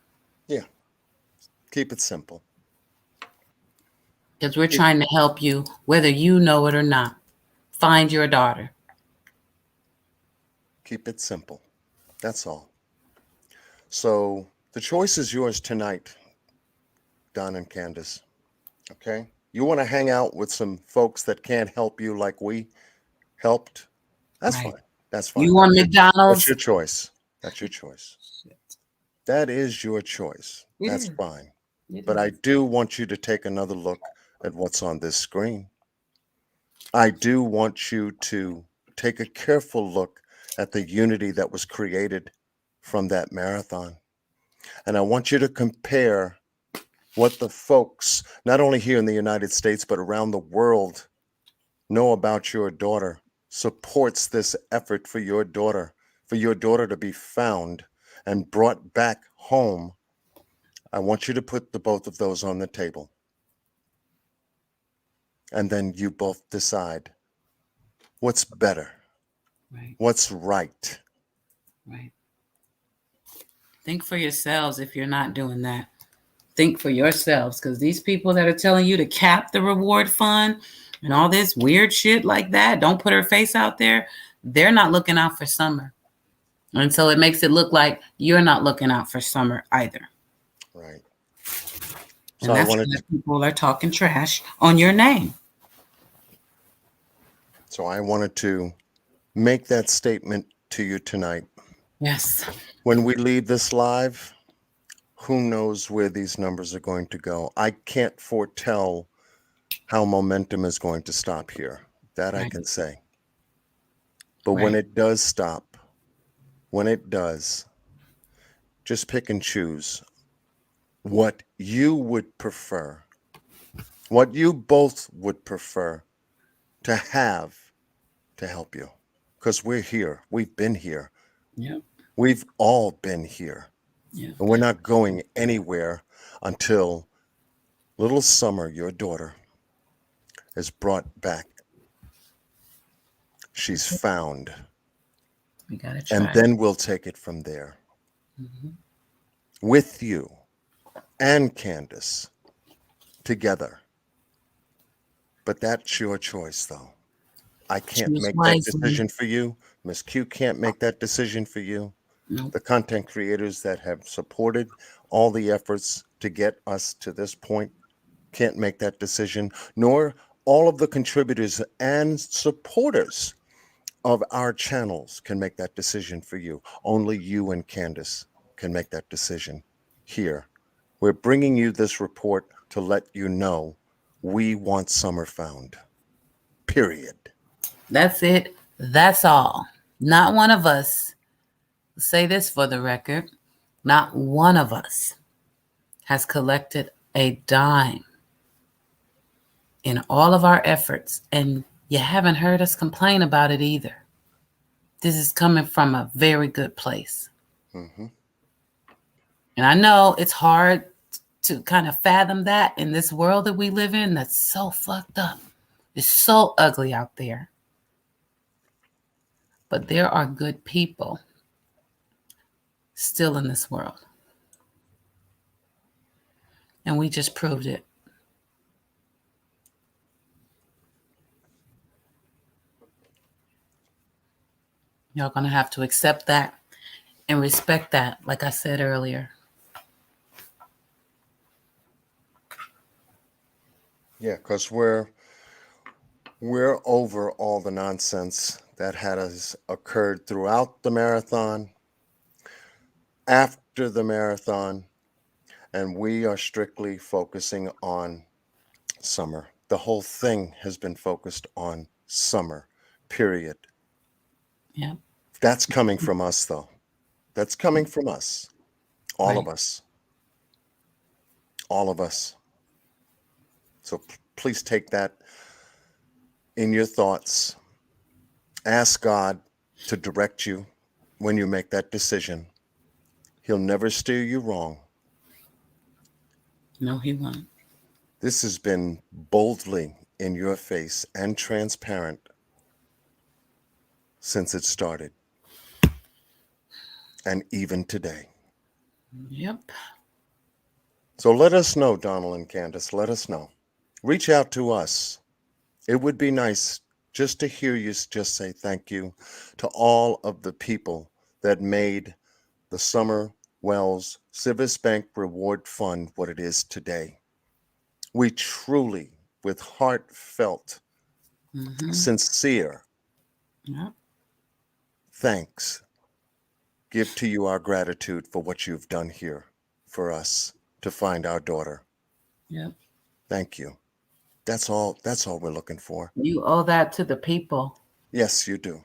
Speaker 1: Yeah, keep it simple.
Speaker 2: because we're
Speaker 1: Keep,
Speaker 2: trying to help you, whether you know it or not. Find your daughter.
Speaker 1: keep it simple. That's all. So the choice is yours tonight, Don and Candace. Okay? You want to hang out with some folks that can't help you like we helped? That's
Speaker 2: Right.
Speaker 1: fine. That's fine.
Speaker 2: You want
Speaker 1: That's
Speaker 2: McDonald's?
Speaker 1: your choice. That's your choice. That is your choice.
Speaker 2: It
Speaker 1: That's
Speaker 2: is.
Speaker 1: fine.
Speaker 2: It
Speaker 1: But I
Speaker 2: is.
Speaker 1: do want you to take another look at what's on this screen. I do want you to take a careful look at the unity that was created from that marathon. And I want you to compare what the folks, not only here in the United States, but around the world, know about your daughter, supports this effort for your daughter to be found and brought back home. I want you to put the both of those on the table. And then you both decide what's better,
Speaker 2: Right.
Speaker 1: what's right.
Speaker 2: Right. Think for yourselves if you're not doing that. Think for yourselves because these people that are telling you to cap the reward fund and all this weird shit like that, don't put her face out there, they're not looking out for Summer. And so it makes it look like you're not looking out for Summer either.
Speaker 1: Right. So
Speaker 2: And
Speaker 1: I
Speaker 2: that's
Speaker 1: wanted
Speaker 2: why
Speaker 1: to,
Speaker 2: people are talking trash on your name.
Speaker 1: so I wanted to make that statement to you tonight.
Speaker 2: Yes.
Speaker 1: When we leave this live, who knows where these numbers are going to go? I can't foretell how momentum is going to stop here. That I
Speaker 2: Right.
Speaker 1: can say. But when
Speaker 2: Right.
Speaker 1: it does stop, when it does, just pick and choose what you would prefer, what you both would prefer to have to help you. Because we're here. We've been here.
Speaker 2: Yep.
Speaker 1: We've all been here.
Speaker 2: Yeah.
Speaker 1: And we're not going anywhere until little Summer, your daughter, is brought back. She's found.
Speaker 2: We gotta
Speaker 1: And
Speaker 2: try.
Speaker 1: then we'll take it from there
Speaker 2: Mm-hmm.
Speaker 1: with you and Candace together. But that's your choice, though. I can't
Speaker 2: Choose
Speaker 1: make that
Speaker 2: wisely.
Speaker 1: decision for you. Miss Q can't make that decision for you.
Speaker 2: Nope.
Speaker 1: The content creators that have supported all the efforts to get us to this point can't make that decision, nor all of the contributors and supporters of our channels can make that decision for you. Only you and Candace can make that decision here. We're bringing you this report to let you know we want Summer found. Period.
Speaker 2: That's it. That's all. Not one of us, say this for the record, not one of us has collected a dime in all of our efforts. And you haven't heard us complain about it either. This is coming from a very good place.
Speaker 1: Mm-hmm.
Speaker 2: And I know it's hard to kind of fathom that in this world that we live in that's so fucked up. It's so ugly out there. But there are good people still in this world. And we just proved it. Y'all gonna have to accept that and respect that, like I said earlier.
Speaker 1: Yeah, because we're over all the nonsense that has occurred throughout the marathon, after the marathon, and we are strictly focusing on Summer. The whole thing has been focused on Summer. period.
Speaker 2: Yeah.
Speaker 1: That's coming from us, though. That's coming from us. All of
Speaker 2: Right.
Speaker 1: us. All of us. So please take that in your thoughts. Ask God to direct you when you make that decision. He'll never steer you wrong.
Speaker 2: No, he won't.
Speaker 1: This has been boldly in your face and transparent since it started, and even today.
Speaker 2: Yep.
Speaker 1: So let us know, Donald and Candace, let us know. Reach out to us. It would be nice just to hear you just say thank you to all of the people that made the Summer Wells Civis Bank Reward Fund what it is today. We truly, with heartfelt, sincere
Speaker 2: Yep.
Speaker 1: thanks, give to you our gratitude for what you've done here for us to find our daughter.
Speaker 2: Yep.
Speaker 1: Thank you. That's all we're looking for.
Speaker 2: You owe that to the people.
Speaker 1: Yes, you do.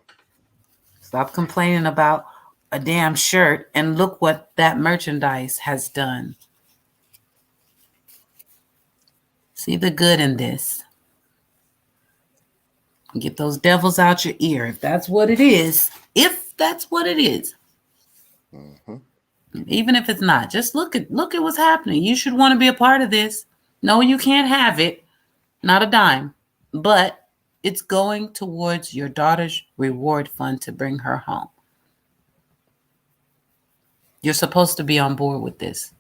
Speaker 2: Stop complaining about a damn shirt and look what that merchandise has done. See the good in this. Get those devils out your ear if that's what it is. If that's what it is.
Speaker 1: Mm-hmm.
Speaker 2: Even if it's not, just look at what's happening. You should want to be a part of this. No, you can't have it. Not a dime. But it's going towards your daughter's reward fund to bring her home. You're supposed to be on board with this.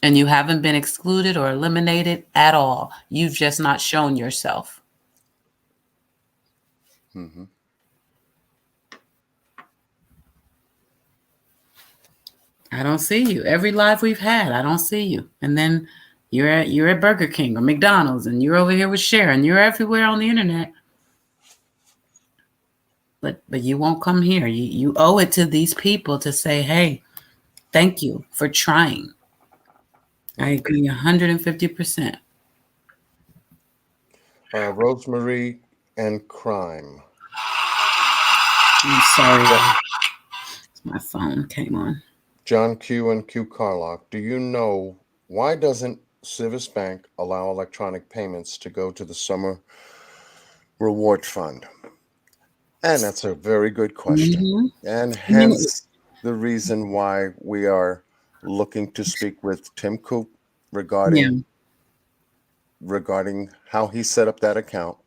Speaker 2: And you haven't been excluded or eliminated at all. You've just not shown yourself.
Speaker 1: Mm-hmm.
Speaker 2: I don't see you. Every live we've had, I don't see you. And then you're at Burger King or McDonald's and you're over here with Sharon. You're everywhere on the internet. But you won't come here. You owe it to these people to say, hey, thank you for trying. I agree 150%.
Speaker 1: Rosemary and Crime.
Speaker 2: I'm sorry. My phone came on.
Speaker 1: John Q and Q Carlock, do you know why doesn't Civis Bank allow electronic payments to go to the Summer Reward Fund? And that's a very good question.
Speaker 2: Mm-hmm.
Speaker 1: And hence the reason why we are looking to speak with Tim Coop regarding how he set up that account.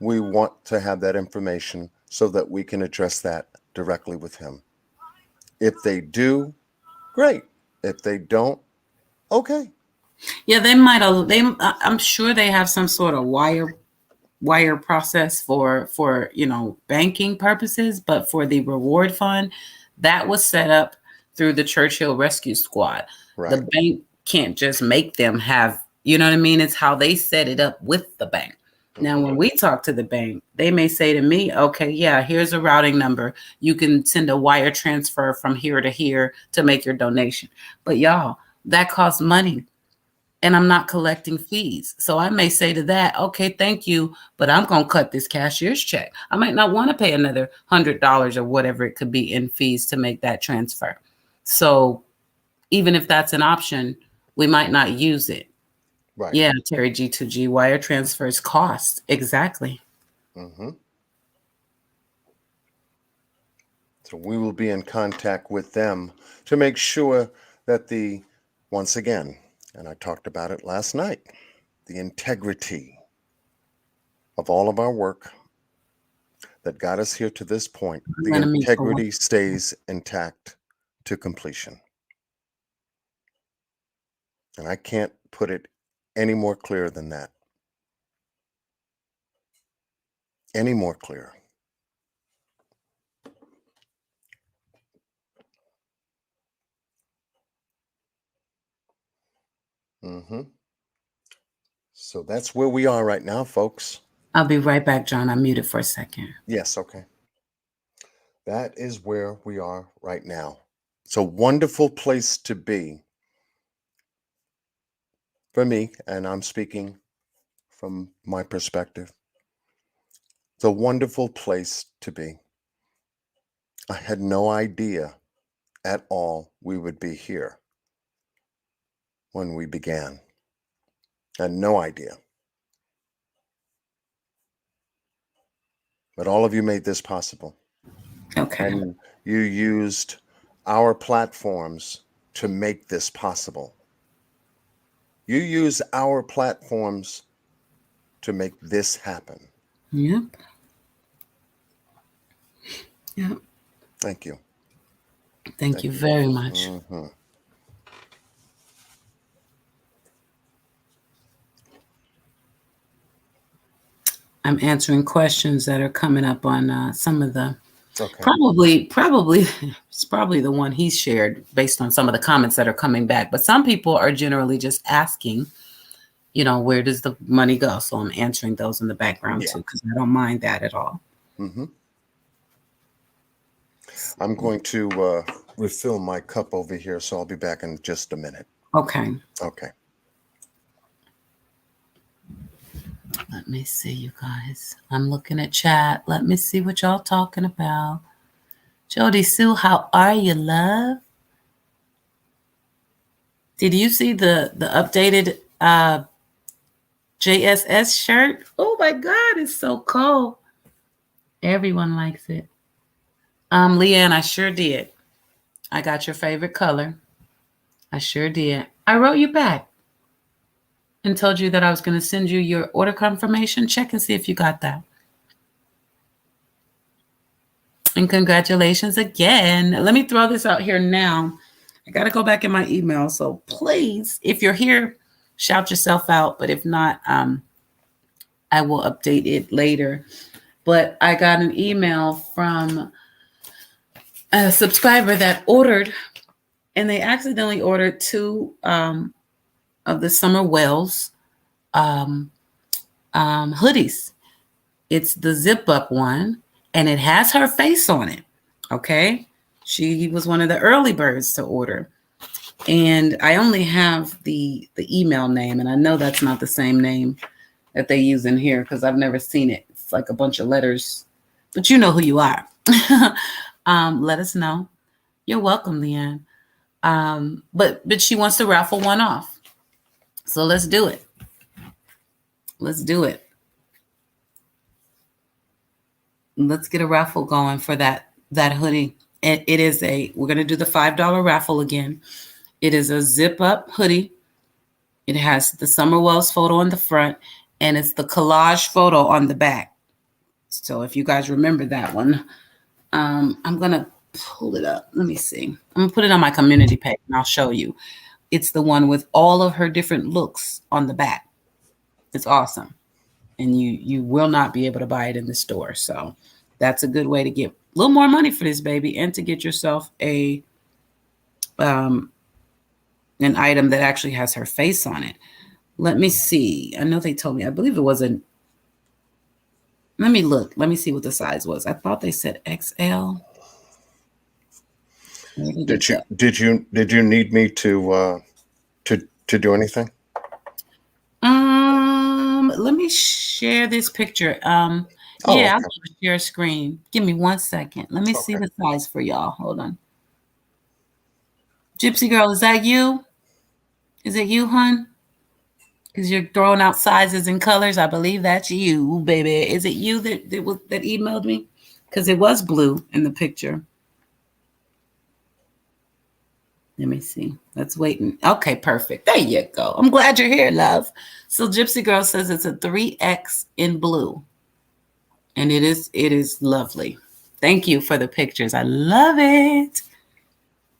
Speaker 1: We want to have that information so that we can address that directly with him. If they do, great. If they don't, okay.
Speaker 2: Yeah, they might have. I'm sure they have some sort of wire process for banking purposes, but for the reward fund, that was set up through the Churchill Rescue Squad.
Speaker 1: Right.
Speaker 2: The bank can't just make them have. You know what I mean? It's how they set it up with the bank. Now, when we talk to the bank, they may say to me, okay, yeah, here's a routing number. You can send a wire transfer from here to here to make your donation. But y'all, that costs money and I'm not collecting fees. So I may say to that, okay, thank you, but I'm going to cut this cashier's check. I might not want to pay another $100 or whatever it could be in fees to make that transfer. So even if that's an option, we might not use it.
Speaker 1: Right.
Speaker 2: Yeah, Terry G2G wire transfers cost. Exactly.
Speaker 1: Mm-hmm. So we will be in contact with them to make sure that once again, and I talked about it last night, the integrity of all of our work that got us here to this point, the integrity stays intact to completion. And I can't put it any more clear than that. Any more clear. Mm-hmm. So that's where we are right now, folks.
Speaker 2: I'll be right back, John. I'm muted for a second.
Speaker 1: Yes, okay. That is where we are right now. It's a wonderful place to be for me, and I'm speaking from my perspective. It's a wonderful place to be. I had no idea at all we would be here when we began. I had no idea. But all of you made this possible.
Speaker 2: Okay.
Speaker 1: And you used our platforms to make this possible. You use our platforms to make this happen.
Speaker 2: Yep. Yep.
Speaker 1: Thank you.
Speaker 2: Thank you very much.
Speaker 1: Mm-hmm.
Speaker 2: I'm answering questions that are coming up on some of the
Speaker 1: Okay.
Speaker 2: probably it's probably the one he shared based on some of the comments that are coming back. But some people are generally just asking, where does the money go? So I'm answering those in the background too, because I don't mind that at all.
Speaker 1: Mm-hmm. I'm going to refill my cup over here, so I'll be back in just a minute.
Speaker 2: Okay.
Speaker 1: Okay.
Speaker 2: Let me see, you guys. I'm looking at chat. Let me see what y'all talking about. Jody Sue, how are you, love? Did you see the updated JSS shirt? Oh my God, it's so cold. Everyone likes it. Leanne, I sure did. I got your favorite color. I sure did. I wrote you back and told you that I was going to send you your order confirmation. Check and see if you got that. And congratulations again. Let me throw this out here now. I got to go back in my email. So please, if you're here, shout yourself out. But if not, I will update it later. But I got an email from a subscriber that ordered, and they accidentally ordered 2 of the Summer Wells hoodies. It's the zip up one, and it has her face on it. Okay. She was one of the early birds to order. And I only have the email name, and I know that's not the same name that they use in here because I've never seen it. It's like a bunch of letters, but you know who you are. Let us know. You're welcome, Leanne. But she wants to raffle one off. So let's do it. Let's do it. Let's get a raffle going for that hoodie. We're going to do the $5 raffle again. It is a zip up hoodie. It has the Summer Wells photo on the front, and it's the collage photo on the back. So if you guys remember that one, I'm going to pull it up. Let me see. I'm going to put it on my community page, and I'll show you. It's the one with all of her different looks on the back. It's awesome. And you will not be able to buy it in the store. So that's a good way to get a little more money for this baby and to get yourself an item that actually has her face on it. Let me see. I know they told me. I believe it was let me look. Let me see what the size was. I thought they said XL.
Speaker 1: Did you need me to do anything?
Speaker 2: Let me share this picture.
Speaker 1: Okay.
Speaker 2: I'll share a screen. Give me 1 second. Let me see the size for y'all. Hold on. Gypsy girl, is that you? Is it you, hun? Because you're throwing out sizes and colors. I believe that's you, baby. Is it you that emailed me? Because it was blue in the picture. Let me see. Let's wait. Okay, perfect. There you go. I'm glad you're here, love. So Gypsy Girl says it's a 3X in blue. And it is lovely. Thank you for the pictures. I love it.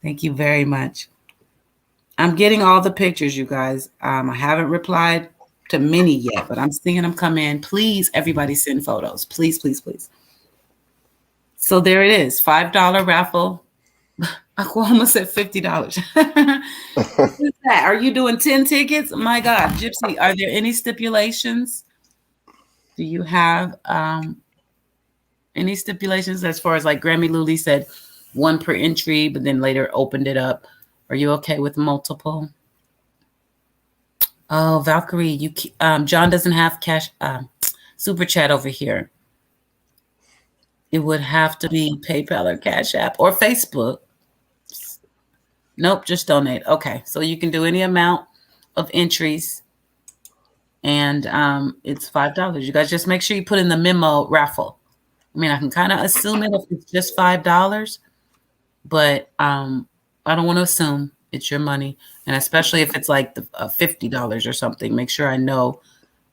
Speaker 2: Thank you very much. I'm getting all the pictures, you guys. I haven't replied to many yet, but I'm seeing them come in. Please, everybody send photos. Please, please, please. So there it is. $5 raffle. I almost said $50. What is that? Are you doing 10 tickets? My God, Gypsy, are there any stipulations? Do you have any stipulations as far as like Grammy Luli said, 1 per entry, but then later opened it up? Are you okay with multiple? Oh, Valkyrie, John doesn't have cash super chat over here. It would have to be PayPal or Cash App or Facebook. Nope, just donate. Okay, so you can do any amount of entries, and it's $5. You guys just make sure you put in the memo raffle. I mean, I can kind of assume it if it's just $5, but I don't want to assume it's your money, and especially if it's like $50 or something. Make sure I know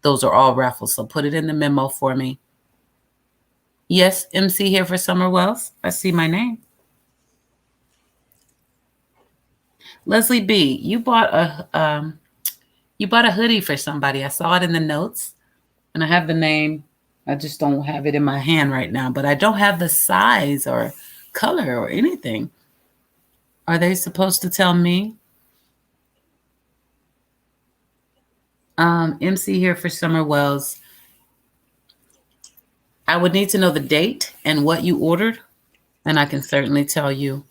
Speaker 2: those are all raffles. So put it in the memo for me. Yes, MC here for Summer Wells. I see my name. Leslie B, you bought a hoodie for somebody. I saw it in the notes, and I have the name. I just don't have it in my hand right now, but I don't have the size or color or anything. Are they supposed to tell me? MC here for Summer Wells. I would need to know the date and what you ordered, and I can certainly tell you.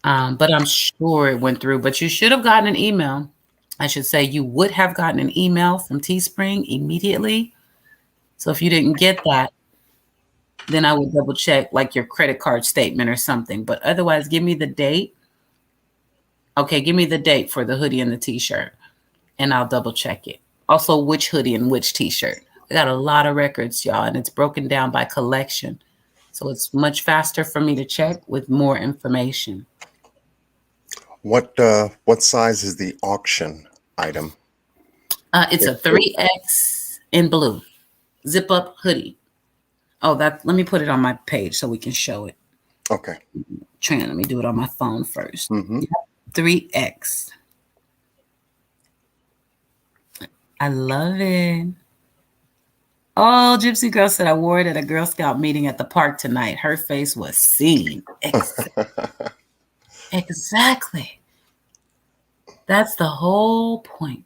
Speaker 2: But I'm sure it went through. But you should have gotten an email. I should say you would have gotten an email from Teespring immediately. So if you didn't get that, then I would double check like your credit card statement or something. But otherwise, give me the date. Okay, give me the date for the hoodie and the t-shirt, and I'll double check it. Also, which hoodie and which t-shirt. I got a lot of records, y'all, and it's broken down by collection. So it's much faster for me to check with more information.
Speaker 1: What size is the auction item?
Speaker 2: It's a 3X in blue. Zip up hoodie. Oh, let me put it on my page so we can show it.
Speaker 1: Okay.
Speaker 2: Tran, let me do it on my phone first.
Speaker 1: Mm-hmm.
Speaker 2: 3X. I love it. Oh, Gypsy Girl said I wore it at a Girl Scout meeting at the park tonight. Her face was seen. Exactly. That's the whole point.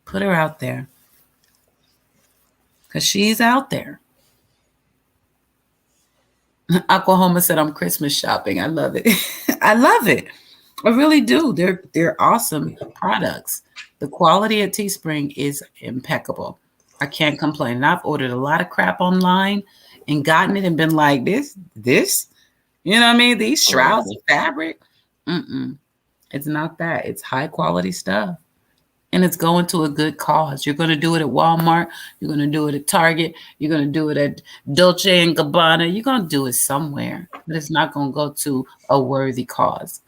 Speaker 2: Put her out there. Because she's out there. Aquahoma said I'm Christmas shopping. I love it. I love it. I really do. They're awesome products. The quality at Teespring is impeccable. I can't complain. And I've ordered a lot of crap online and gotten it and been like, this, you know what I mean? These shrouds of fabric. It's not that. It's high quality stuff. And it's going to a good cause. You're going to do it at Walmart. You're going to do it at Target. You're going to do it at Dolce & Gabbana. You're going to do it somewhere. But it's not going to go to a worthy cause.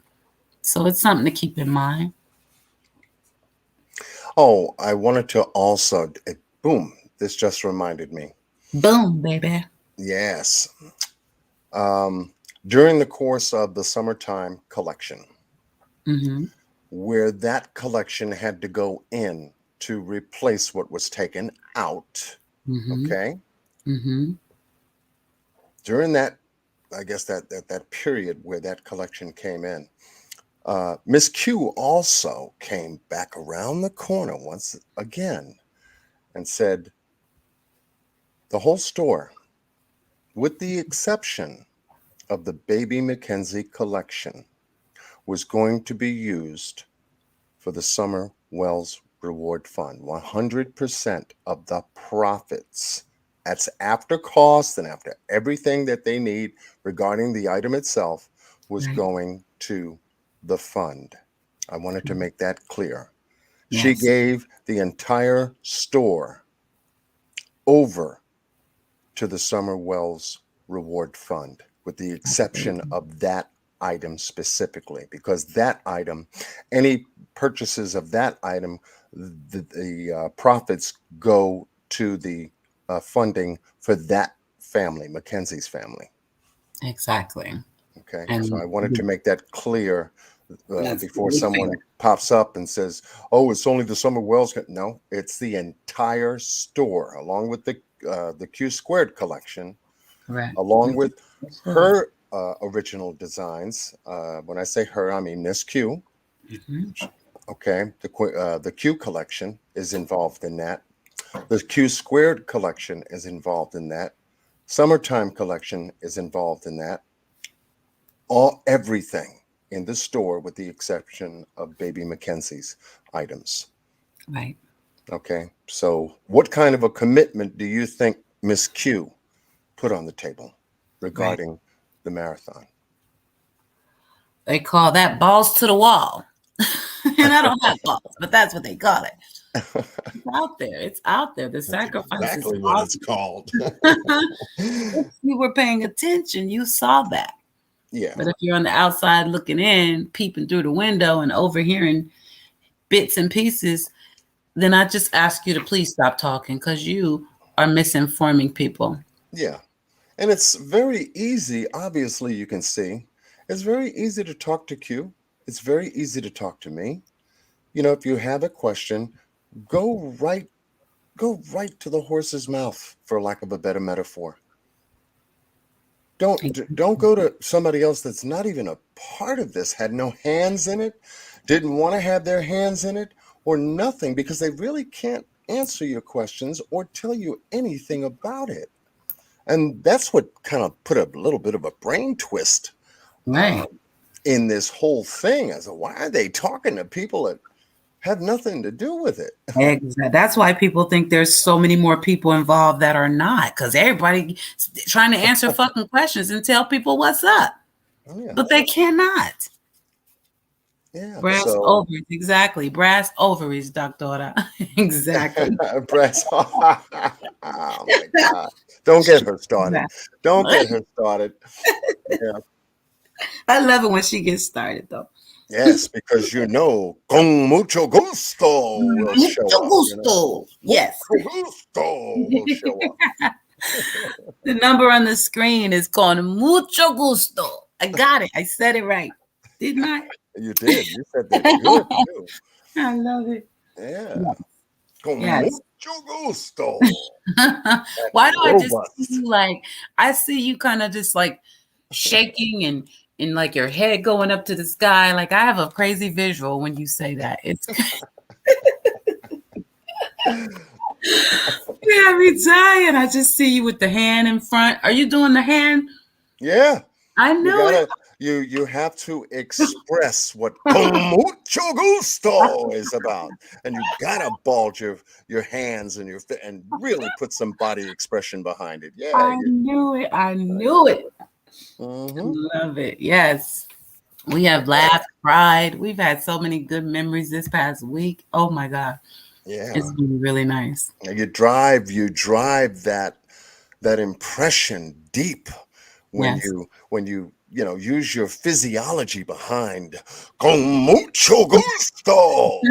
Speaker 2: So it's something to keep in mind.
Speaker 1: Oh, I wanted to also, boom, this just reminded me.
Speaker 2: Boom, baby.
Speaker 1: Yes. During the course of the summertime collection, where that collection had to go in to replace what was taken out, okay? During that, I guess that period where that collection came in, Miss Q also came back around the corner once again and said the whole store, with the exception of the Baby Mackenzie collection, was going to be used for the Summer Wells Reward Fund. 100% of the profits, that's after cost and after everything that they need regarding the item itself, was going to the fund. I wanted to make that clear. Yes. She gave the entire store over to the Summer Wells Reward Fund, with the exception of that item specifically, because that item, any purchases of that item, the profits go to the funding for that family, Mackenzie's family.
Speaker 2: Exactly.
Speaker 1: Okay, and so I wanted to make that clear before someone pops up and says, "Oh, it's only the Summer Wells." No, it's the entire store, along with the Q Squared collection, along with her original designs. When I say her, I mean Miss Q. Okay, the Q collection is involved in that. The Q Squared collection is involved in that. Summertime collection is involved in that. Everything in the store, with the exception of Baby Mackenzie's items.
Speaker 2: Right.
Speaker 1: Okay, so what kind of a commitment do you think Miss Q put on the table regarding the marathon.
Speaker 2: They call that balls to the wall. And I don't have balls, but that's what they call it. It's out there. It's out there. The
Speaker 1: That's
Speaker 2: sacrifice is
Speaker 1: exactly what it's called.
Speaker 2: If you were paying attention, you saw that.
Speaker 1: Yeah.
Speaker 2: But if you're on the outside looking in, peeping through the window and overhearing bits and pieces, then I just ask you to please stop talking because you are misinforming people.
Speaker 1: Yeah. And it's very easy. Obviously, you can see it's very easy to talk to Q. It's very easy to talk to me. If you have a question, go right to the horse's mouth, for lack of a better metaphor. Don't go to somebody else that's not even a part of this, had no hands in it, didn't want to have their hands in it, or nothing, because they really can't answer your questions or tell you anything about it. And that's what kind of put a little bit of a brain twist in this whole thing. As why are they talking to people that have nothing to do with it?
Speaker 2: Exactly. That's why people think there's so many more people involved that are not, because everybody trying to answer fucking questions and tell people what's up. Oh, yeah. But they cannot.
Speaker 1: Yeah.
Speaker 2: Brass ovaries, exactly. Brass ovaries, doctora. Exactly.
Speaker 1: Brass. Oh my God. Don't get her started. Don't get her started. Yeah.
Speaker 2: I love it when she gets started, though.
Speaker 1: Yes, because con mucho gusto will show up.
Speaker 2: Gusto. Yes.
Speaker 1: Mucho gusto will show up.
Speaker 2: The number on the screen is con mucho gusto. I got it. I said it right. Didn't I?
Speaker 1: You did. You said that good too.
Speaker 2: I love it.
Speaker 1: Yeah. Con mucho gusto.
Speaker 2: Why do I just see you like, I see you kind of just like shaking and like your head going up to the sky. Like I have a crazy visual when you say that. It's yeah, me dying. I just see you with the hand in front. Are you doing the hand?
Speaker 1: Yeah.
Speaker 2: I know it.
Speaker 1: You have to express what con mucho gusto is about, and you gotta bulge your hands and and really put some body expression behind it. Yeah,
Speaker 2: I knew it. I knew it.
Speaker 1: Mm-hmm.
Speaker 2: Love it. Yes, we have laughed, cried. We've had so many good memories this past week. Oh my God.
Speaker 1: Yeah,
Speaker 2: it's been really nice.
Speaker 1: You drive that impression deep when you use your physiology behind con mucho gusto.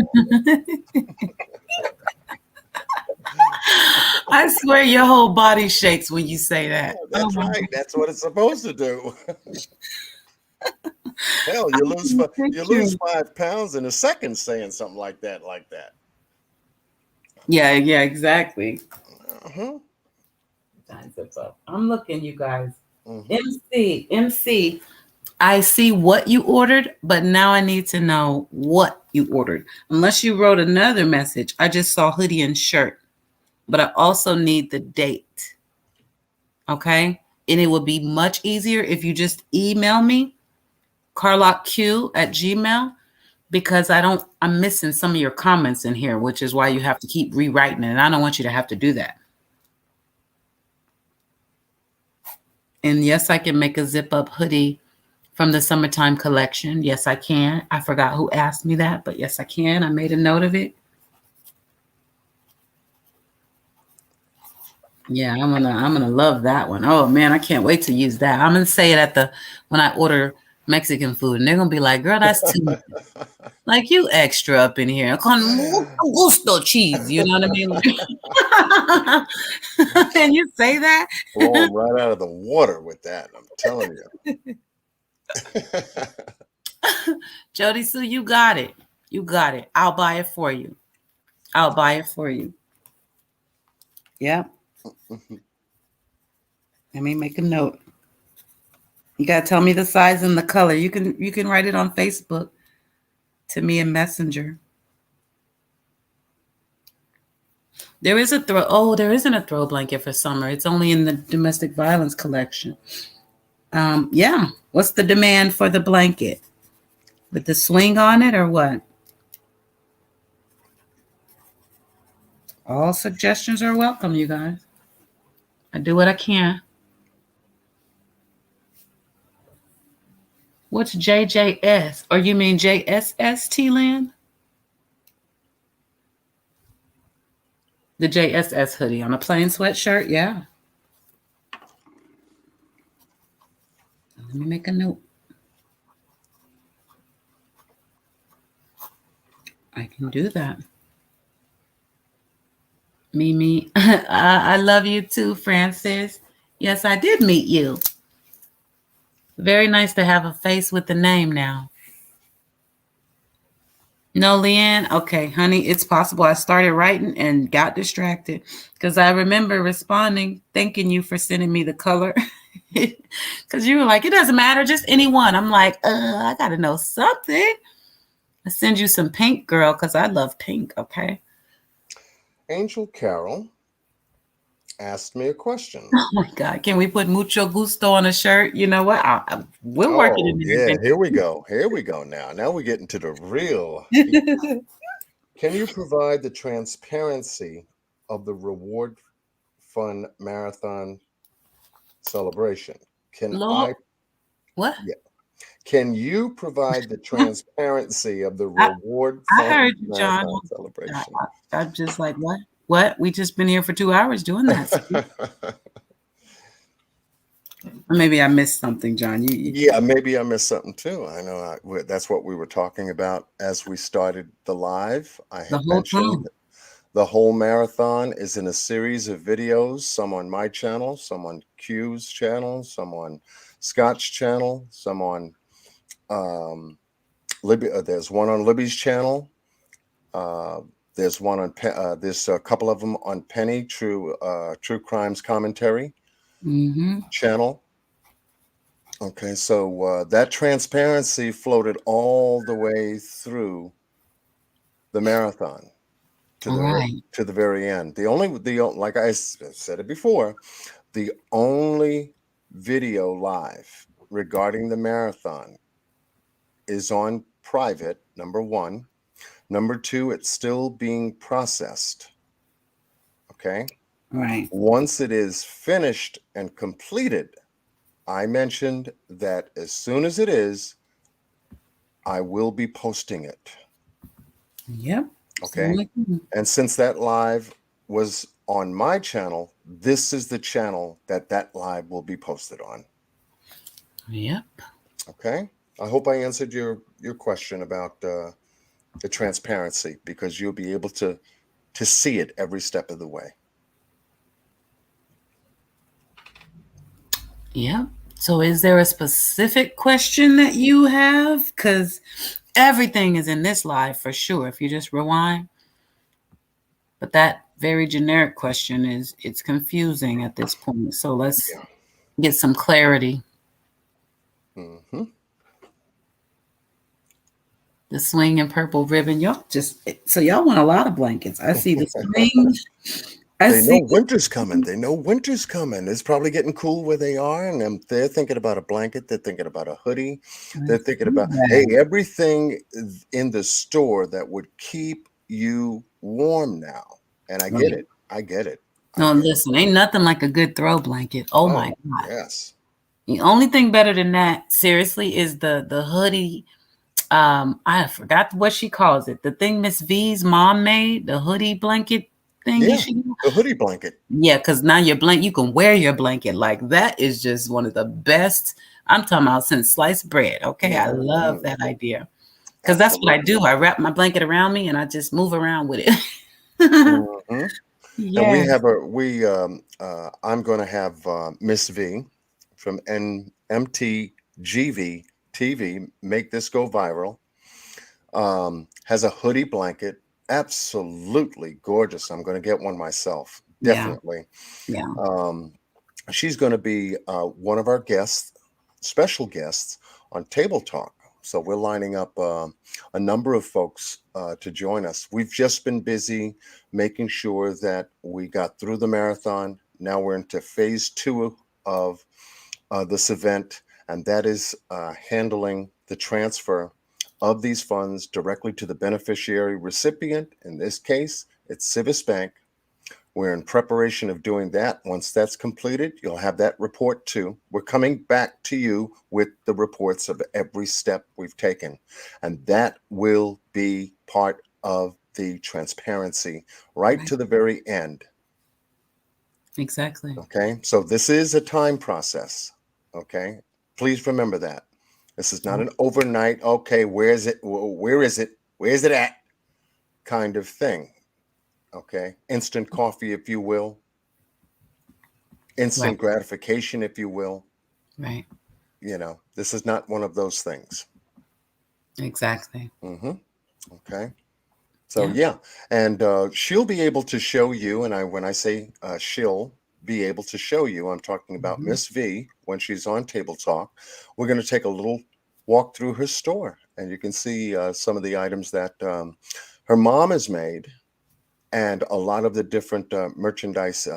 Speaker 2: I swear your whole body shakes when you say that.
Speaker 1: Yeah, that's right. That's what it's supposed to do. Hell, you lose 5 pounds in a second saying something like that.
Speaker 2: Yeah, exactly.
Speaker 1: Uh-huh.
Speaker 2: I'm looking, you guys. MC. I see what you ordered, but now I need to know what you ordered. Unless you wrote another message. I just saw hoodie and shirt, but I also need the date. Okay? And it would be much easier if you just email me, carlockq@gmail, because I'm missing some of your comments in here, which is why you have to keep rewriting it. And I don't want you to have to do that. And yes, I can make a zip up hoodie from the summertime collection. Yes, I can. I forgot who asked me that, but yes, I can. I made a note of it. Yeah, I'm gonna love that one. Oh man, I can't wait to use that. I'm gonna say it when I order Mexican food, and they're gonna be like, "Girl, that's too much. Like you extra up in here. Con gusto cheese." You know what I mean? Can you say that?
Speaker 1: Blow them right out of the water with that. I'm telling you.
Speaker 2: Jody Sue, you got it. You got it. I'll buy it for you. Yeah. Let me make a note. You gotta tell me the size and the color. You can write it on Facebook to me in Messenger. There is there isn't a throw blanket for summer. It's only in the domestic violence collection. Yeah. What's the demand for the blanket? With the swing on it or what? All suggestions are welcome, you guys. I do what I can. What's JJS? Or you mean JSS, T-Land? The JSS hoodie on a plain sweatshirt, yeah. Let me make a note. I can do that. Mimi, I love you too, Francis. Yes, I did meet you. Very nice to have a face with a name now. No, Leanne? Okay, honey, it's possible I started writing and got distracted because I remember responding, thanking you for sending me the color. Because you were like, it doesn't matter, just any one. I'm like, I got to know something. I send you some pink, girl, because I love pink, okay?
Speaker 1: Angel Carol asked me a question.
Speaker 2: Oh, my God. Can we put mucho gusto on a shirt? You know what? We'll work it
Speaker 1: Oh,
Speaker 2: in
Speaker 1: yeah,
Speaker 2: there.
Speaker 1: here we go. Here we go now. Now we get into the real. Can you provide the transparency of the reward fund marathon celebration? Can
Speaker 2: Lord,
Speaker 1: I,
Speaker 2: what?
Speaker 1: yeah. Can you provide the transparency of the
Speaker 2: I,
Speaker 1: reward
Speaker 2: I
Speaker 1: fund
Speaker 2: heard you, John.
Speaker 1: marathon celebration?
Speaker 2: I'm just like, what? What? We just been here for 2 hours doing that. Or maybe I missed something, John.
Speaker 1: Yeah, maybe I missed something too. I know that's what we were talking about as we started the live. I
Speaker 2: the
Speaker 1: had
Speaker 2: whole
Speaker 1: mentioned
Speaker 2: time.
Speaker 1: the whole marathon is in a series of videos, some on my channel, some on Q's channel, some on Scott's channel, some on Libby. There's one on Libby's channel. Uh, there's one on there's a couple of them on Penny True Crimes Commentary
Speaker 2: Mm-hmm.
Speaker 1: channel. Okay, so that transparency floated all the way through the marathon to
Speaker 2: All right.
Speaker 1: the very end. Like I said it before, the only video live regarding the marathon is on private, number one. Number two, it's still being processed. Okay.
Speaker 2: Right.
Speaker 1: Once it is finished and completed, I mentioned that as soon as it is, I will be posting it.
Speaker 2: Yep.
Speaker 1: Okay. And since that live was on my channel, this is the channel that live will be posted on.
Speaker 2: Yep.
Speaker 1: Okay. I hope I answered your question about the transparency, because you'll be able to see it every step of the way.
Speaker 2: Yep. So is there a specific question that you have? Because everything is in this live for sure, if you just rewind. But that very generic question it's confusing at this point. So let's get some clarity.
Speaker 1: Mm-hmm.
Speaker 2: The swing and purple ribbon. Y'all want a lot of blankets. I see the swing.
Speaker 1: They know winter's coming. They know winter's coming. It's probably getting cool where they are, and they're thinking about a blanket. They're thinking about a hoodie. They're thinking about, hey, everything in the store that would keep you warm now. And I get it. I get it.
Speaker 2: No, listen, ain't nothing like a good throw blanket. Oh my God.
Speaker 1: Yes.
Speaker 2: The only thing better than that, seriously, is the hoodie. I forgot what she calls it. The thing Miss V's mom made, the hoodie blanket thing.
Speaker 1: Yeah, the hoodie blanket.
Speaker 2: Yeah, because now you can wear your blanket. Like, that is just one of the best. I'm talking about since sliced bread. Okay, I love that idea. Because that's what I do. I wrap my blanket around me and I just move around with it.
Speaker 1: Mm-hmm.
Speaker 2: Yeah.
Speaker 1: And we have I'm going to have Miss V from MTGV TV, Make This Go Viral, has a hoodie blanket. Absolutely gorgeous. I'm going to get one myself. Definitely.
Speaker 2: Yeah.
Speaker 1: She's going to be one of our special guests on Table Talk. So we're lining up a number of folks to join us. We've just been busy making sure that we got through the marathon. Now we're into phase 2 of this event, and that is handling the transfer of these funds directly to the beneficiary recipient. In this case, it's Civis Bank, We're in preparation of doing that. Once that's completed, you'll have that report too. We're coming back to you with the reports of every step we've taken. And that will be part of the transparency right
Speaker 2: Right.
Speaker 1: to the very end.
Speaker 2: Exactly.
Speaker 1: Okay. So this is a time process. Okay. Please remember that. This is not an overnight, okay, where is it? Where is it? Where's it at? Kind of thing. Okay. Instant coffee, if you will.
Speaker 2: Right.
Speaker 1: Instant gratification, if you will.
Speaker 2: Right.
Speaker 1: This is not one of those things.
Speaker 2: Exactly.
Speaker 1: Okay. So
Speaker 2: Yeah.
Speaker 1: yeah, and she'll be able to show you. And when I say she'll be able to show you, I'm talking about
Speaker 2: Mhm.
Speaker 1: Miss V when she's on Table Talk. We're going to take a little walk through her store, and you can see some of the items that her mom has made, and a lot of the different merchandise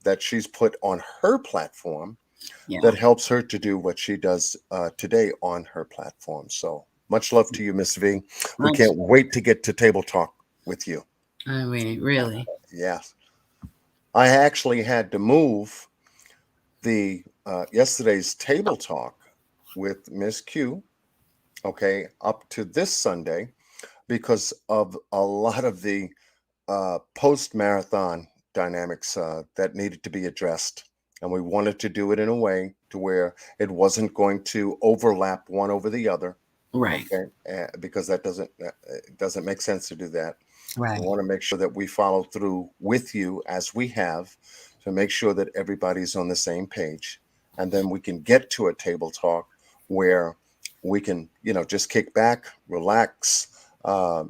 Speaker 1: that she's put on her platform
Speaker 2: Yeah.
Speaker 1: that helps her to do what she does today on her platform. So much love to you, Miss V. We
Speaker 2: Much.
Speaker 1: can't wait to get to Table Talk with you.
Speaker 2: I mean, really.
Speaker 1: Yes. I actually had to move the yesterday's Table Talk with Miss Q, okay, up to this Sunday because of a lot of the post marathon dynamics that needed to be addressed. And we wanted to do it in a way to where it wasn't going to overlap one over the other.
Speaker 2: Right.
Speaker 1: Okay. Because it doesn't make sense to do that. We
Speaker 2: Right.
Speaker 1: want to make sure that we follow through with you as we have to make sure that everybody's on the same page. And then we can get to a table talk where we can, just kick back, relax.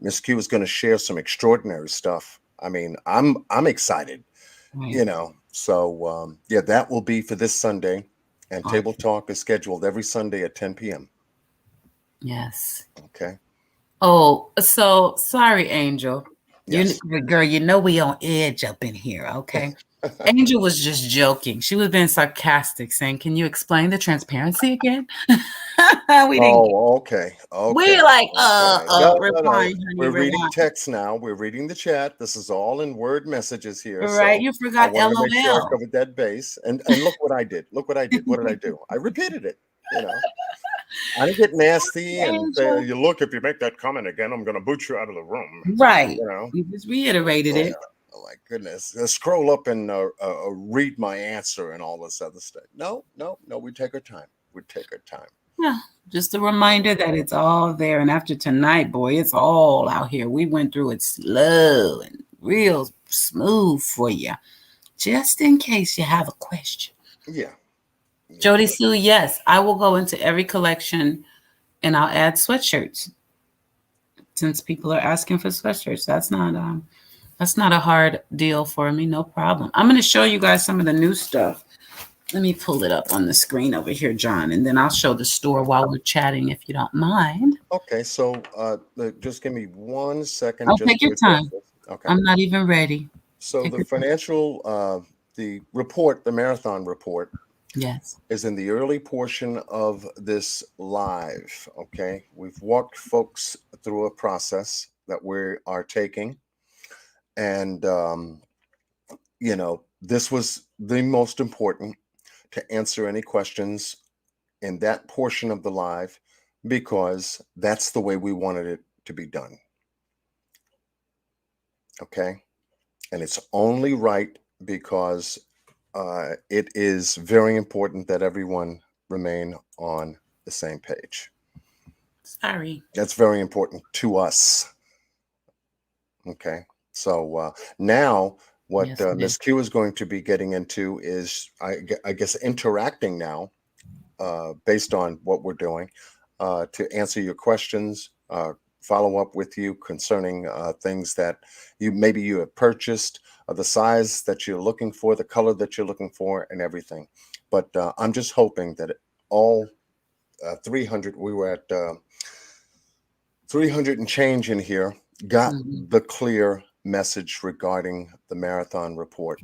Speaker 1: Miss Q is going to share some extraordinary stuff. I mean, I'm excited,
Speaker 2: Right.
Speaker 1: So yeah, that will be for this Sunday. And Table
Speaker 2: Awesome.
Speaker 1: Talk is scheduled every Sunday at 10 p.m.
Speaker 2: Yes.
Speaker 1: Okay.
Speaker 2: Oh, so sorry, Angel.
Speaker 1: Yes.
Speaker 2: Girl, we on edge up in here, okay? Angel was just joking. She was being sarcastic, saying, "Can you explain the transparency again?" We didn't get.
Speaker 1: Oh, okay. Okay.
Speaker 2: We like,
Speaker 1: Okay. No, no, no.
Speaker 2: rewind, honey,
Speaker 1: We're reading
Speaker 2: rewind.
Speaker 1: text now. We're reading the chat. This is all in word messages here.
Speaker 2: Right?
Speaker 1: So
Speaker 2: You
Speaker 1: I
Speaker 2: forgot
Speaker 1: wanted to make sure I
Speaker 2: LOL.
Speaker 1: covered that base. And look what I did. Look what I did. What did I do? I repeated it. You know, I didn't get nasty and say,
Speaker 2: Angel.
Speaker 1: you look, if you make that comment again, I'm going to boot you out of the room.
Speaker 2: Right.
Speaker 1: You know,
Speaker 2: You just reiterated
Speaker 1: yeah.
Speaker 2: it.
Speaker 1: Oh my goodness. Scroll up and read my answer and all this other stuff. No, no, no. We take our time. We take our time.
Speaker 2: Yeah. Just a reminder that it's all there. And after tonight, boy, it's all out here. We went through it slow and real smooth for you, just in case you have a question.
Speaker 1: Yeah.
Speaker 2: Jody Sue, yes, I will go into every collection and I'll add sweatshirts since people are asking for sweatshirts. That's not a hard deal for me. No problem. I'm going to show you guys some of the new stuff. Let me pull it up on the screen over here, John, and then I'll show the store while we're chatting, if you don't mind.
Speaker 1: Okay, so just give me 1 second
Speaker 2: I'll
Speaker 1: just
Speaker 2: take
Speaker 1: to
Speaker 2: your
Speaker 1: address
Speaker 2: time.
Speaker 1: this. Okay,
Speaker 2: I'm not even ready.
Speaker 1: so
Speaker 2: Take
Speaker 1: the
Speaker 2: your time.
Speaker 1: financial, the report, the marathon report,
Speaker 2: Yes.
Speaker 1: is in the early portion of this live. Okay, we've walked folks through a process that we are taking, and this was the most important to answer any questions in that portion of the live because that's the way we wanted it to be done. Okay. And it's only right because it is very important that everyone remain on the same page.
Speaker 2: Sorry.
Speaker 1: That's very important to us. Okay. So now what
Speaker 2: Yes, it is.
Speaker 1: Miss Q is going to be getting into is, I guess, interacting now based on what we're doing to answer your questions, follow up with you concerning things that you have purchased, the size that you're looking for, the color that you're looking for, and everything. But I'm just hoping that all 300, we were at 300 and change in here, got
Speaker 2: Mhm.
Speaker 1: the clear message regarding the marathon report.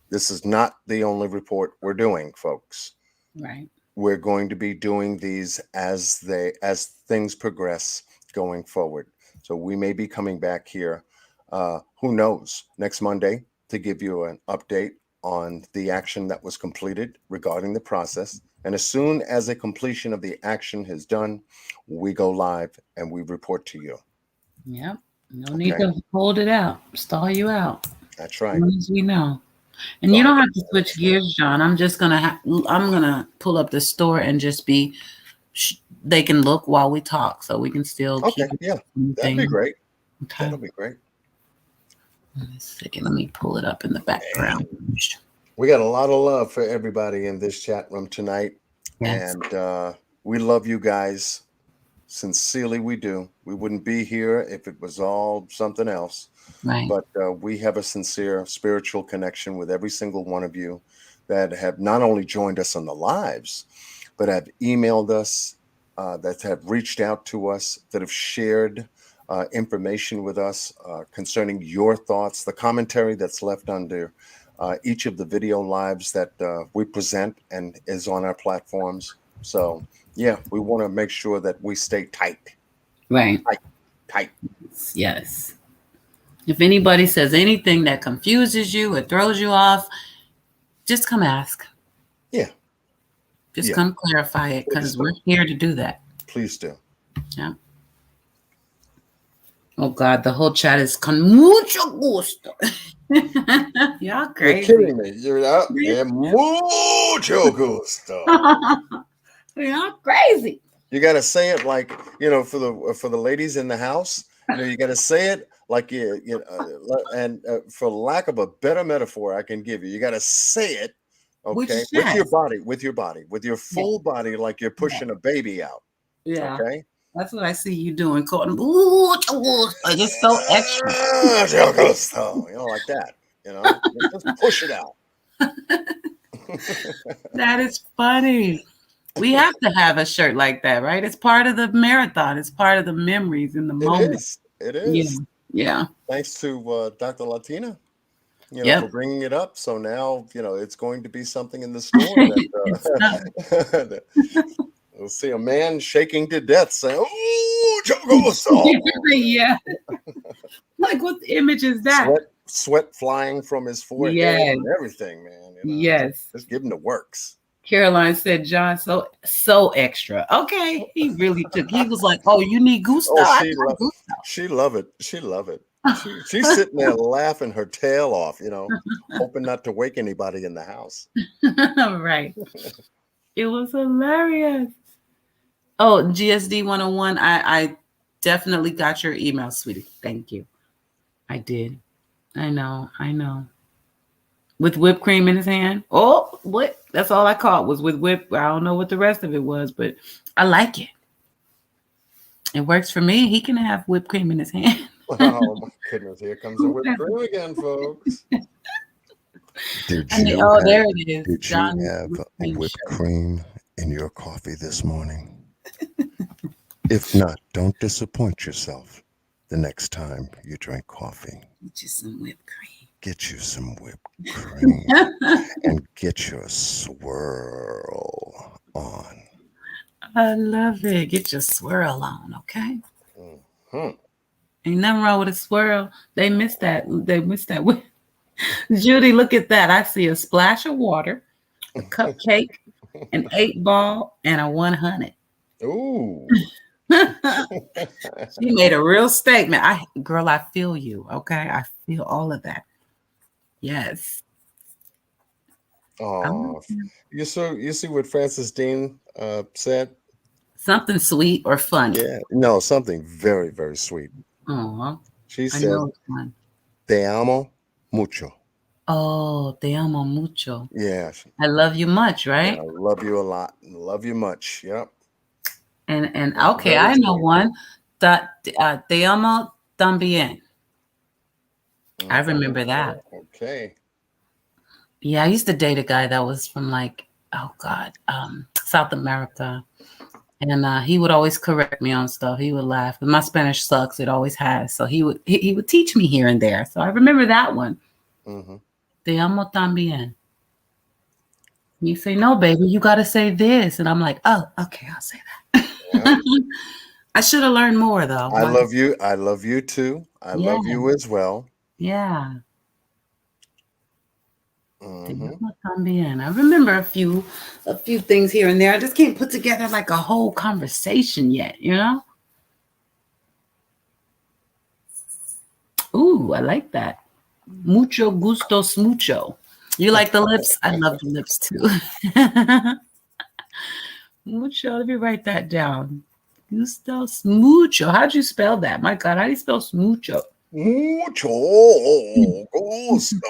Speaker 1: This is not the only report we're doing, folks.
Speaker 2: Right.
Speaker 1: We're going to be doing these as things progress going forward. So we may be coming back here. Who knows? Next Monday to give you an update on the action that was completed regarding the process. And as soon as a completion of the action is done, we go live and we report to you.
Speaker 2: Yep. No need
Speaker 1: Okay,
Speaker 2: to hold it out, stall you out.
Speaker 1: that's
Speaker 2: As
Speaker 1: right.
Speaker 2: long as we know. And
Speaker 1: Go
Speaker 2: you
Speaker 1: ahead.
Speaker 2: don't have to switch gears, John. I'm just gonna I'm gonna pull up the store and just be. They can look while we talk, so we can still
Speaker 1: Okay,
Speaker 2: keep
Speaker 1: yeah, that'd be
Speaker 2: thing.
Speaker 1: great.
Speaker 2: Okay.
Speaker 1: That'll be great.
Speaker 2: Let's see. Let me pull it up in the background.
Speaker 1: We got a lot of love for everybody in this chat room tonight.
Speaker 2: Yes.
Speaker 1: And we love you guys. Sincerely, we do. We wouldn't be here if it was all something else.
Speaker 2: Right.
Speaker 1: But we have a sincere spiritual connection with every single one of you that have not only joined us on the lives, but have emailed us, that have reached out to us, that have shared information with us concerning your thoughts, the commentary that's left under each of the video lives that we present and is on our platforms. So, yeah, we want to make sure that we stay tight.
Speaker 2: Right.
Speaker 1: Tight.
Speaker 2: Yes. If anybody says anything that confuses you or throws you off, just come ask.
Speaker 1: Yeah.
Speaker 2: Just
Speaker 1: Yeah.
Speaker 2: come clarify it, because we're here to do that.
Speaker 1: Please do.
Speaker 2: Yeah. Oh God, the whole chat is con mucho gusto. Y'all crazy.
Speaker 1: You're kidding me. You're out. Yeah, mucho gusto.
Speaker 2: Y'all crazy.
Speaker 1: You got to say it like, for the ladies in the house. You got to say it like and for lack of a better metaphor I can give you, you got to say it, okay, with your full body, like you're pushing a baby out.
Speaker 2: Yeah.
Speaker 1: Okay.
Speaker 2: That's what I see you doing, Colton. Like it's so extra.
Speaker 1: Like that. Just push it out.
Speaker 2: That is funny. We have to have a shirt like that, right? It's part of the marathon. It's part of the memories in the moment.
Speaker 1: It is.
Speaker 2: Yeah.
Speaker 1: Thanks to Dr. Latina, for bringing it up. So now, it's going to be something in the store that we'll see a man shaking to death saying, "Ooh, Choco."
Speaker 2: Yeah. Like, what image is that?
Speaker 1: Sweat flying from his forehead and everything, man.
Speaker 2: Yes.
Speaker 1: Just give him the works.
Speaker 2: Caroline said, John, so extra. Okay. He really took, he was like, oh, you need gusto?
Speaker 1: Oh, she love it. She love it. She's sitting there laughing her tail off, hoping not to wake anybody in the house.
Speaker 2: Right. It was hilarious. Oh, GSD 101. I definitely got your email, sweetie. Thank you. I did. I know. With whipped cream in his hand. Oh, what? That's all I caught was with whip. I don't know what the rest of it was, but I like it. It works for me. He can have whipped cream in his hand.
Speaker 1: Oh my goodness! Here comes the whipped cream again, folks.
Speaker 2: There it is.
Speaker 1: Did John, you have whipped cream in your coffee this morning? If not, don't disappoint yourself the next time you drink coffee.
Speaker 2: Get you some whipped cream.
Speaker 1: Get you some whipped cream and get your swirl on.
Speaker 2: I love it. Get your swirl on, okay?
Speaker 1: Mm-hmm.
Speaker 2: Ain't nothing wrong with a swirl. They missed that. Judy, look at that. I see a splash of water, a cupcake, an 8-ball, and a 100.
Speaker 1: Ooh.
Speaker 2: She made a real statement. I feel you. Okay. I feel all of that. Yes.
Speaker 1: Oh, you see what Francis Dean said?
Speaker 2: Something sweet or funny?
Speaker 1: Yeah. No, something very, very sweet.
Speaker 2: Oh,
Speaker 1: she said, "Te amo mucho."
Speaker 2: Oh, te amo mucho.
Speaker 1: Yes.
Speaker 2: I love you much, right?
Speaker 1: Yeah, I love you a lot. Love you much. Yep.
Speaker 2: And okay, I know one. Te amo también. I remember that.
Speaker 1: Okay.
Speaker 2: Yeah, I used to date a guy that was from South America. And he would always correct me on stuff. He would laugh. My Spanish sucks. It always has. So he would teach me here and there. So I remember that one.
Speaker 1: Mm-hmm.
Speaker 2: Te amo también. You say, no, baby, you got to say this. And I'm like, oh, okay, I'll say that. Yeah. I should have learned more, though.
Speaker 1: I love you. I love you, too. I love you as well.
Speaker 2: Yeah.
Speaker 1: Mm-hmm.
Speaker 2: También. I remember a few things here and there. I just can't put together like a whole conversation yet, you know? Ooh, I like that. Mucho gustos mucho. You like the lips? I love the lips too. Mucho. Let me write that down. Gustos mucho. How'd you spell that? My God, how do you spell mucho?
Speaker 1: Mucho gusto.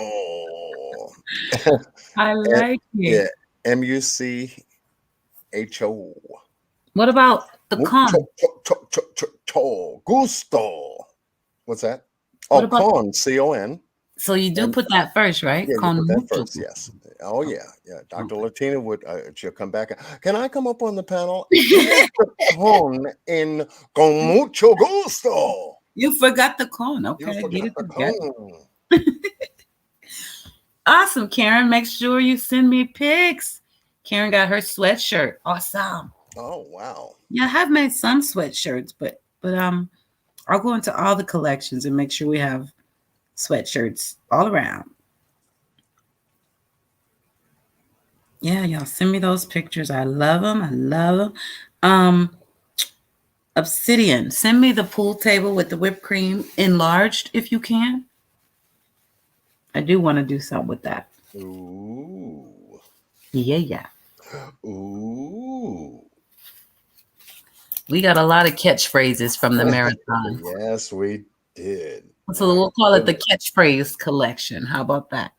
Speaker 2: I
Speaker 1: Eh,
Speaker 2: like it.
Speaker 1: yeah, Mucho.
Speaker 2: What about the
Speaker 1: Mucho
Speaker 2: con?
Speaker 1: gusto. What's that?
Speaker 2: What
Speaker 1: Oh,
Speaker 2: about
Speaker 1: con, C-O-N.
Speaker 2: so you do
Speaker 1: And
Speaker 2: put that first, right?
Speaker 1: yeah, you
Speaker 2: Con
Speaker 1: put that
Speaker 2: mucho
Speaker 1: first,
Speaker 2: gusto.
Speaker 1: yes. Oh, yeah, yeah. Dr.
Speaker 2: Okay.
Speaker 1: Latina would, she'll come back. Can I come up on the panel? Here's the con in con mucho gusto.
Speaker 2: You forgot the con.
Speaker 1: You
Speaker 2: Okay, get
Speaker 1: forgot
Speaker 2: it
Speaker 1: the
Speaker 2: together.
Speaker 1: con.
Speaker 2: Awesome, Karen. Make sure you send me pics. Karen got her sweatshirt. Awesome.
Speaker 1: Oh, wow.
Speaker 2: Yeah, I have made some sweatshirts, but I'll go into all the collections and make sure we have sweatshirts all around. Yeah, y'all send me those pictures. I love them. I love them. Obsidian, send me the pool table with the whipped cream enlarged if you can. I do want to do something with that.
Speaker 1: Ooh.
Speaker 2: Yeah, yeah.
Speaker 1: Ooh.
Speaker 2: We got a lot of catchphrases from the marathon.
Speaker 1: Yes, we did.
Speaker 2: So
Speaker 1: My
Speaker 2: we'll call it the
Speaker 1: goodness.
Speaker 2: catchphrase collection. How about that?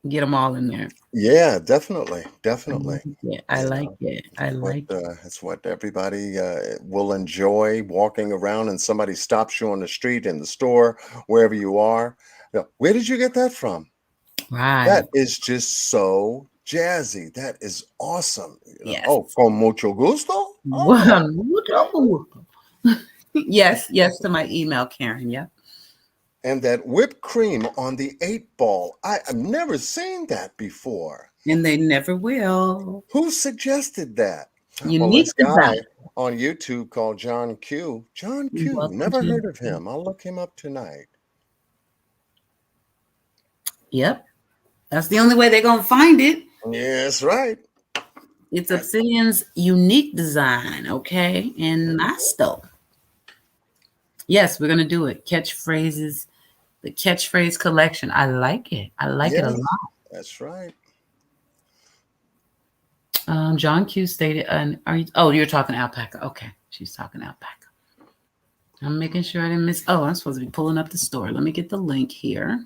Speaker 2: Get them all in there.
Speaker 1: Yeah, definitely, definitely.
Speaker 2: Yeah, I
Speaker 1: You
Speaker 2: like
Speaker 1: know,
Speaker 2: it. I like it.
Speaker 1: it's what everybody will enjoy walking around, and somebody stops you on the street, in the store, wherever you are. Where did you get that from?
Speaker 2: Right.
Speaker 1: That is just so jazzy. That is awesome.
Speaker 2: Yes.
Speaker 1: Oh, con mucho gusto. Oh,
Speaker 2: Well, yes, yes to my email, Karen. Yeah.
Speaker 1: and that whipped cream on the 8 ball. I've never seen that before.
Speaker 2: And they never will.
Speaker 1: Who suggested that? Well,
Speaker 2: Unique
Speaker 1: this guy
Speaker 2: design.
Speaker 1: on YouTube called John Q. John
Speaker 2: You're
Speaker 1: Q.
Speaker 2: welcome
Speaker 1: Never
Speaker 2: to.
Speaker 1: heard of him. I'll look him up tonight.
Speaker 2: Yep. That's the only way they're going to find it.
Speaker 1: Yes, right.
Speaker 2: It's Obsidian's unique design, okay? And Masto. Yes, we're going to do it. Catchphrases, the catchphrase collection. I like it. I like it a
Speaker 1: Yes,
Speaker 2: lot.
Speaker 1: that's right.
Speaker 2: John Q stated, are you, oh, you're talking alpaca. Okay. She's talking alpaca. I'm making sure I didn't miss. Oh, I'm supposed to be pulling up the store. Let me get the link here.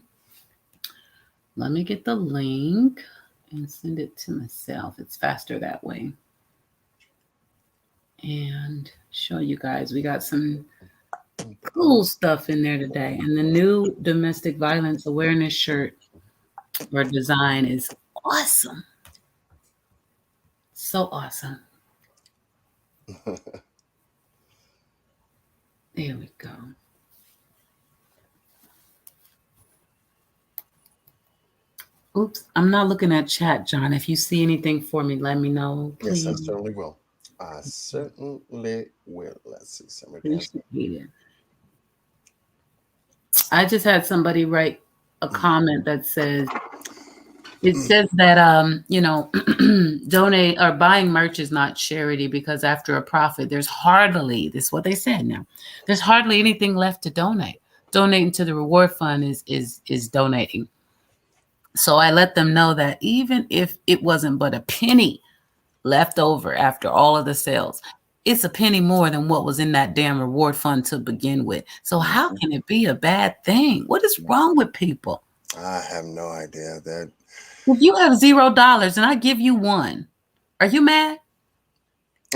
Speaker 2: Let me get the link and send it to myself. It's faster that way. And show you guys. We got some cool stuff in there today. And the new domestic violence awareness shirt or design is awesome. So awesome. There we go. Oops, I'm not looking at chat, John. If you see anything for me, let me know,
Speaker 1: Yes, I
Speaker 2: please.
Speaker 1: certainly will. I certainly will. Let's see. Somebody has.
Speaker 2: Appreciate it. I just had somebody write a comment that says, it says that donate or buying merch is not charity because after a profit, there's hardly, this is what they said now. There's hardly anything left to donate. Donating to the reward fund is donating. So I let them know that even if it wasn't but a penny left over after all of the sales, it's a penny more than what was in that damn reward fund to begin with. So how can it be a bad thing? What is wrong with people?
Speaker 1: I have no idea that.
Speaker 2: If you have $0 and I give you one, are you mad?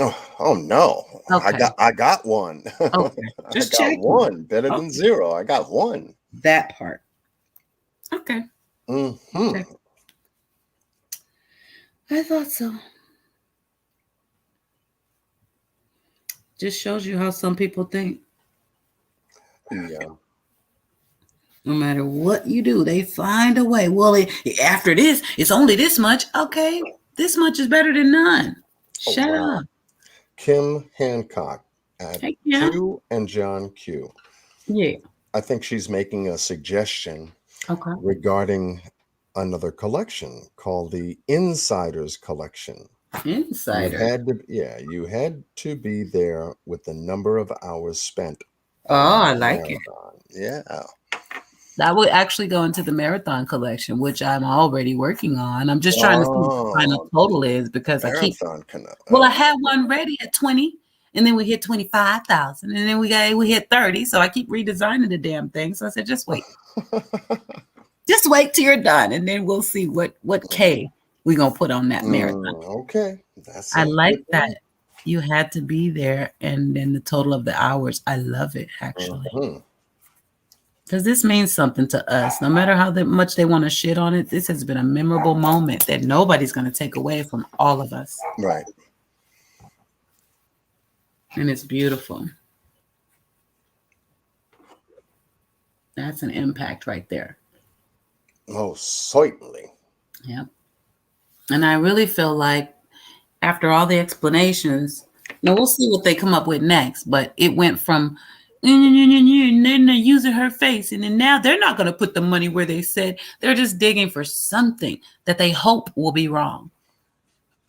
Speaker 1: Oh no!
Speaker 2: Okay.
Speaker 1: I got one.
Speaker 2: Okay.
Speaker 1: I
Speaker 2: Just
Speaker 1: got
Speaker 2: checking.
Speaker 1: one. Better than
Speaker 2: Okay.
Speaker 1: zero. I got one.
Speaker 2: That part. Okay.
Speaker 1: Hmm.
Speaker 2: Okay. I thought so. Just shows you how some people think.
Speaker 1: Yeah.
Speaker 2: No matter what you do, they find a way. Well, after this, it's only this much. Okay. This much is better than none.
Speaker 1: Oh
Speaker 2: Shut
Speaker 1: wow.
Speaker 2: up.
Speaker 1: Kim Hancock at
Speaker 2: Hey, yeah.
Speaker 1: Q and John Q.
Speaker 2: Yeah.
Speaker 1: I think she's making a suggestion
Speaker 2: Okay.
Speaker 1: regarding another collection called the Insiders Collection.
Speaker 2: Insider.
Speaker 1: You had to be there with the number of hours spent
Speaker 2: Oh,
Speaker 1: on
Speaker 2: I
Speaker 1: the
Speaker 2: like it.
Speaker 1: marathon. Yeah.
Speaker 2: That would actually go into the marathon collection, which I'm already working on. I'm just trying to see what the final
Speaker 1: Oh,
Speaker 2: total is because I keep.
Speaker 1: marathon canoe.
Speaker 2: Well, I had one ready at 20, and then we hit 25,000, and then we hit 30. So I keep redesigning the damn thing. So I said, just wait. Just wait till you're done, and then we'll see what K we're gonna put on that marathon.
Speaker 1: Okay, that
Speaker 2: I
Speaker 1: sounds
Speaker 2: like
Speaker 1: good to me.
Speaker 2: that. You had to be there, and then the total of the hours. I love it actually.
Speaker 1: Mhm.
Speaker 2: Because this means something to us. No matter how much they want to shit on it, this has been a memorable moment that nobody's going to take away from all of us.
Speaker 1: Right.
Speaker 2: And it's beautiful. That's an impact right there.
Speaker 1: Most certainly.
Speaker 2: Yep. And I really feel like after all the explanations, now we'll see what they come up with next. But it went from and then they're using her face, and then now they're not going to put the money where they said. They're just digging for something that they hope will be wrong.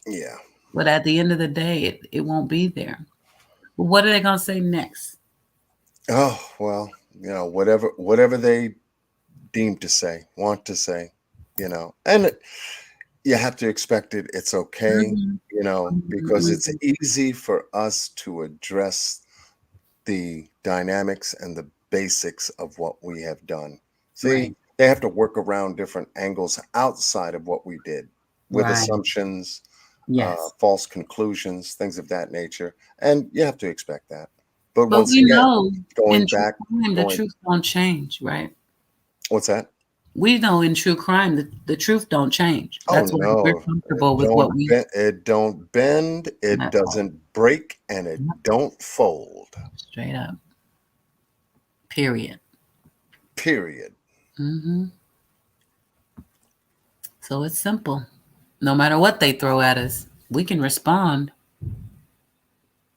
Speaker 1: Yeah.
Speaker 2: But at the end of the day, it won't be there. But what are they going to say next?
Speaker 1: Oh, well, whatever they deem to say, want to say, and you have to expect it. It's okay, because it's easy for us to address the dynamics and the basics of what we have done. See,
Speaker 2: Right.
Speaker 1: they have to work around different angles outside of what we did with
Speaker 2: Right.
Speaker 1: assumptions,
Speaker 2: Yes.
Speaker 1: false conclusions, things of that nature. And you have to expect that. But
Speaker 2: But
Speaker 1: once
Speaker 2: we
Speaker 1: again,
Speaker 2: know
Speaker 1: going
Speaker 2: in true
Speaker 1: back,
Speaker 2: crime, the
Speaker 1: going,
Speaker 2: truth don't change, right?
Speaker 1: what's that?
Speaker 2: We know in true crime that the truth don't change.
Speaker 1: Oh
Speaker 2: That's why we're
Speaker 1: no,
Speaker 2: comfortable with what we.
Speaker 1: it don't bend, it
Speaker 2: That's all.
Speaker 1: doesn't break, and it
Speaker 2: Yep.
Speaker 1: don't fold.
Speaker 2: Straight up. Period.
Speaker 1: Period.
Speaker 2: Hmm. So it's simple. No matter what they throw at us, we can respond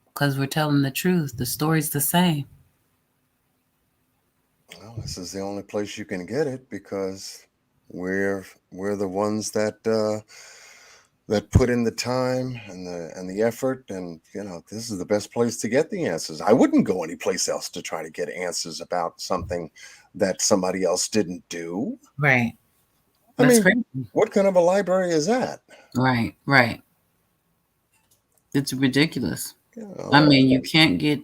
Speaker 2: because we're telling the truth. The story's the same.
Speaker 1: Well, this is the only place you can get it because we're the ones that put in the time and the effort, and this is the best place to get the answers. I wouldn't go anyplace else to try to get answers about something that somebody else didn't do.
Speaker 2: Right.
Speaker 1: I
Speaker 2: That's
Speaker 1: mean,
Speaker 2: crazy.
Speaker 1: what kind of a library is that?
Speaker 2: Right. Right. It's ridiculous.
Speaker 1: You
Speaker 2: I
Speaker 1: know,
Speaker 2: mean, you can't get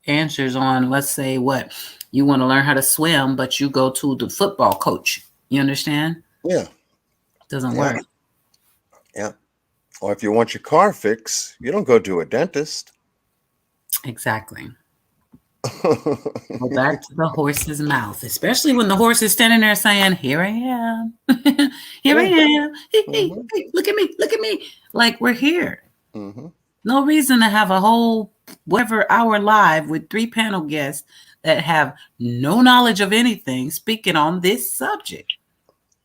Speaker 2: answers on, let's say, what you want to learn how to swim, but you go to the football coach. You understand?
Speaker 1: yeah,
Speaker 2: Doesn't
Speaker 1: yeah,
Speaker 2: work.
Speaker 1: yeah. Or if you want your car fixed, you don't go to a dentist.
Speaker 2: Exactly. Go back to the horse's mouth, especially when the horse is standing there saying, "Here I am, here I am. Hey, hey,
Speaker 1: Mhm,
Speaker 2: hey, look at me, look at me." Like we're here.
Speaker 1: mhm.
Speaker 2: No reason to have a whole whatever hour live with 3 panel guests that have no knowledge of anything speaking on this subject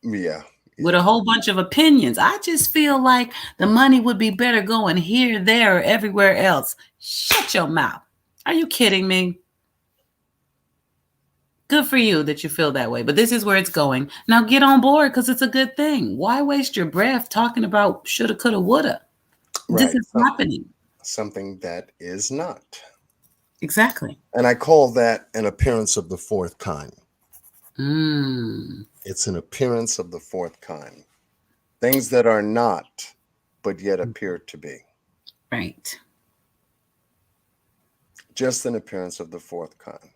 Speaker 1: Yeah,
Speaker 2: with a
Speaker 1: yeah.
Speaker 2: whole bunch of opinions. I just feel like the money would be better going here, there, or everywhere else. Shut your mouth. Are you kidding me? Good for you that you feel that way, but this is where it's going. Now get on board because it's a good thing. Why waste your breath talking about shoulda, coulda, woulda? This
Speaker 1: Right.
Speaker 2: is happening.
Speaker 1: Something that is not.
Speaker 2: Exactly.
Speaker 1: And I call that an appearance of the fourth kind.
Speaker 2: Mm,
Speaker 1: It's an appearance of the fourth kind. Things that are not, but yet appear to be.
Speaker 2: right.
Speaker 1: Just an appearance of the fourth kind.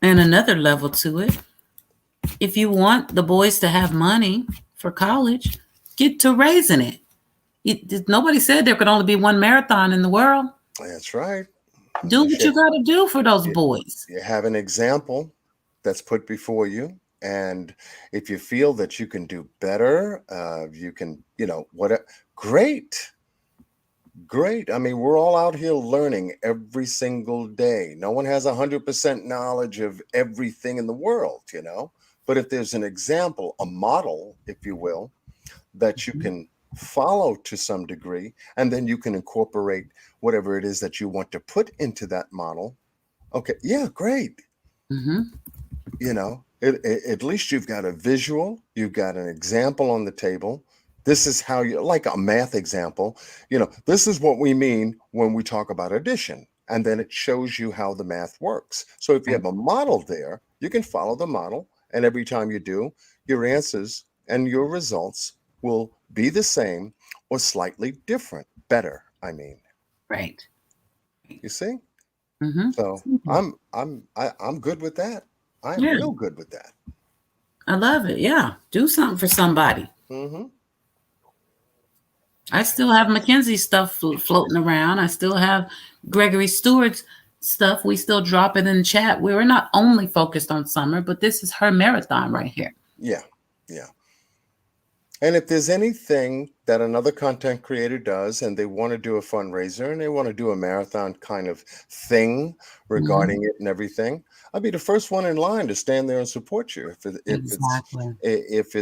Speaker 2: And another level to it. If you want the boys to have money for college, get to raising it. Nobody said there could only be one marathon in the world.
Speaker 1: That's right.
Speaker 2: Do
Speaker 1: You
Speaker 2: what you
Speaker 1: should-
Speaker 2: got to do for those
Speaker 1: you-
Speaker 2: boys.
Speaker 1: you have an example that's put before you. And if you feel that you can do better, you can, what, great. Great. I mean, we're all out here learning every single day. No one has 100% knowledge of everything in the world, But if there's an example, a model, if you will, that you can follow to some degree, and then you can incorporate whatever it is that you want to put into that model. Okay. Yeah, great.
Speaker 2: Mm-hmm.
Speaker 1: At least you've got a visual, you've got an example on the table. This is how you, like a math example, this is what we mean when we talk about addition. And then it shows you how the math works. So if you have a model there, you can follow the model. And every time you do, your answers and your results will be the same or slightly different. Better, I mean.
Speaker 2: Right.
Speaker 1: You see?
Speaker 2: Mm-hmm.
Speaker 1: So I'm good with that. I'm
Speaker 2: Yeah.
Speaker 1: real good with that.
Speaker 2: I love it. Yeah. Do something for somebody.
Speaker 1: Mm-hmm.
Speaker 2: I still have Mackenzie's stuff floating around. I still have Gregory Stewart's stuff. We still drop it in the chat. We're not only focused on summer, but this is her marathon right here.
Speaker 1: Yeah. Yeah. And if there's anything that another content creator does and they want to do a fundraiser and they want to do a marathon kind of thing regarding it and everything, I'll be the first one in line to stand there and support you. If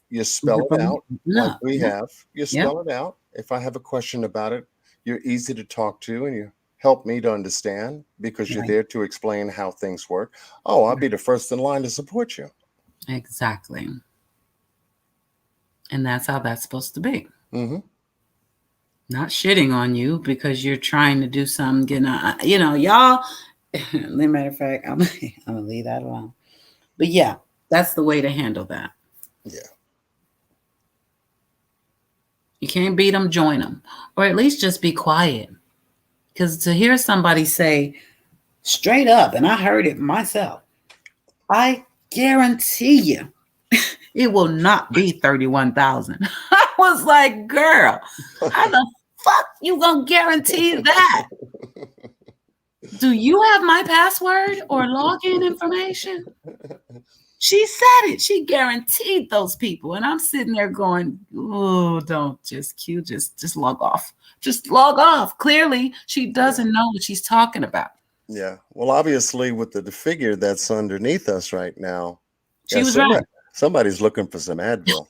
Speaker 1: you spell it out like we have, you spell it out. If I have a question about it, you're easy to talk to and you help me to understand because you're there to explain how things work. Oh, I'll be the first in line to support you.
Speaker 2: Exactly. And that's how that's supposed to be.
Speaker 1: Mm-hmm.
Speaker 2: Not shitting on you because you're trying to do something. Y'all. Matter of fact, I'm gonna leave that alone. But yeah, that's the way to handle that.
Speaker 1: Yeah.
Speaker 2: You can't beat them, join them, or at least just be quiet. Because to hear somebody say straight up, and I heard it myself, I guarantee you. It will not be 31,000. I was like, girl, how the fuck you gonna guarantee that? Do you have my password or login information? She said it. She guaranteed those people. And I'm sitting there going, oh, don't just log off. Just log off. Clearly, she doesn't know what she's talking about.
Speaker 1: Yeah. Well, obviously, with the figure that's underneath us right now,
Speaker 2: she was right.
Speaker 1: Somebody's looking for some Advil.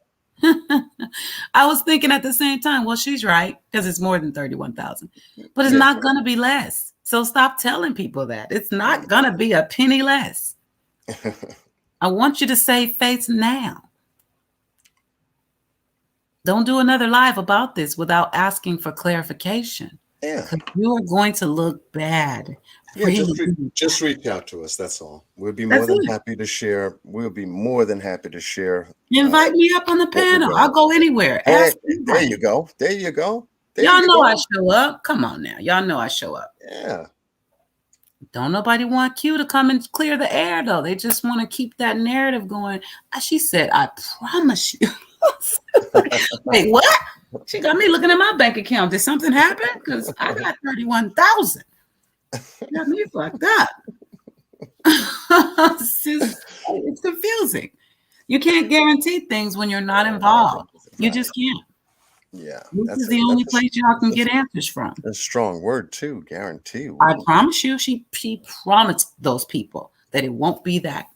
Speaker 2: I was thinking at the same time, well, she's right because it's more than 31,000, but it's not going to be less. So stop telling people that. It's not going to be a penny less. I want you to save face now. Don't do another live about this without asking for clarification.
Speaker 1: Yeah.
Speaker 2: You are going to look bad.
Speaker 1: Yeah, just reach out to us. That's all. We'll be more than happy to share. We'll be more than happy to share.
Speaker 2: Invite me up on the panel. I'll go anywhere.
Speaker 1: There you go. There you go.
Speaker 2: Y'all know I show up. Come on now. Y'all know I show up.
Speaker 1: Yeah.
Speaker 2: Don't nobody want Q to come and clear the air, though. They just want to keep that narrative going. She said, I promise you. Wait, what? She got me looking at my bank account. Did something happen? Because I got 31,000. Got me fucked up. It's confusing. You can't guarantee things when you're not involved. You just can't.
Speaker 1: Yeah.
Speaker 2: This is the only place y'all can get answers from.
Speaker 1: A strong word, too. Guarantee.
Speaker 2: I promise you, she promised those people that it won't be that.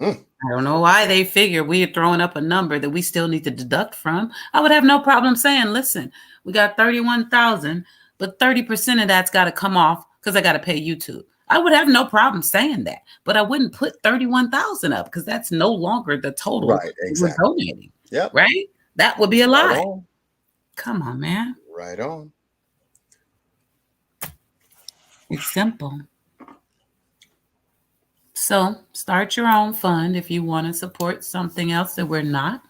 Speaker 2: I don't know why they figure we are throwing up a number that we still need to deduct from. I would have no problem saying, listen, we got 31,000, but 30% of that's got to come off because I got to pay YouTube. I would have no problem saying that, but I wouldn't put 31,000 up because that's no longer the total we're donating.
Speaker 1: Yep.
Speaker 2: Right? That would be a lie.
Speaker 1: Right on.
Speaker 2: Come on, man.
Speaker 1: Right on.
Speaker 2: It's simple. So start your own fund if you want to support something else that we're not.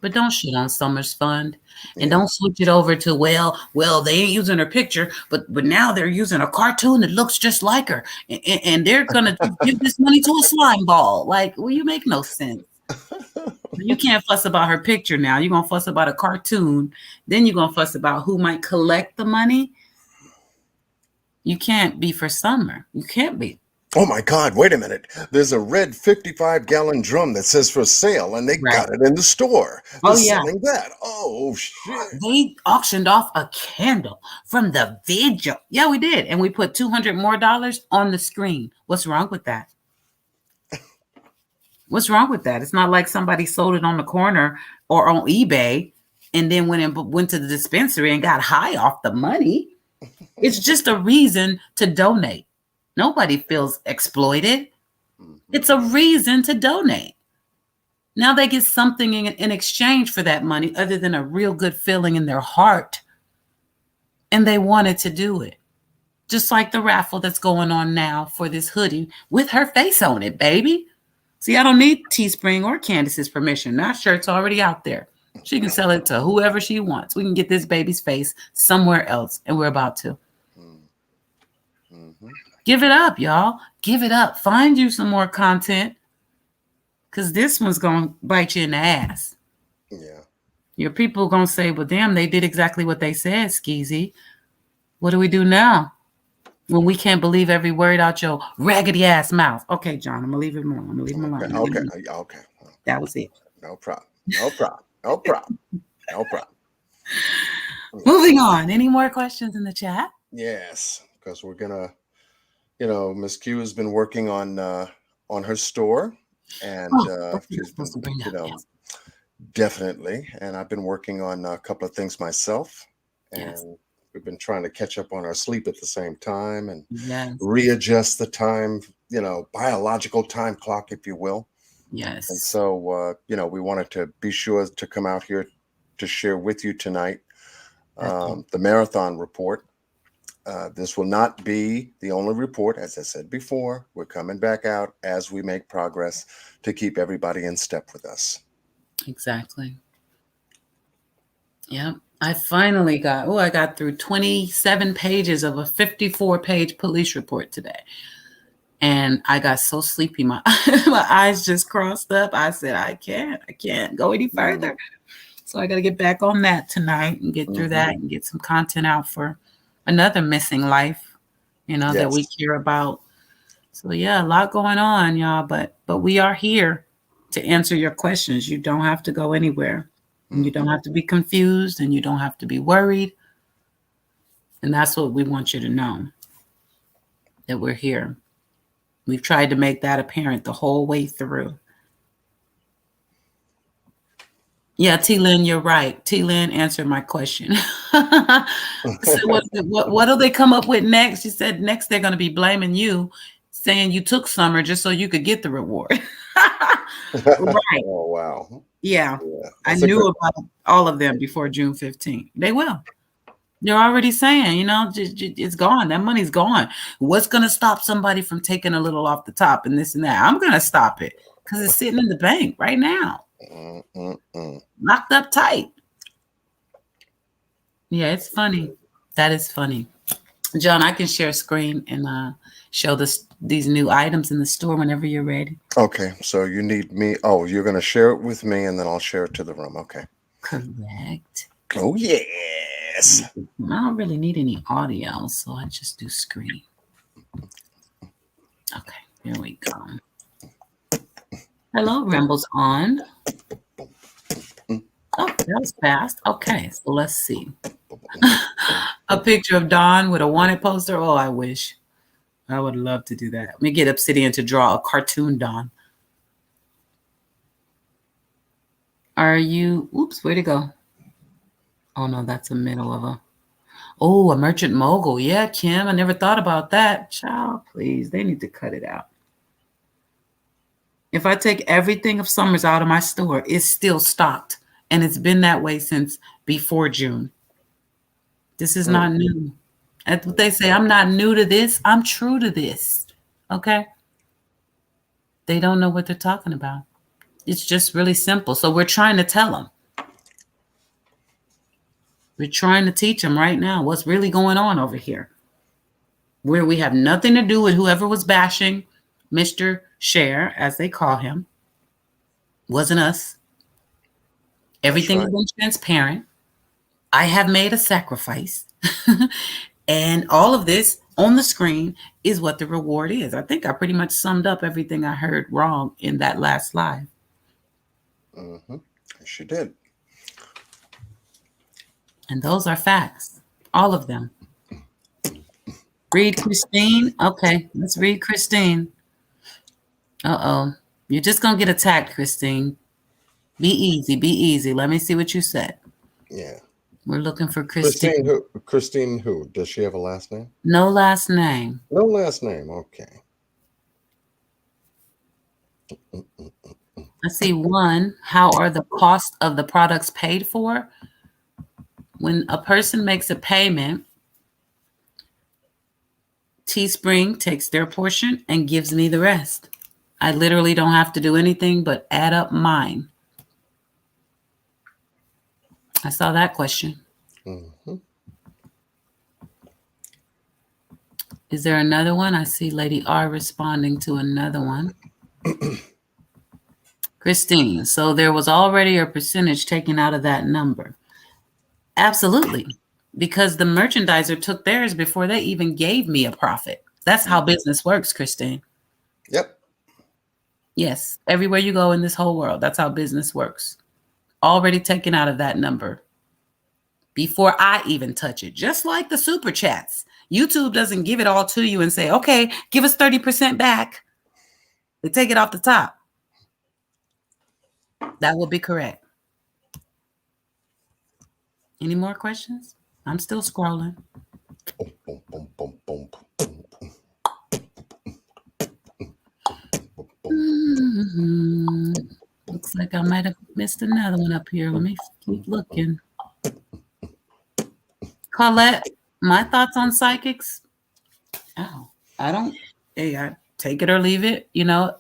Speaker 2: But don't shit on Summer's fund. And don't switch it over to, well, they ain't using her picture, but now they're using a cartoon that looks just like her. And they're going to give this money to a slime ball. Like, well, you make no sense. You can't fuss about her picture now. You're going to fuss about a cartoon. Then you're going to fuss about who might collect the money. You can't be for Summer. You can't be.
Speaker 1: Oh my God, wait a minute. There's a red 55-gallon drum that says for sale, and they got it in the store. They're selling that. Oh, shit.
Speaker 2: They auctioned off a candle from the vigil. Yeah, we did. And we put $200 more on the screen. What's wrong with that? What's wrong with that? It's not like somebody sold it on the corner or on eBay and then went to the dispensary and got high off the money. It's just a reason to donate. Nobody feels exploited. It's a reason to donate. Now they get something in exchange for that money other than a real good feeling in their heart. And they wanted to do it. Just like the raffle that's going on now for this hoodie with her face on it, baby. See, I don't need Teespring or Candace's permission. That shirt's already out there. She can sell it to whoever she wants. We can get this baby's face somewhere else, and we're about to. Give it up, y'all. Give it up. Find you some more content, because this one's going to bite you in the ass.
Speaker 1: Yeah.
Speaker 2: Your people are going to say, well, damn, they did exactly what they said, Skeezy. What do we do now when we can't believe every word out your raggedy ass mouth? Okay, John, I'm going to leave it alone. I'm going to leave him alone.
Speaker 1: Okay.
Speaker 2: That was it.
Speaker 1: No problem.
Speaker 2: Moving on. Any more questions in the chat?
Speaker 1: Yes, because we're gonna, Miss Q has been working on her store, and she's been, definitely. And I've been working on a couple of things myself, and we've been trying to catch up on our sleep at the same time and readjust the time, biological time clock, if you will.
Speaker 2: Yes.
Speaker 1: And so, we wanted to be sure to come out here to share with you tonight the marathon report. This will not be the only report. As I said before, we're coming back out as we make progress to keep everybody in step with us.
Speaker 2: Exactly. Yeah. I finally I got through 27 pages of a 54-page police report today. And I got so sleepy. My eyes just crossed up. I said, I can't go any further. So I got to get back on that tonight and get through that and get some content out for another missing life, that we care about. So yeah, a lot going on, y'all, but we are here to answer your questions. You don't have to go anywhere, and you don't have to be confused, and you don't have to be worried. And that's what we want you to know, that we're here. We've tried to make that apparent the whole way through. Yeah, T-Lynn, you're right. T-Lynn answered my question. So what do they come up with next? She said next they're going to be blaming you, saying you took summer just so you could get the reward. Right.
Speaker 1: Oh, wow.
Speaker 2: Yeah. I knew about all of them before June 15th. They will. They're already saying, it's gone. That money's gone. What's going to stop somebody from taking a little off the top and this and that? I'm going to stop it because it's sitting in the bank right now. Locked up tight. Yeah, it's funny. That is funny. John, I can share screen and show these new items in the store whenever you're ready.
Speaker 1: Okay, so you need me. Oh, you're going to share it with me and then I'll share it to the room. Okay.
Speaker 2: Correct.
Speaker 1: Oh, yes.
Speaker 2: I don't really need any audio, so I just do screen. Okay, here we go. Hello, Rambles on. Oh, that was fast. Okay, so let's see. A picture of Dawn with a wanted poster. Oh, I wish. I would love to do that. Let me get Obsidian to draw a cartoon Dawn. Are you... Oops, where'd it go? Oh, no, that's the middle of a merchant mogul. Yeah, Kim, I never thought about that. Child, please, they need to cut it out. If I take everything of Summers out of my store, it's still stocked. And it's been that way since before June. This is not new. That's what they say. I'm not new to this. I'm true to this. Okay? They don't know what they're talking about. It's just really simple. So we're trying to tell them. We're trying to teach them right now what's really going on over here. Where we have nothing to do with whoever was bashing Mr. Share, as they call him. Wasn't us. Everything has been transparent. I have made a sacrifice. And all of this on the screen is what the reward is. I think I pretty much summed up everything I heard wrong in that last live.
Speaker 1: Yes, you did.
Speaker 2: And those are facts. All of them. Read Christine. Okay, let's read Christine. Uh-oh. You're just going to get attacked, Christine. Be easy. Be easy. Let me see what you said.
Speaker 1: Yeah.
Speaker 2: We're looking for Christine.
Speaker 1: Christine who? Does she have a last name?
Speaker 2: No last name.
Speaker 1: No last name. Okay.
Speaker 2: I see one. How are the costs of the products paid for? When a person makes a payment, Teespring takes their portion and gives me the rest. I literally don't have to do anything but add up mine. I saw that question.
Speaker 1: Mm-hmm.
Speaker 2: Is there another one? I see Lady R responding to another one. Christine, so there was already a percentage taken out of that number. Absolutely. Because the merchandiser took theirs before they even gave me a profit. That's how business works, Christine.
Speaker 1: Yep.
Speaker 2: Yes. Everywhere you go in this whole world, that's how business works. Already taken out of that number before I even touch it. Just like the super chats. YouTube doesn't give it all to you and say, okay, give us 30% back. They take it off the top. That would be correct. Any more questions? I'm still scrolling.
Speaker 1: Boom, boom, boom, boom, boom.
Speaker 2: Looks like I might have missed another one up here. Let me keep looking. Colette, my thoughts on psychics? Oh, I take it or leave it.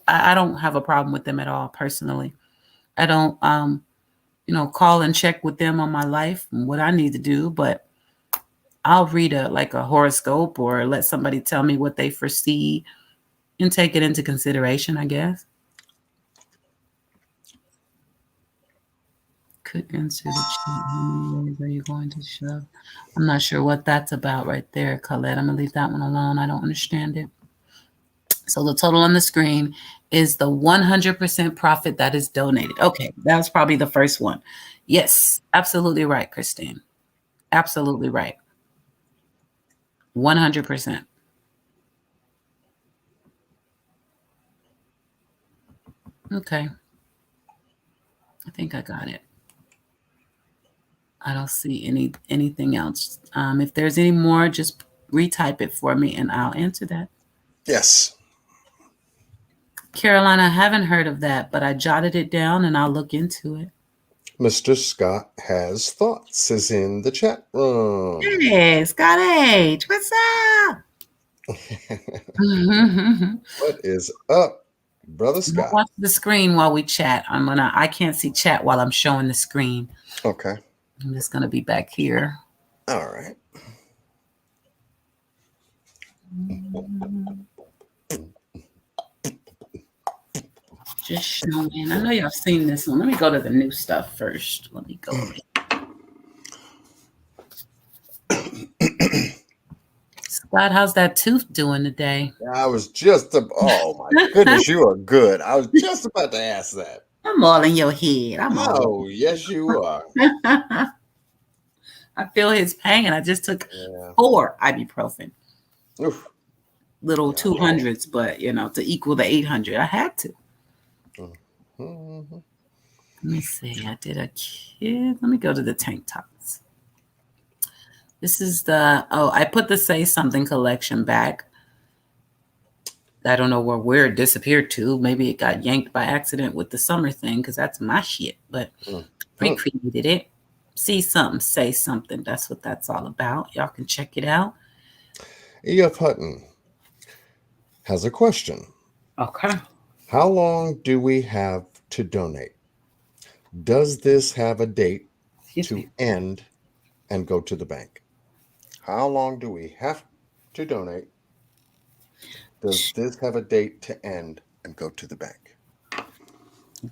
Speaker 2: I don't have a problem with them at all personally. I don't, call and check with them on my life and what I need to do, but I'll read a horoscope or let somebody tell me what they foresee and take it into consideration, I guess. Could answer the chat. How many ways are you going to shove? I'm not sure what that's about right there, Colette. I'm going to leave that one alone. I don't understand it. So the total on the screen is the 100% profit that is donated. Okay, that was probably the first one. Yes, absolutely right, Christine. Absolutely right. 100%. Okay. I think I got it. I don't see anything else. If there's any more, just retype it for me and I'll answer that.
Speaker 1: Yes.
Speaker 2: Caroline, I haven't heard of that, but I jotted it down and I'll look into it.
Speaker 1: Mr. Scott has thoughts is in the chat room.
Speaker 2: Hey, Scott H. What's up?
Speaker 1: What is up, Brother Scott?
Speaker 2: Watch the screen while we chat. I can't see chat while I'm showing the screen.
Speaker 1: Okay.
Speaker 2: I'm just gonna be back here.
Speaker 1: All right.
Speaker 2: Just showing. I know y'all seen this one. Let me go to the new stuff first. Let me go. Scott, how's that tooth doing today?
Speaker 1: I was just, oh my goodness, you are good. I was just about to ask that.
Speaker 2: I'm all in your head.
Speaker 1: Oh, yes, you are.
Speaker 2: I feel his pain. I just took 4 ibuprofen.
Speaker 1: Oof.
Speaker 2: Little 200s, but to equal the 800, I had to.
Speaker 1: Mm-hmm.
Speaker 2: Let me see. I did a kid. Let me go to the tank tops. This is I put the Say Something collection back. I don't know where it disappeared to. Maybe it got yanked by accident with the summer thing because that's my shit. But recreated it. See something, say something. That's what that's all about. Y'all can check it out.
Speaker 1: E.F. Hutton has a question.
Speaker 2: Okay.
Speaker 1: How long do we have to donate? Does this have a date to end and go to the bank? How long do we have to donate? Does this have a date to end and go to the bank?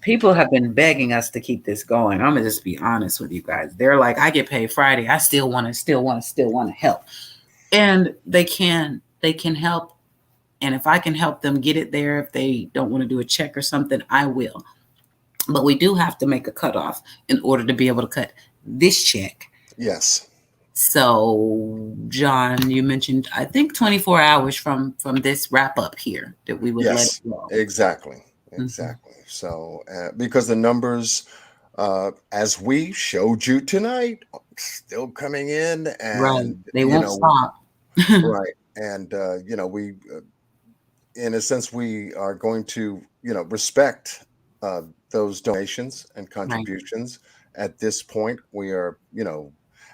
Speaker 2: People have been begging us to keep this going. I'm gonna just be honest with you guys. They're like, I get paid Friday. I still want to help, and they can help. And if I can help them get it there, if they don't want to do a check or something, I will. But we do have to make a cutoff in order to be able to cut this check.
Speaker 1: Yes.
Speaker 2: So, John, you mentioned, I think 24 hours from this wrap up here that we would let it go.
Speaker 1: Exactly. Exactly. Mm-hmm. So, because the numbers, as we showed you tonight, still coming in, and
Speaker 2: right. They won't stop.
Speaker 1: Right. And, in a sense, we are going to, respect uh, those donations and
Speaker 2: Right.
Speaker 1: contributions. At this point, we are,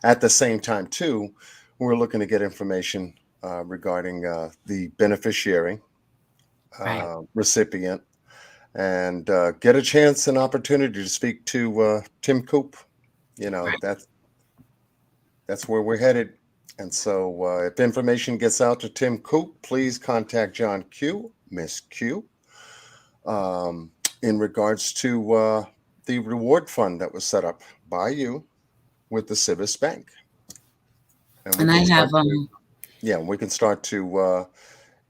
Speaker 1: at the same time too, we're looking to get information regarding the beneficiary,
Speaker 2: Right.
Speaker 1: recipient, and get a chance and opportunity to speak to Tim Coop. You know,
Speaker 2: Right.
Speaker 1: that's where we're headed. And so, if information gets out to Tim Coop, please contact John Q, Miss Q, um, in regards to the reward fund that was set up by you with the Civis Bank. And we
Speaker 2: And I
Speaker 1: can
Speaker 2: have
Speaker 1: start to, yeah, we can start to,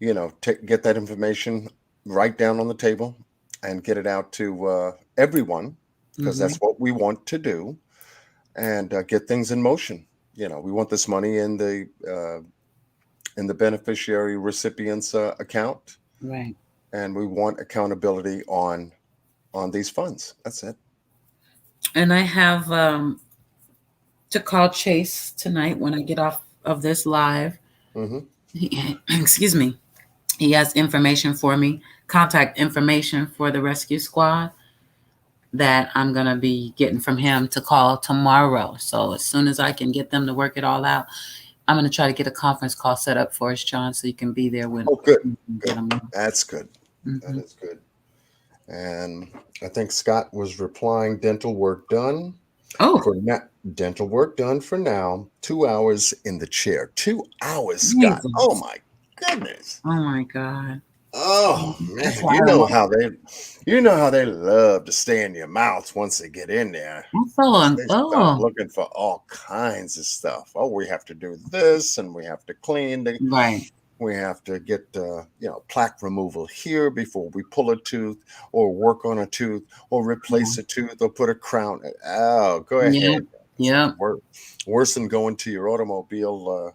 Speaker 1: get that information right down on the table and get it out to everyone, because
Speaker 2: mhm,
Speaker 1: that's what we want to do, and get things in motion. We want this money in the beneficiary recipient's account,
Speaker 2: right.
Speaker 1: and we want accountability on these funds. That's it.
Speaker 2: And I have to call Chase tonight when I get off of this live.
Speaker 1: Hmm.
Speaker 2: Excuse me. He has information for me, contact information for the rescue squad that I'm going to be getting from him to call tomorrow. So as soon as I can get them to work it all out, I'm going to try to get a conference call set up for us, John, so you can be there when
Speaker 1: Oh, good,
Speaker 2: we can get
Speaker 1: good.
Speaker 2: them.
Speaker 1: That's good. That
Speaker 2: Mm-hmm.
Speaker 1: is good. And I think Scott was replying, dental work done
Speaker 2: Oh,
Speaker 1: for now. Dental work done for now. 2 hours in the chair. 2 hours, Scott. Oh
Speaker 2: Jesus.
Speaker 1: my goodness.
Speaker 2: Oh my God.
Speaker 1: Oh
Speaker 2: That's
Speaker 1: man,
Speaker 2: why I'm,
Speaker 1: you know how they love to stay in your mouth once they get in there.
Speaker 2: I'm so,
Speaker 1: 'Cause they start
Speaker 2: oh,
Speaker 1: looking for all kinds of stuff. Oh, we have to do this, and we have to clean.
Speaker 2: right.
Speaker 1: We have to get plaque removal here before we pull a tooth, or work on a tooth, or
Speaker 2: Yeah.
Speaker 1: replace a tooth, or put a crown. Oh, go
Speaker 2: Yep.
Speaker 1: ahead. It's
Speaker 2: Yep.
Speaker 1: worse than going to your automobile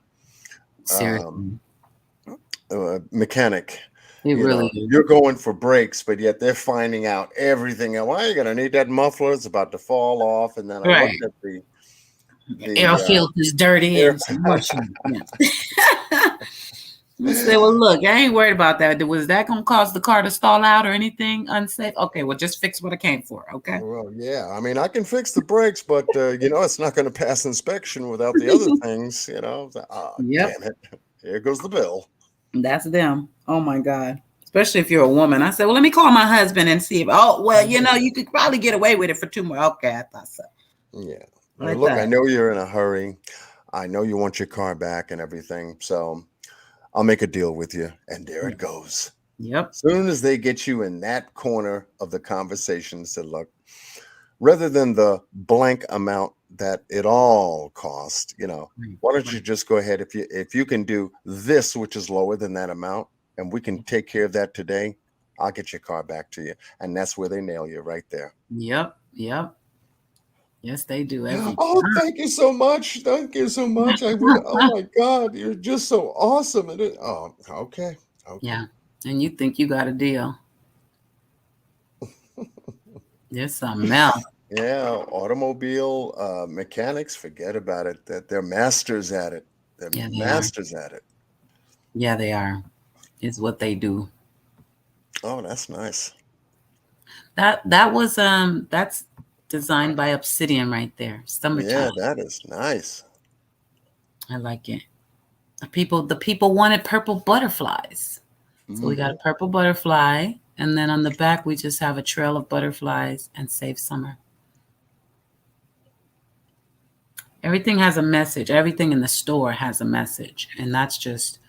Speaker 2: Seriously.
Speaker 1: mechanic.
Speaker 2: It really is.
Speaker 1: You're going for brakes, but yet they're finding out everything. And why are you going to need that muffler? It's about to fall off. And then I
Speaker 2: Right.
Speaker 1: looked at
Speaker 2: Air
Speaker 1: the
Speaker 2: filter's dirty
Speaker 1: air.
Speaker 2: and some more shit. Yeah. I said, well, look, I ain't worried about that. Was that going to cause the car to stall out or anything unsafe? Okay, well, just fix what I came for. Okay.
Speaker 1: Well, yeah. I mean, I can fix the brakes, but it's not going to pass inspection without the other things. Ah,
Speaker 2: Yep.
Speaker 1: damn it! Here goes the bill.
Speaker 2: That's them. Oh my God. Especially if you're a woman. I said, well, let me call my husband and see if, oh, well, you could probably get away with it for 2 more. Okay, I thought so.
Speaker 1: Yeah.
Speaker 2: I
Speaker 1: Look, I
Speaker 2: thought,
Speaker 1: know you're in a hurry. I know you want your car back and everything. So I'll make a deal with you. And there it goes.
Speaker 2: yep.
Speaker 1: Soon as they get you in that corner of the conversation, said, look, rather than the blank amount that it all cost, why don't you just go ahead, if you can do this, which is lower than that amount, and we can take care of that today, I'll get your car back to you. And that's where they nail you right there.
Speaker 2: Yep. Yep. Yes, they do every
Speaker 1: Oh,
Speaker 2: time.
Speaker 1: thank you so much. Thank you so much. Oh my God, you're just so awesome. Oh, okay. Okay.
Speaker 2: Yeah. And you think you got a deal. There's something else.
Speaker 1: Yeah, automobile mechanics, forget about it. That they're masters at it. They're
Speaker 2: Yeah, they are.
Speaker 1: masters at it.
Speaker 2: Yeah, they are. It's what they do.
Speaker 1: Oh, that's nice.
Speaker 2: That was that's designed by Obsidian right there. Summertime.
Speaker 1: Yeah, that is nice.
Speaker 2: I like it. The people wanted purple butterflies. So we got a
Speaker 1: Hmm.
Speaker 2: purple butterfly, and then on the back we just have a trail of butterflies and save summer. Everything has a message. Everything in the store has a message, and that's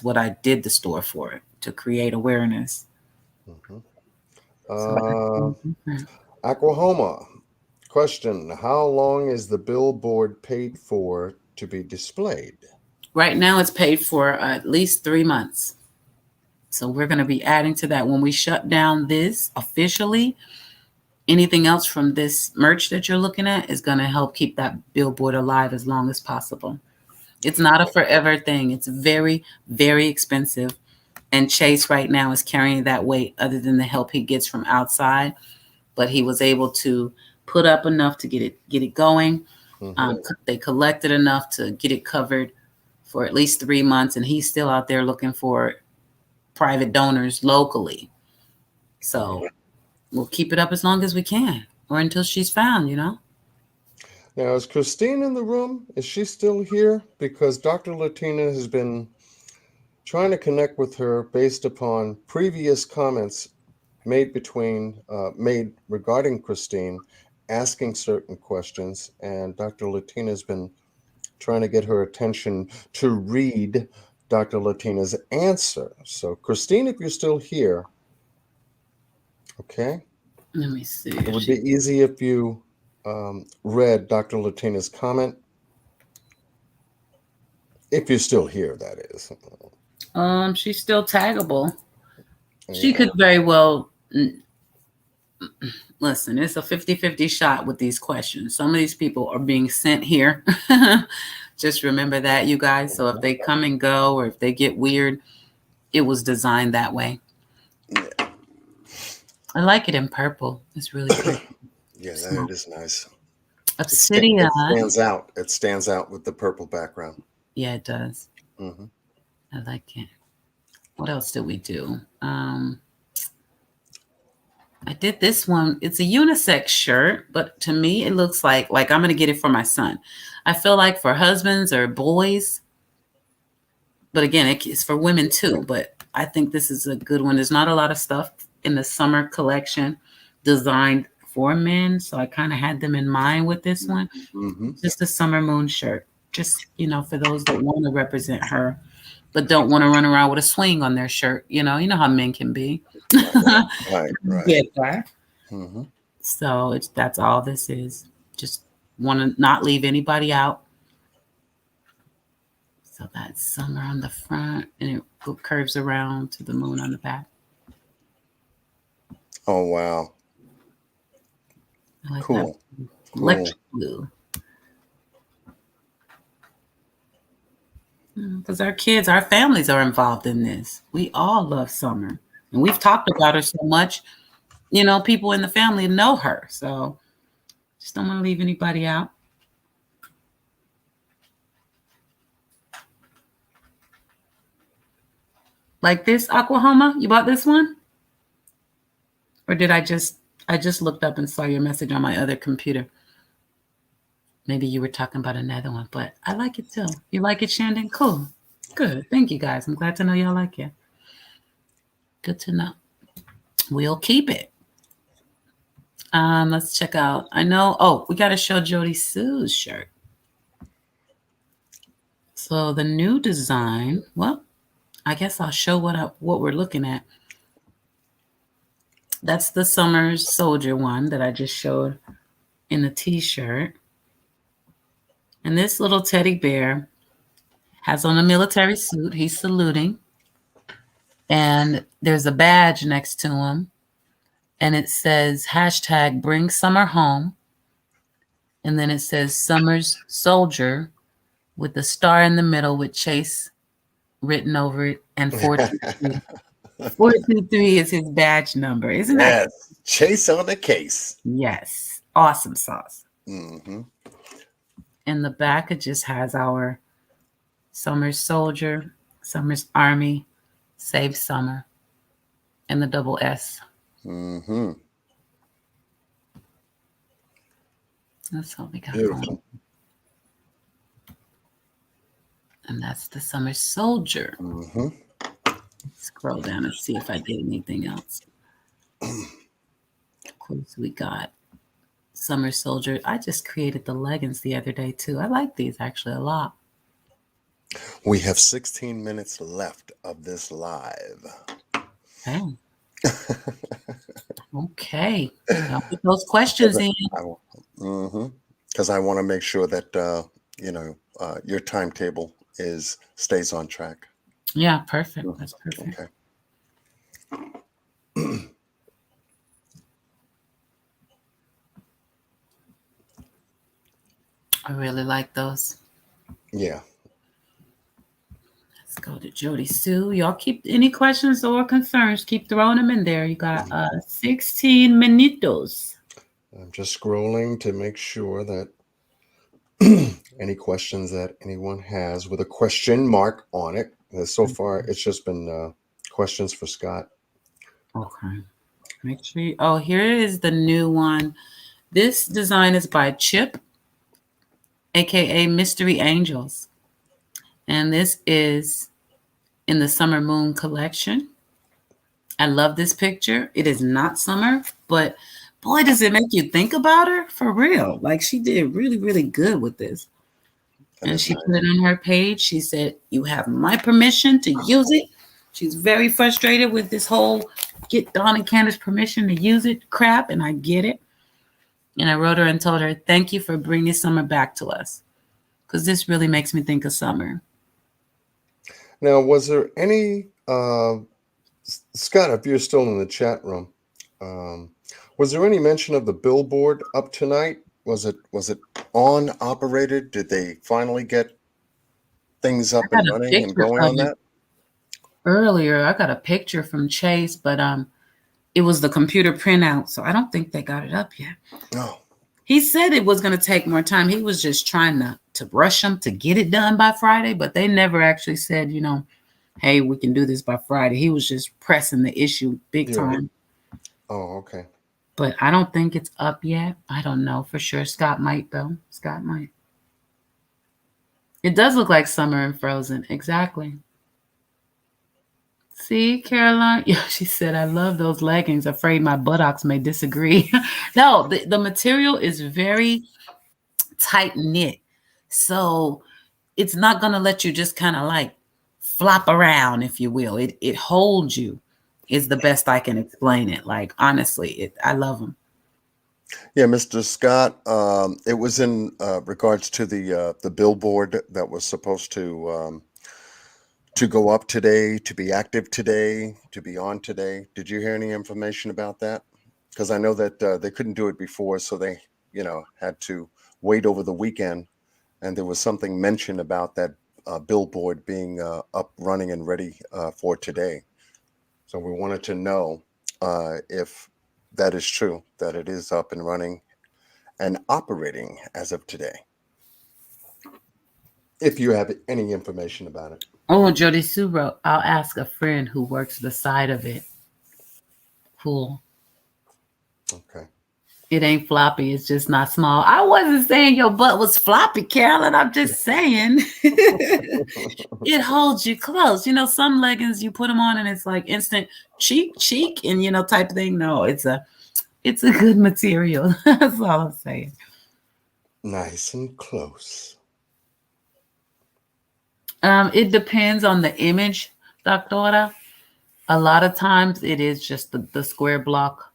Speaker 2: what I did the store for, to create awareness.
Speaker 1: Hmm.
Speaker 2: So
Speaker 1: Uh, Oklahoma. Question: how long is the billboard paid for to be displayed?
Speaker 2: right now it's paid for at least 3 months. So we're going to be adding to that when we shut down this officially. Anything else from this merch that you're looking at is going to help keep that billboard alive as long as possible. It's not a forever thing. It's very, very expensive. And Chase right now is carrying that weight other than the help he gets from outside. But he was able to put up enough to get it going.
Speaker 1: Hmm.
Speaker 2: They collected enough to get it covered for at least 3 months. And he's still out there looking for private donors locally. So we'll keep it up as long as we can, or until she's found,
Speaker 1: Now, is Christine in the room? Is she still here? Because Dr. Latina has been trying to connect with her based upon previous comments made regarding Christine, asking certain questions, and Dr. Latina has been trying to get her attention to read Dr. Latina's answer. So, Christine, if you're still here, okay,
Speaker 2: Let me see.
Speaker 1: it would be easy if you read Dr. Latina's comment. If you're still here, that is.
Speaker 2: She's still taggable. She
Speaker 1: Yeah.
Speaker 2: could very well listen. It's a 50-50 shot with these questions. Some of these people are being sent here. Just remember that, you guys. So if they come and go, or if they get weird, it was designed that way.
Speaker 1: Yeah.
Speaker 2: I like it in purple. It's really pretty.
Speaker 1: Yeah, that is nice.
Speaker 2: Obsidian.
Speaker 1: It stands out. It stands out with the purple background.
Speaker 2: Yeah, it does.
Speaker 1: Mm-hmm.
Speaker 2: I like it. What else did we do? I did this one. It's a unisex shirt, but to me, it looks like I'm going to get it for my son. I feel like for husbands or boys, but again, it's for women too. But I think this is a good one. There's not a lot of stuff in the summer collection designed for men, so I kind of had them in mind with this one.
Speaker 1: Mm-hmm.
Speaker 2: Just a summer moon shirt, just for those that want to represent her, but don't want to run around with a swing on their shirt. You know how men can be.
Speaker 1: Right.
Speaker 2: Get that.
Speaker 1: Mm-hmm.
Speaker 2: So that's all this is. Just want to not leave anybody out. So that's summer on the front, and it curves around to the moon on the back.
Speaker 1: Oh, wow.
Speaker 2: I like
Speaker 1: Cool.
Speaker 2: that. Electric blue. Because our kids, our families are involved in this. We all love Summer. And we've talked about her so much. People in the family know her. So just don't want to leave anybody out. Like this, Oklahoma? You bought this one? Or did I just looked up and saw your message on my other computer? Maybe you were talking about another one, but I like it too. You like it, Shandon? Cool. Good. Thank you, guys. I'm glad to know y'all like it. Good to know. We'll keep it. Let's check out. I know. Oh, we got to show Jody Sue's shirt. So the new design. Well, I guess I'll show what we're looking at. That's the Summer Soldier one that I just showed in the T-shirt. And this little teddy bear has on a military suit. He's saluting. And there's a badge next to him. And it says #bring summer home. And then it says Summer's Soldier with the star in the middle with Chase written over it. And 423. 423 is his badge number. Isn't that?
Speaker 1: Yes. Chase on the case.
Speaker 2: Yes. Awesome sauce.
Speaker 1: Mm-hmm.
Speaker 2: In the back, it just has our Summer's Soldier, Summer's Army, Save Summer, and the double S.
Speaker 1: Mm-hmm.
Speaker 2: That's all we got.
Speaker 1: Beautiful.
Speaker 2: And that's the Summer Soldier.
Speaker 1: Mm-hmm.
Speaker 2: Scroll down and see if I did anything else. Of course, we got Summer Soldier. I just created the leggings the other day, too. I like these actually a lot.
Speaker 1: We have 16 minutes left of this live.
Speaker 2: Okay. Okay. I'll put those questions in.
Speaker 1: Because I want to make sure that, your timetable stays on track.
Speaker 2: Yeah, perfect. That's perfect.
Speaker 1: Okay.
Speaker 2: I really like those.
Speaker 1: Yeah.
Speaker 2: Let's go to Jody Sue. Y'all keep any questions or concerns, keep throwing them in there. You got 16 minutos.
Speaker 1: I'm just scrolling to make sure that any questions that anyone has with a question mark on it. So far, it's just been questions for Scott.
Speaker 2: Okay. Make sure you, oh, here is the new one. This design is by Chip, aka Mystery Angels. And this is in the Summer Moon collection. I love this picture. It is not summer, but boy, does it make you think about her for real. Like she did really, really good with this.
Speaker 1: That
Speaker 2: And
Speaker 1: is
Speaker 2: she
Speaker 1: nice.
Speaker 2: put it on her page. She said, "You have my permission to use it." She's very frustrated with this whole get Dawn and Candace permission to use it crap, and I get it. And I wrote her and told her, "Thank you for bringing summer back to us, because this really makes me think of summer."
Speaker 1: Now, was there any Scott, if you're still in the chat room, um, was there any mention of the billboard up tonight? Was it on operated? Did they finally get things
Speaker 2: I
Speaker 1: up and
Speaker 2: got a
Speaker 1: running and
Speaker 2: picture
Speaker 1: going
Speaker 2: of
Speaker 1: on
Speaker 2: it
Speaker 1: that?
Speaker 2: earlier. I got a picture from Chase, but it was the computer printout, so I don't think they got it up yet.
Speaker 1: No.
Speaker 2: He said it was going to take more time. He was just trying to rush them to get it done by Friday, but they never actually said, hey, we can do this by Friday. He was just pressing the issue big
Speaker 1: Yeah.
Speaker 2: time.
Speaker 1: Oh, okay.
Speaker 2: But I don't think it's up yet. I don't know for sure. Scott might, though. Scott might. It does look like summer and Frozen. Exactly. See, Caroline? Yeah, she said, I love those leggings. Afraid my buttocks may disagree. No, the material is very tight knit. So it's not going to let you just kind of like flop around, if you will. It holds you, is the best I can explain it. Like, honestly, I love them.
Speaker 1: Yeah, Mr. Scott, it was in regards to the billboard that was supposed to go up today, to be active today, to be on today. Did you hear any information about that? Because I know that they couldn't do it before, so they, had to wait over the weekend, and there was something mentioned about that billboard being up, running, and ready for today. So we wanted to know if that is true, that it is up and running and operating as of today. If you have any information about it.
Speaker 2: Oh, Jody Sue wrote, I'll ask a friend who works the side of it. Cool.
Speaker 1: Okay.
Speaker 2: It ain't floppy. It's just not small. I wasn't saying your butt was floppy, Carolyn. I'm just saying it holds you close. Some leggings you put them on and it's like instant cheek and type thing. No, it's a good material. That's all I'm saying.
Speaker 1: Nice and close.
Speaker 2: It depends on the image, Doctora. A lot of times it is just the square block,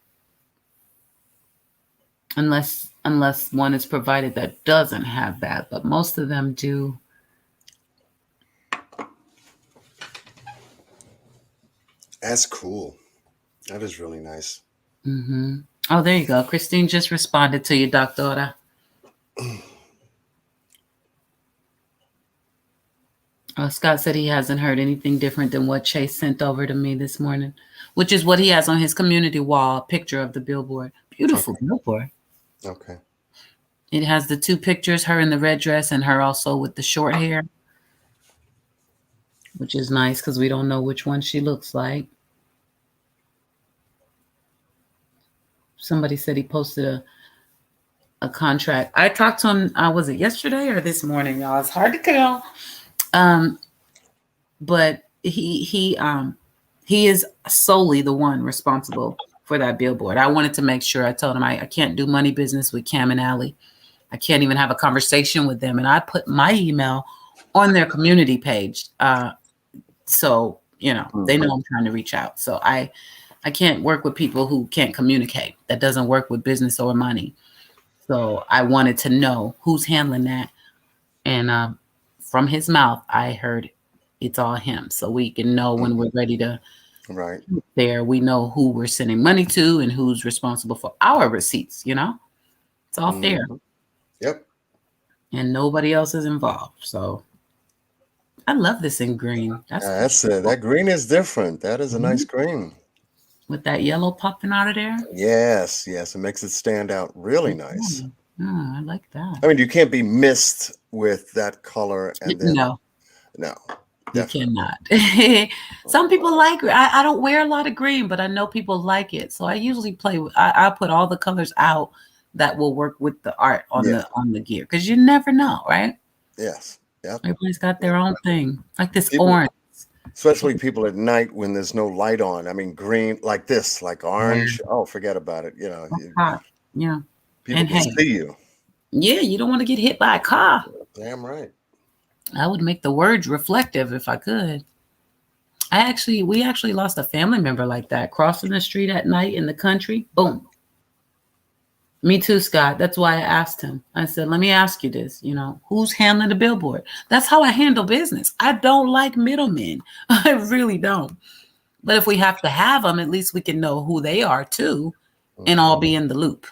Speaker 2: unless one is provided that doesn't have that, but most of them do.
Speaker 1: That's cool. That is really nice.
Speaker 2: Mm-hmm. Oh, there you go. Christine just responded to you, Doctora. Scott said he hasn't heard anything different than what Chase sent over to me this morning, which is what he has on his community wall, a picture of the billboard. Beautiful billboard.
Speaker 1: Okay.
Speaker 2: It has the two pictures, her in the red dress and her also with the short hair, which is nice because we don't know which one she looks like. Somebody said he posted a contract. I talked to him, was it yesterday or this morning, y'all? It's hard to tell. But he is solely the one responsible for that billboard. I wanted to make sure. I told him I can't do money business with Cam and Allie. I can't even have a conversation with them. And I put my email on their community page. So, they know I'm trying to reach out. So I can't work with people who can't communicate. That doesn't work with business or money. So I wanted to know who's handling that. And from his mouth, I heard it's all him. So we can know when we're ready to
Speaker 1: Right.
Speaker 2: there. We know who we're sending money to and who's responsible for our receipts, It's all fair.
Speaker 1: Yep.
Speaker 2: And nobody else is involved. So I love this in green.
Speaker 1: That's it. That green is different. That is a nice green.
Speaker 2: With that yellow popping out of there.
Speaker 1: Yes. It makes it stand out really nice.
Speaker 2: I like that.
Speaker 1: I mean, you can't be missed with that color and then
Speaker 2: No. You
Speaker 1: Definitely.
Speaker 2: cannot. Some people like it. I don't wear a lot of green, but I know people like it. So I usually play with I put all the colors out that will work with the art
Speaker 1: Yeah.
Speaker 2: on the gear. Because you never know, right?
Speaker 1: Yes. Yep.
Speaker 2: Everybody's got their own thing. Like this
Speaker 1: People,
Speaker 2: orange.
Speaker 1: especially people at night when there's no light on. I mean, green like this, like
Speaker 2: Yeah,
Speaker 1: orange. Oh, forget about it.
Speaker 2: that's hot. Yeah.
Speaker 1: People
Speaker 2: And
Speaker 1: can
Speaker 2: hey,
Speaker 1: see you.
Speaker 2: yeah, you don't want to get hit by a car.
Speaker 1: Damn right.
Speaker 2: I would make the words reflective if I could. We actually lost a family member like that, crossing the street at night in the country. Boom. Me too, Scott. That's why I asked him. I said, let me ask you this, who's handling the billboard? That's how I handle business. I don't like middlemen. I really don't. But if we have to have them, at least we can know who they are too and all be in the loop.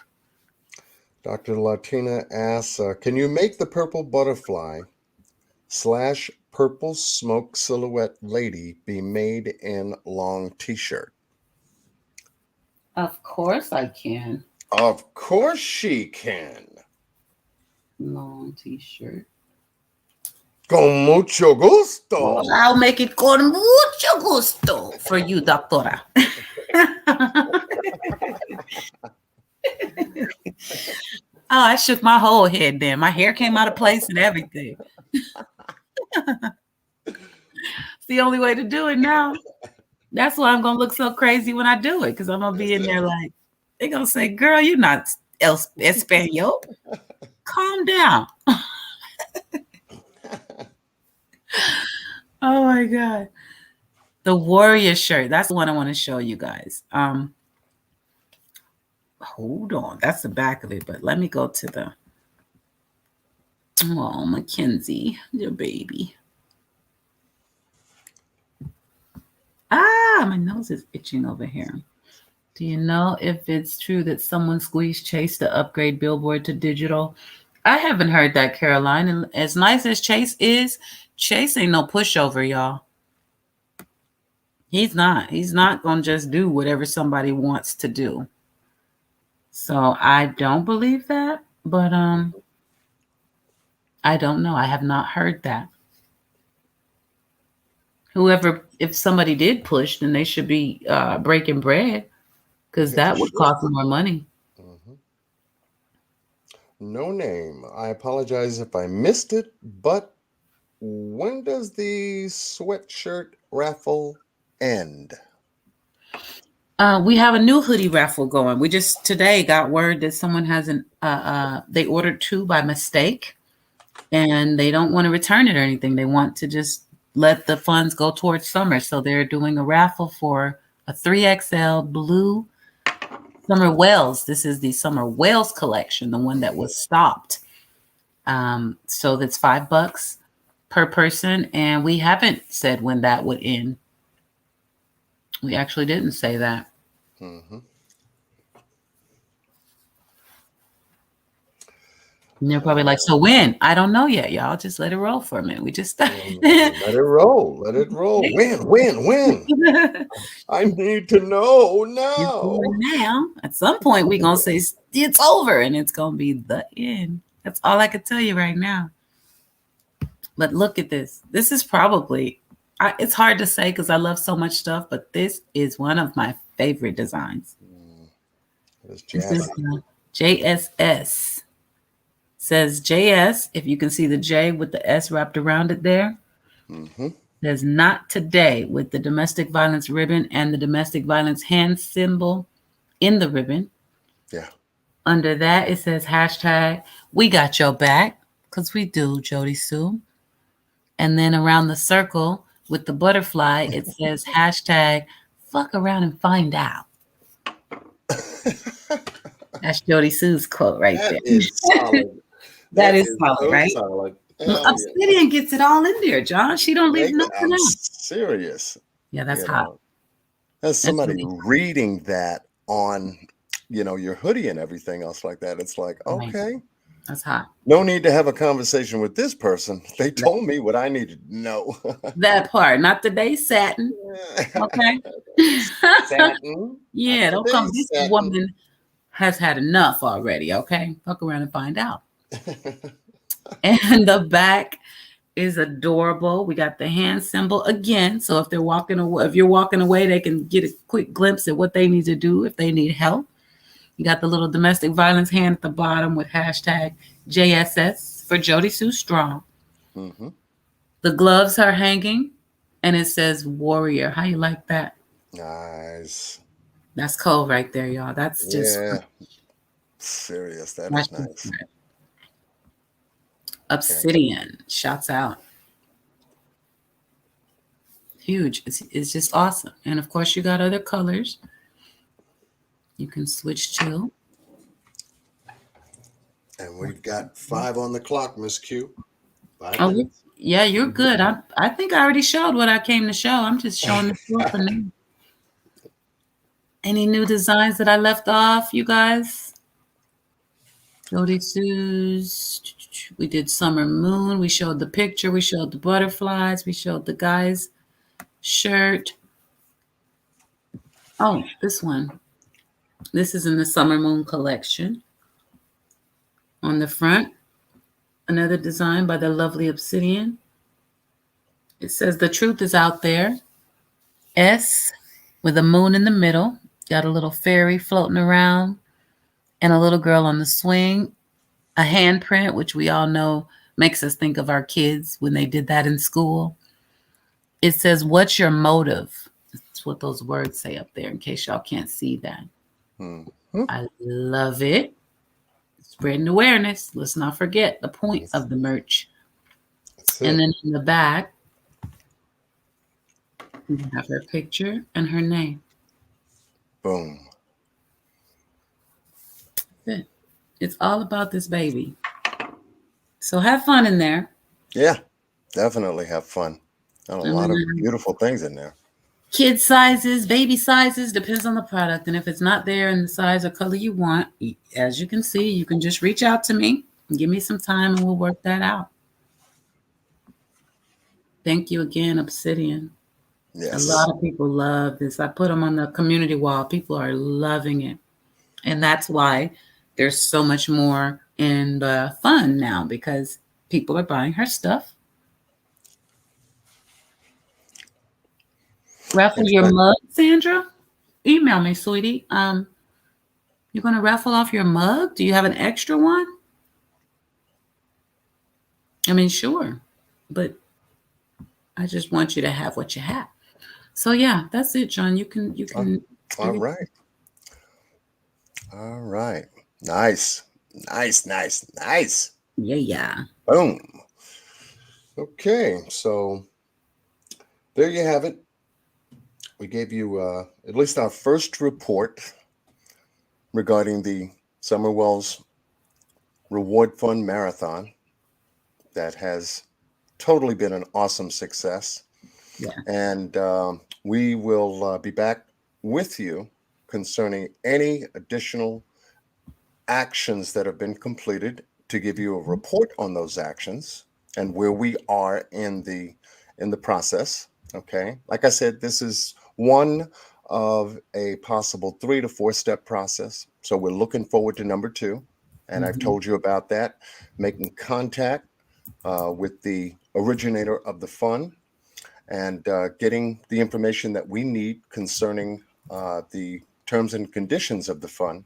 Speaker 1: Dr. Latina asks, can you make the purple butterfly / purple smoke silhouette lady be made in long t-shirt?
Speaker 2: Of course I can.
Speaker 1: Of course she can.
Speaker 2: Long t-shirt.
Speaker 1: Con mucho gusto.
Speaker 2: Well, I'll make it con mucho gusto for you, doctora. Oh, I shook my whole head then. My hair came out of place and everything. It's the only way to do it now. That's why I'm going to look so crazy when I do it, because I'm going to be in there like, they're going to say, girl, you're not Espanol. Calm down. Oh, my God. The warrior shirt. That's the one I want to show you guys. Hold on. That's the back of it, but let me go to the... Oh, Mackenzie, your baby. My nose is itching over here. Do you know if it's true that someone squeezed Chase to upgrade Billboard to digital? I haven't heard that, Caroline. And as nice as Chase is, Chase ain't no pushover, y'all. He's not. He's not going to just do whatever somebody wants to do. So I don't believe that, but I don't know. I have not heard that. If somebody did push, then they should be breaking bread, because that would cost more money.
Speaker 1: Mm-hmm. No name. I apologize if I missed it, but when does the sweatshirt raffle end?
Speaker 2: We have a new hoodie raffle going. We just today got word that someone hasn't. They ordered 2 by mistake, and they don't want to return it or anything. They want to just let the funds go towards summer. So they're doing a raffle for a 3XL blue Summer Wales. This is the Summer Wales collection, the one that was stopped. So that's $5 per person. And we haven't said when that would end. We actually didn't say that.
Speaker 1: Mm-hmm.
Speaker 2: And they're probably like, so when? I don't know yet, y'all. Just let it roll for a minute. We just
Speaker 1: Let it roll. Let it roll. When? I need to know now.
Speaker 2: Now, at some point, we're going to say it's over and it's going to be the end. That's all I could tell you right now. But look at this. This is probably, it's hard to say because I love so much stuff, but this is one of my favorite designs. This is JSS. Says JS, if you can see the J with the S wrapped around it there.
Speaker 1: Mm-hmm.
Speaker 2: There's not today with the domestic violence ribbon and the domestic violence hand symbol in the ribbon.
Speaker 1: Yeah.
Speaker 2: Under that, it says hashtag, we got your back, because we do, Jody Sue. And then around the circle with the butterfly, it says hashtag, fuck around and find out. That's Jody Sue's quote right there.
Speaker 1: Is solid.
Speaker 2: That is solid,
Speaker 1: so
Speaker 2: right?
Speaker 1: Solid.
Speaker 2: Obsidian gets it all in there, John. She don't leave nothing
Speaker 1: I'm
Speaker 2: out.
Speaker 1: serious.
Speaker 2: Yeah, that's hot.
Speaker 1: As somebody reading that on, your hoodie and everything else like that, it's like, okay.
Speaker 2: That's hot.
Speaker 1: No need to have a conversation with this person. They told me what I needed to know.
Speaker 2: That part, not today satin. Okay.
Speaker 1: Satin.
Speaker 2: Yeah, don't come. This woman has had enough already. Okay. Fuck around and find out. And the back is adorable. We got the hand symbol again. So if they're walking away, if you're walking away, they can get a quick glimpse at what they need to do if they need help. You got the little domestic violence hand at the bottom with hashtag JSS for Jody Sue Strong.
Speaker 1: Mm-hmm.
Speaker 2: The gloves are hanging and it says warrior. How you like that?
Speaker 1: Nice.
Speaker 2: That's cold right there, y'all. That's just
Speaker 1: Yeah. Serious. That
Speaker 2: that's
Speaker 1: is nice. Can't.
Speaker 2: obsidian. Shouts out. Huge. It's just awesome. And of course, you got other colors you can switch to.
Speaker 1: And we've got 5 on the clock, Miss Q. 5
Speaker 2: Oh,
Speaker 1: minutes.
Speaker 2: yeah, you're good. I think I already showed what I came to show. I'm just showing the floor for now. Any new designs that I left off, you guys? Jody Sue's. We did Summer Moon. We showed the picture. We showed the butterflies. We showed the guy's shirt. Oh, this one. This is in the Summer Moon collection. On the front, another design by the lovely Obsidian. It says the truth is out there. S with a moon in the middle. Got a little fairy floating around and a little girl on the swing. A handprint, which we all know makes us think of our kids when they did that in school. It says, what's your motive? That's what those words say up there in case y'all can't see that.
Speaker 1: Mm-hmm.
Speaker 2: I love it. Spreading awareness. Let's not forget the point of the merch. And then in the back, we have her picture and her name.
Speaker 1: Boom.
Speaker 2: It's all about this baby. So have fun in there.
Speaker 1: Yeah, definitely have fun. And a lot of beautiful things in there.
Speaker 2: Kid sizes, baby sizes, depends on the product. And if it's not there in the size or color you want, as you can see, you can just reach out to me and give me some time and we'll work that out. Thank you again, Obsidian.
Speaker 1: Yes.
Speaker 2: A lot of people love this. I put them on the community wall. People are loving it. And that's why there's so much more in the fun now because people are buying her stuff. Raffle your mug, Sandra? Email me, sweetie. You're going to raffle off your mug? Do you have an extra one? I mean, sure. But I just want you to have what you have. So yeah, that's it, John. You can.
Speaker 1: All right. All right. Nice.
Speaker 2: Yeah.
Speaker 1: Boom. Okay, so there you have it. We gave you at least our first report regarding the Summer Wells Reward Fund Marathon that has totally been an awesome success.
Speaker 2: Yeah.
Speaker 1: And we will be back with you concerning any additional actions that have been completed to give you a report on those actions and where we are in the process. Okay, like I said, this is one of a possible 3 to 4 step process. So we're looking forward to number 2, and I've told you about that. Making contact with the originator of the fund and getting the information that we need concerning the terms and conditions of the fund.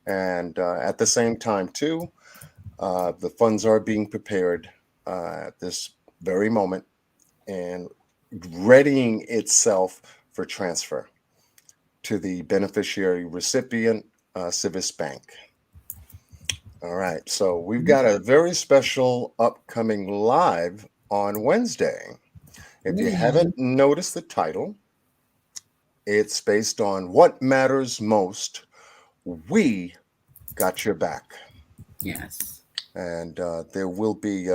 Speaker 1: And at the same time, too, the funds are being prepared at this very moment and readying itself for transfer to the beneficiary recipient, Civis Bank. All right, so we've got a very special upcoming live on Wednesday. If you haven't noticed the title, it's based on what matters most. We got your back.
Speaker 2: Yes.
Speaker 1: And there will be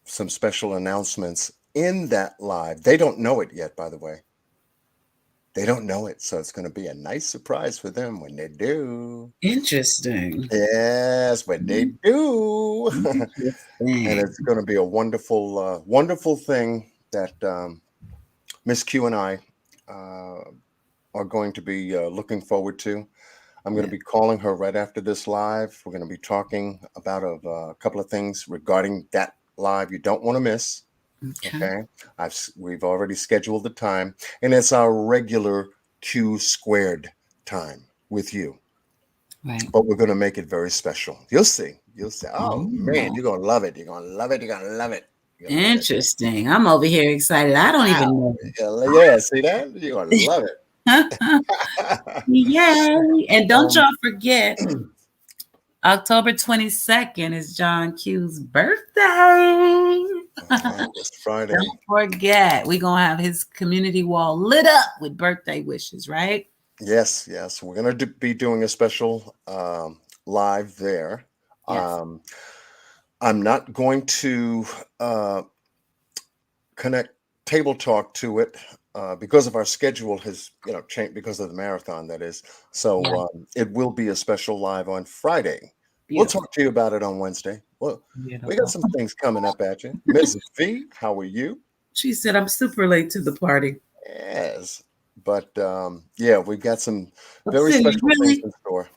Speaker 1: some special announcements in that live. They don't know it yet, by the way. They don't know it. So it's going to be a nice surprise for them when they do.
Speaker 2: Interesting.
Speaker 1: Yes, when they do. And it's going to be a wonderful, wonderful thing that Miss Q and I are going to be looking forward to. I'm going to be calling her right after this live. We're going to be talking about a couple of things regarding that live you don't want to miss.
Speaker 2: Okay.
Speaker 1: Okay. We've already scheduled the time, and it's our regular Q squared time with you.
Speaker 2: Right.
Speaker 1: But we're going to make it very special. You'll see. You'll say, oh man,
Speaker 2: Ooh.
Speaker 1: you're going to love it. You're going to love it. You're going to love it. You're going to love it.
Speaker 2: Interesting. I'm over here excited. I don't even know.
Speaker 1: Yeah, see that? You're going to love it.
Speaker 2: Yay. And don't y'all forget, October 22nd is John Q's birthday.
Speaker 1: It's Friday.
Speaker 2: Don't forget, we're going to have his community wall lit up with birthday wishes, right?
Speaker 1: Yes. We're going to be doing a special live there.
Speaker 2: Yes.
Speaker 1: I'm not going to connect Table Talk to it because of our schedule has changed because of the marathon, that is. So it will be a special live on Friday. Beautiful. We'll talk to you about it on Wednesday. Well, we got some things coming up at you. Mrs. V, how are you?
Speaker 2: She said, I'm super late to the party.
Speaker 1: Yes. But we've got some very special things in store.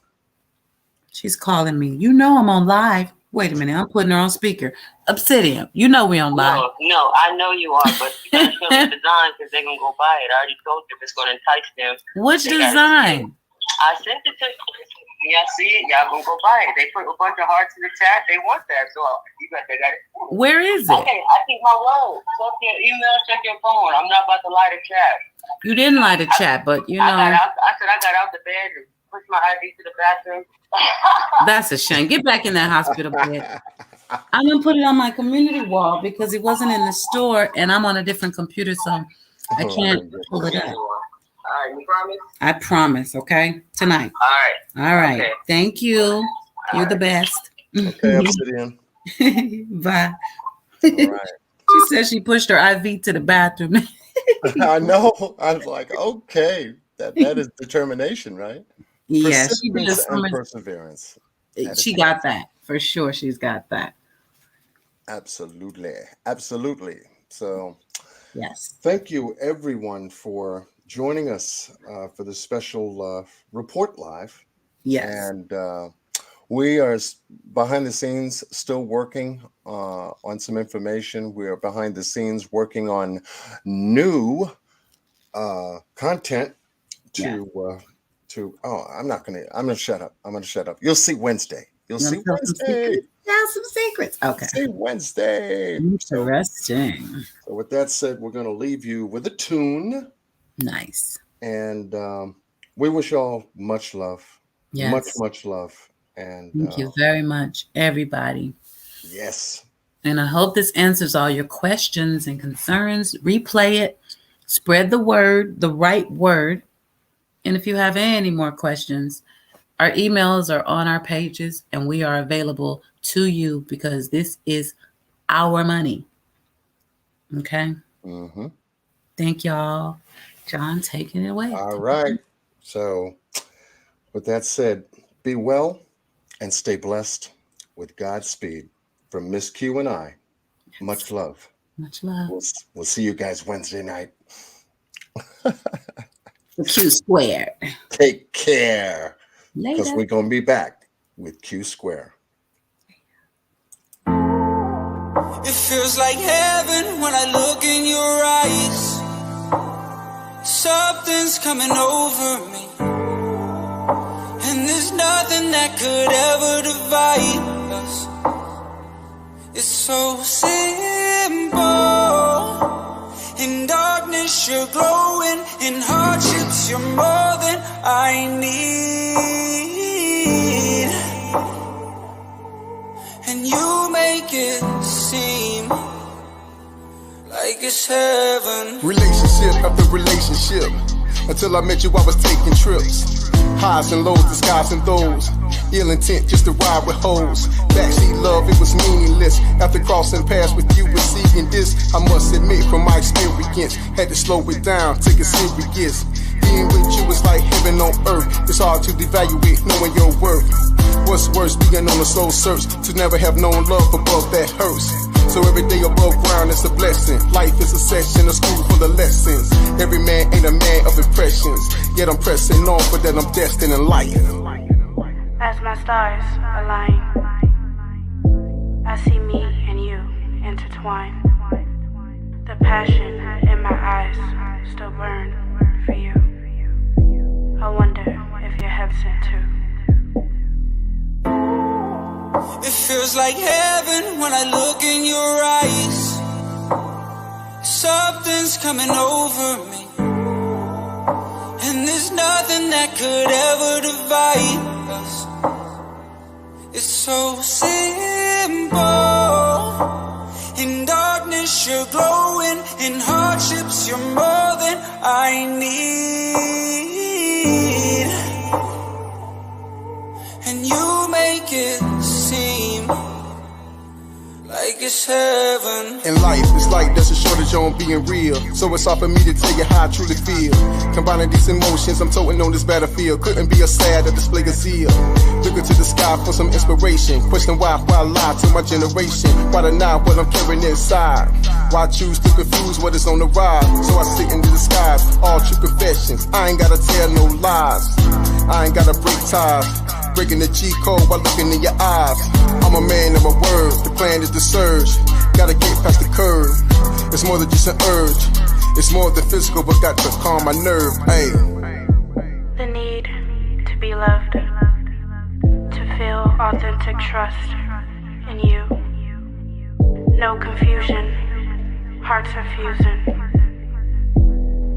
Speaker 2: She's calling me. You know I'm on live. Wait a minute. I'm putting her on speaker. Obsidian, you know we on live.
Speaker 3: No, I know you are, but you gotta show me the design because they're going to go buy it. I already told them it's going to entice them.
Speaker 2: Which design?
Speaker 3: I sent it to them. Y'all see it? Y'all going to go buy it. They put a bunch of hearts in the chat. They want that. So they got it.
Speaker 2: Where is it?
Speaker 3: Okay, I keep my word. Check your email, check your phone. I'm not about to lie to chat.
Speaker 2: You didn't lie to chat, but I
Speaker 3: said I got out the bed and pushed my ID to the bathroom.
Speaker 2: That's a shame. Get back in that hospital bed. I'm going to put it on my community wall because it wasn't in the store and I'm on a different computer, so I can't pull it up.
Speaker 3: All right, you promise?
Speaker 2: I promise, okay? Tonight. All right. Okay. Thank you. You're the best.
Speaker 1: Okay, Obsidian.
Speaker 2: Bye.
Speaker 1: All right.
Speaker 2: She said she pushed her IV to the bathroom.
Speaker 1: I know. I was like, okay, that is determination, right?
Speaker 2: Yes,
Speaker 1: she did and perseverance.
Speaker 2: She got that for sure. She's got that.
Speaker 1: Absolutely. So,
Speaker 2: yes,
Speaker 1: thank you everyone for joining us for this special report live.
Speaker 2: Yes,
Speaker 1: and we are behind the scenes still working on some information. We are behind the scenes working on new content I'm gonna shut up. You'll see Wednesday. See Wednesday.
Speaker 2: Some secrets. Okay.
Speaker 1: See Wednesday.
Speaker 2: Interesting.
Speaker 1: So with that said, we're gonna leave you with a tune.
Speaker 2: Nice.
Speaker 1: And we wish y'all much love.
Speaker 2: Yes.
Speaker 1: Much love. And
Speaker 2: thank you very much, everybody.
Speaker 1: Yes.
Speaker 2: And I hope this answers all your questions and concerns. Replay it. Spread the word, the right word. And if you have any more questions, our emails are on our pages and we are available to you because this is our money. Okay?
Speaker 1: Mm-hmm.
Speaker 2: Thank y'all. John, taking it away.
Speaker 1: All right. So with that said, be well and stay blessed with Godspeed from Miss Q and I. Yes. Much love.
Speaker 2: Much love.
Speaker 1: We'll see you guys Wednesday night.
Speaker 2: Q squared.
Speaker 1: Take care.
Speaker 2: Later.
Speaker 1: Because we're going to be back with Q Square.
Speaker 4: It feels like heaven when I look in your eyes. Something's coming over me. And there's nothing that could ever divide us. It's so simple. In darkness you're glowing. In hardships you're more than I need. And you make it seem like it's heaven.
Speaker 5: Relationship after relationship. Until I met you I was taking trips. Highs and lows, disguising those. Ill intent just to ride with hoes. Backseat love, it was meaningless. After crossing paths with you, receiving this, I must admit from my experience, had to slow it down, take it serious. Being with you is like heaven on earth. It's hard to devaluate knowing your worth. What's worse, being on a soul search to never have known love above that hurts. So every day above ground is a blessing. Life is a session, a school full of lessons. Every man ain't a man of impressions. Yet I'm pressing on for that I'm destined in life.
Speaker 6: As my stars align, I see me and you intertwine. The passion in my eyes still burn for you. I wonder if you're hesitant too.
Speaker 4: It feels like heaven when I look in your eyes. Something's coming over me, and there's nothing that could ever divide us. It's so simple. In darkness you're glowing, in hardships you're more than I need. And you make it seem like it's heaven.
Speaker 5: In life, it's like there's a shortage on being real. So it's hard for me to tell you how I truly feel. Combining these emotions, I'm toting on this battlefield. Couldn't be a sad or display of zeal. Looking to the sky for some inspiration. Question why I lie to my generation. Why deny what I'm carrying inside? Why choose to confuse what is on the rise? So I sit in the disguise, all true confessions. I ain't gotta tell no lies. I ain't gotta break ties. Breaking the G code while looking in your eyes. I'm a man of my word, the plan is the surge. Gotta get past the curve. It's more than just an urge. It's more than physical, but got to calm my nerve. Hey.
Speaker 6: The need to be loved, to feel authentic trust in you. No confusion, hearts are fusing.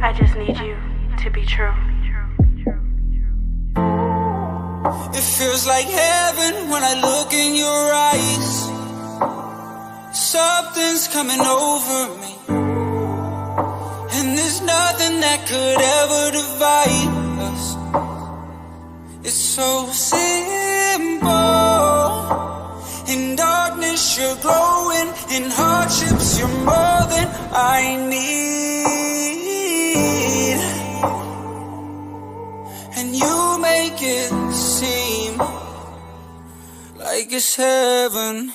Speaker 6: I just need you to be true.
Speaker 4: It feels like heaven when I look in your eyes. Something's coming over me, and there's nothing that could ever divide us. It's so simple. In darkness you're glowing, in hardships you're more than I need. And you make it seem like it's heaven.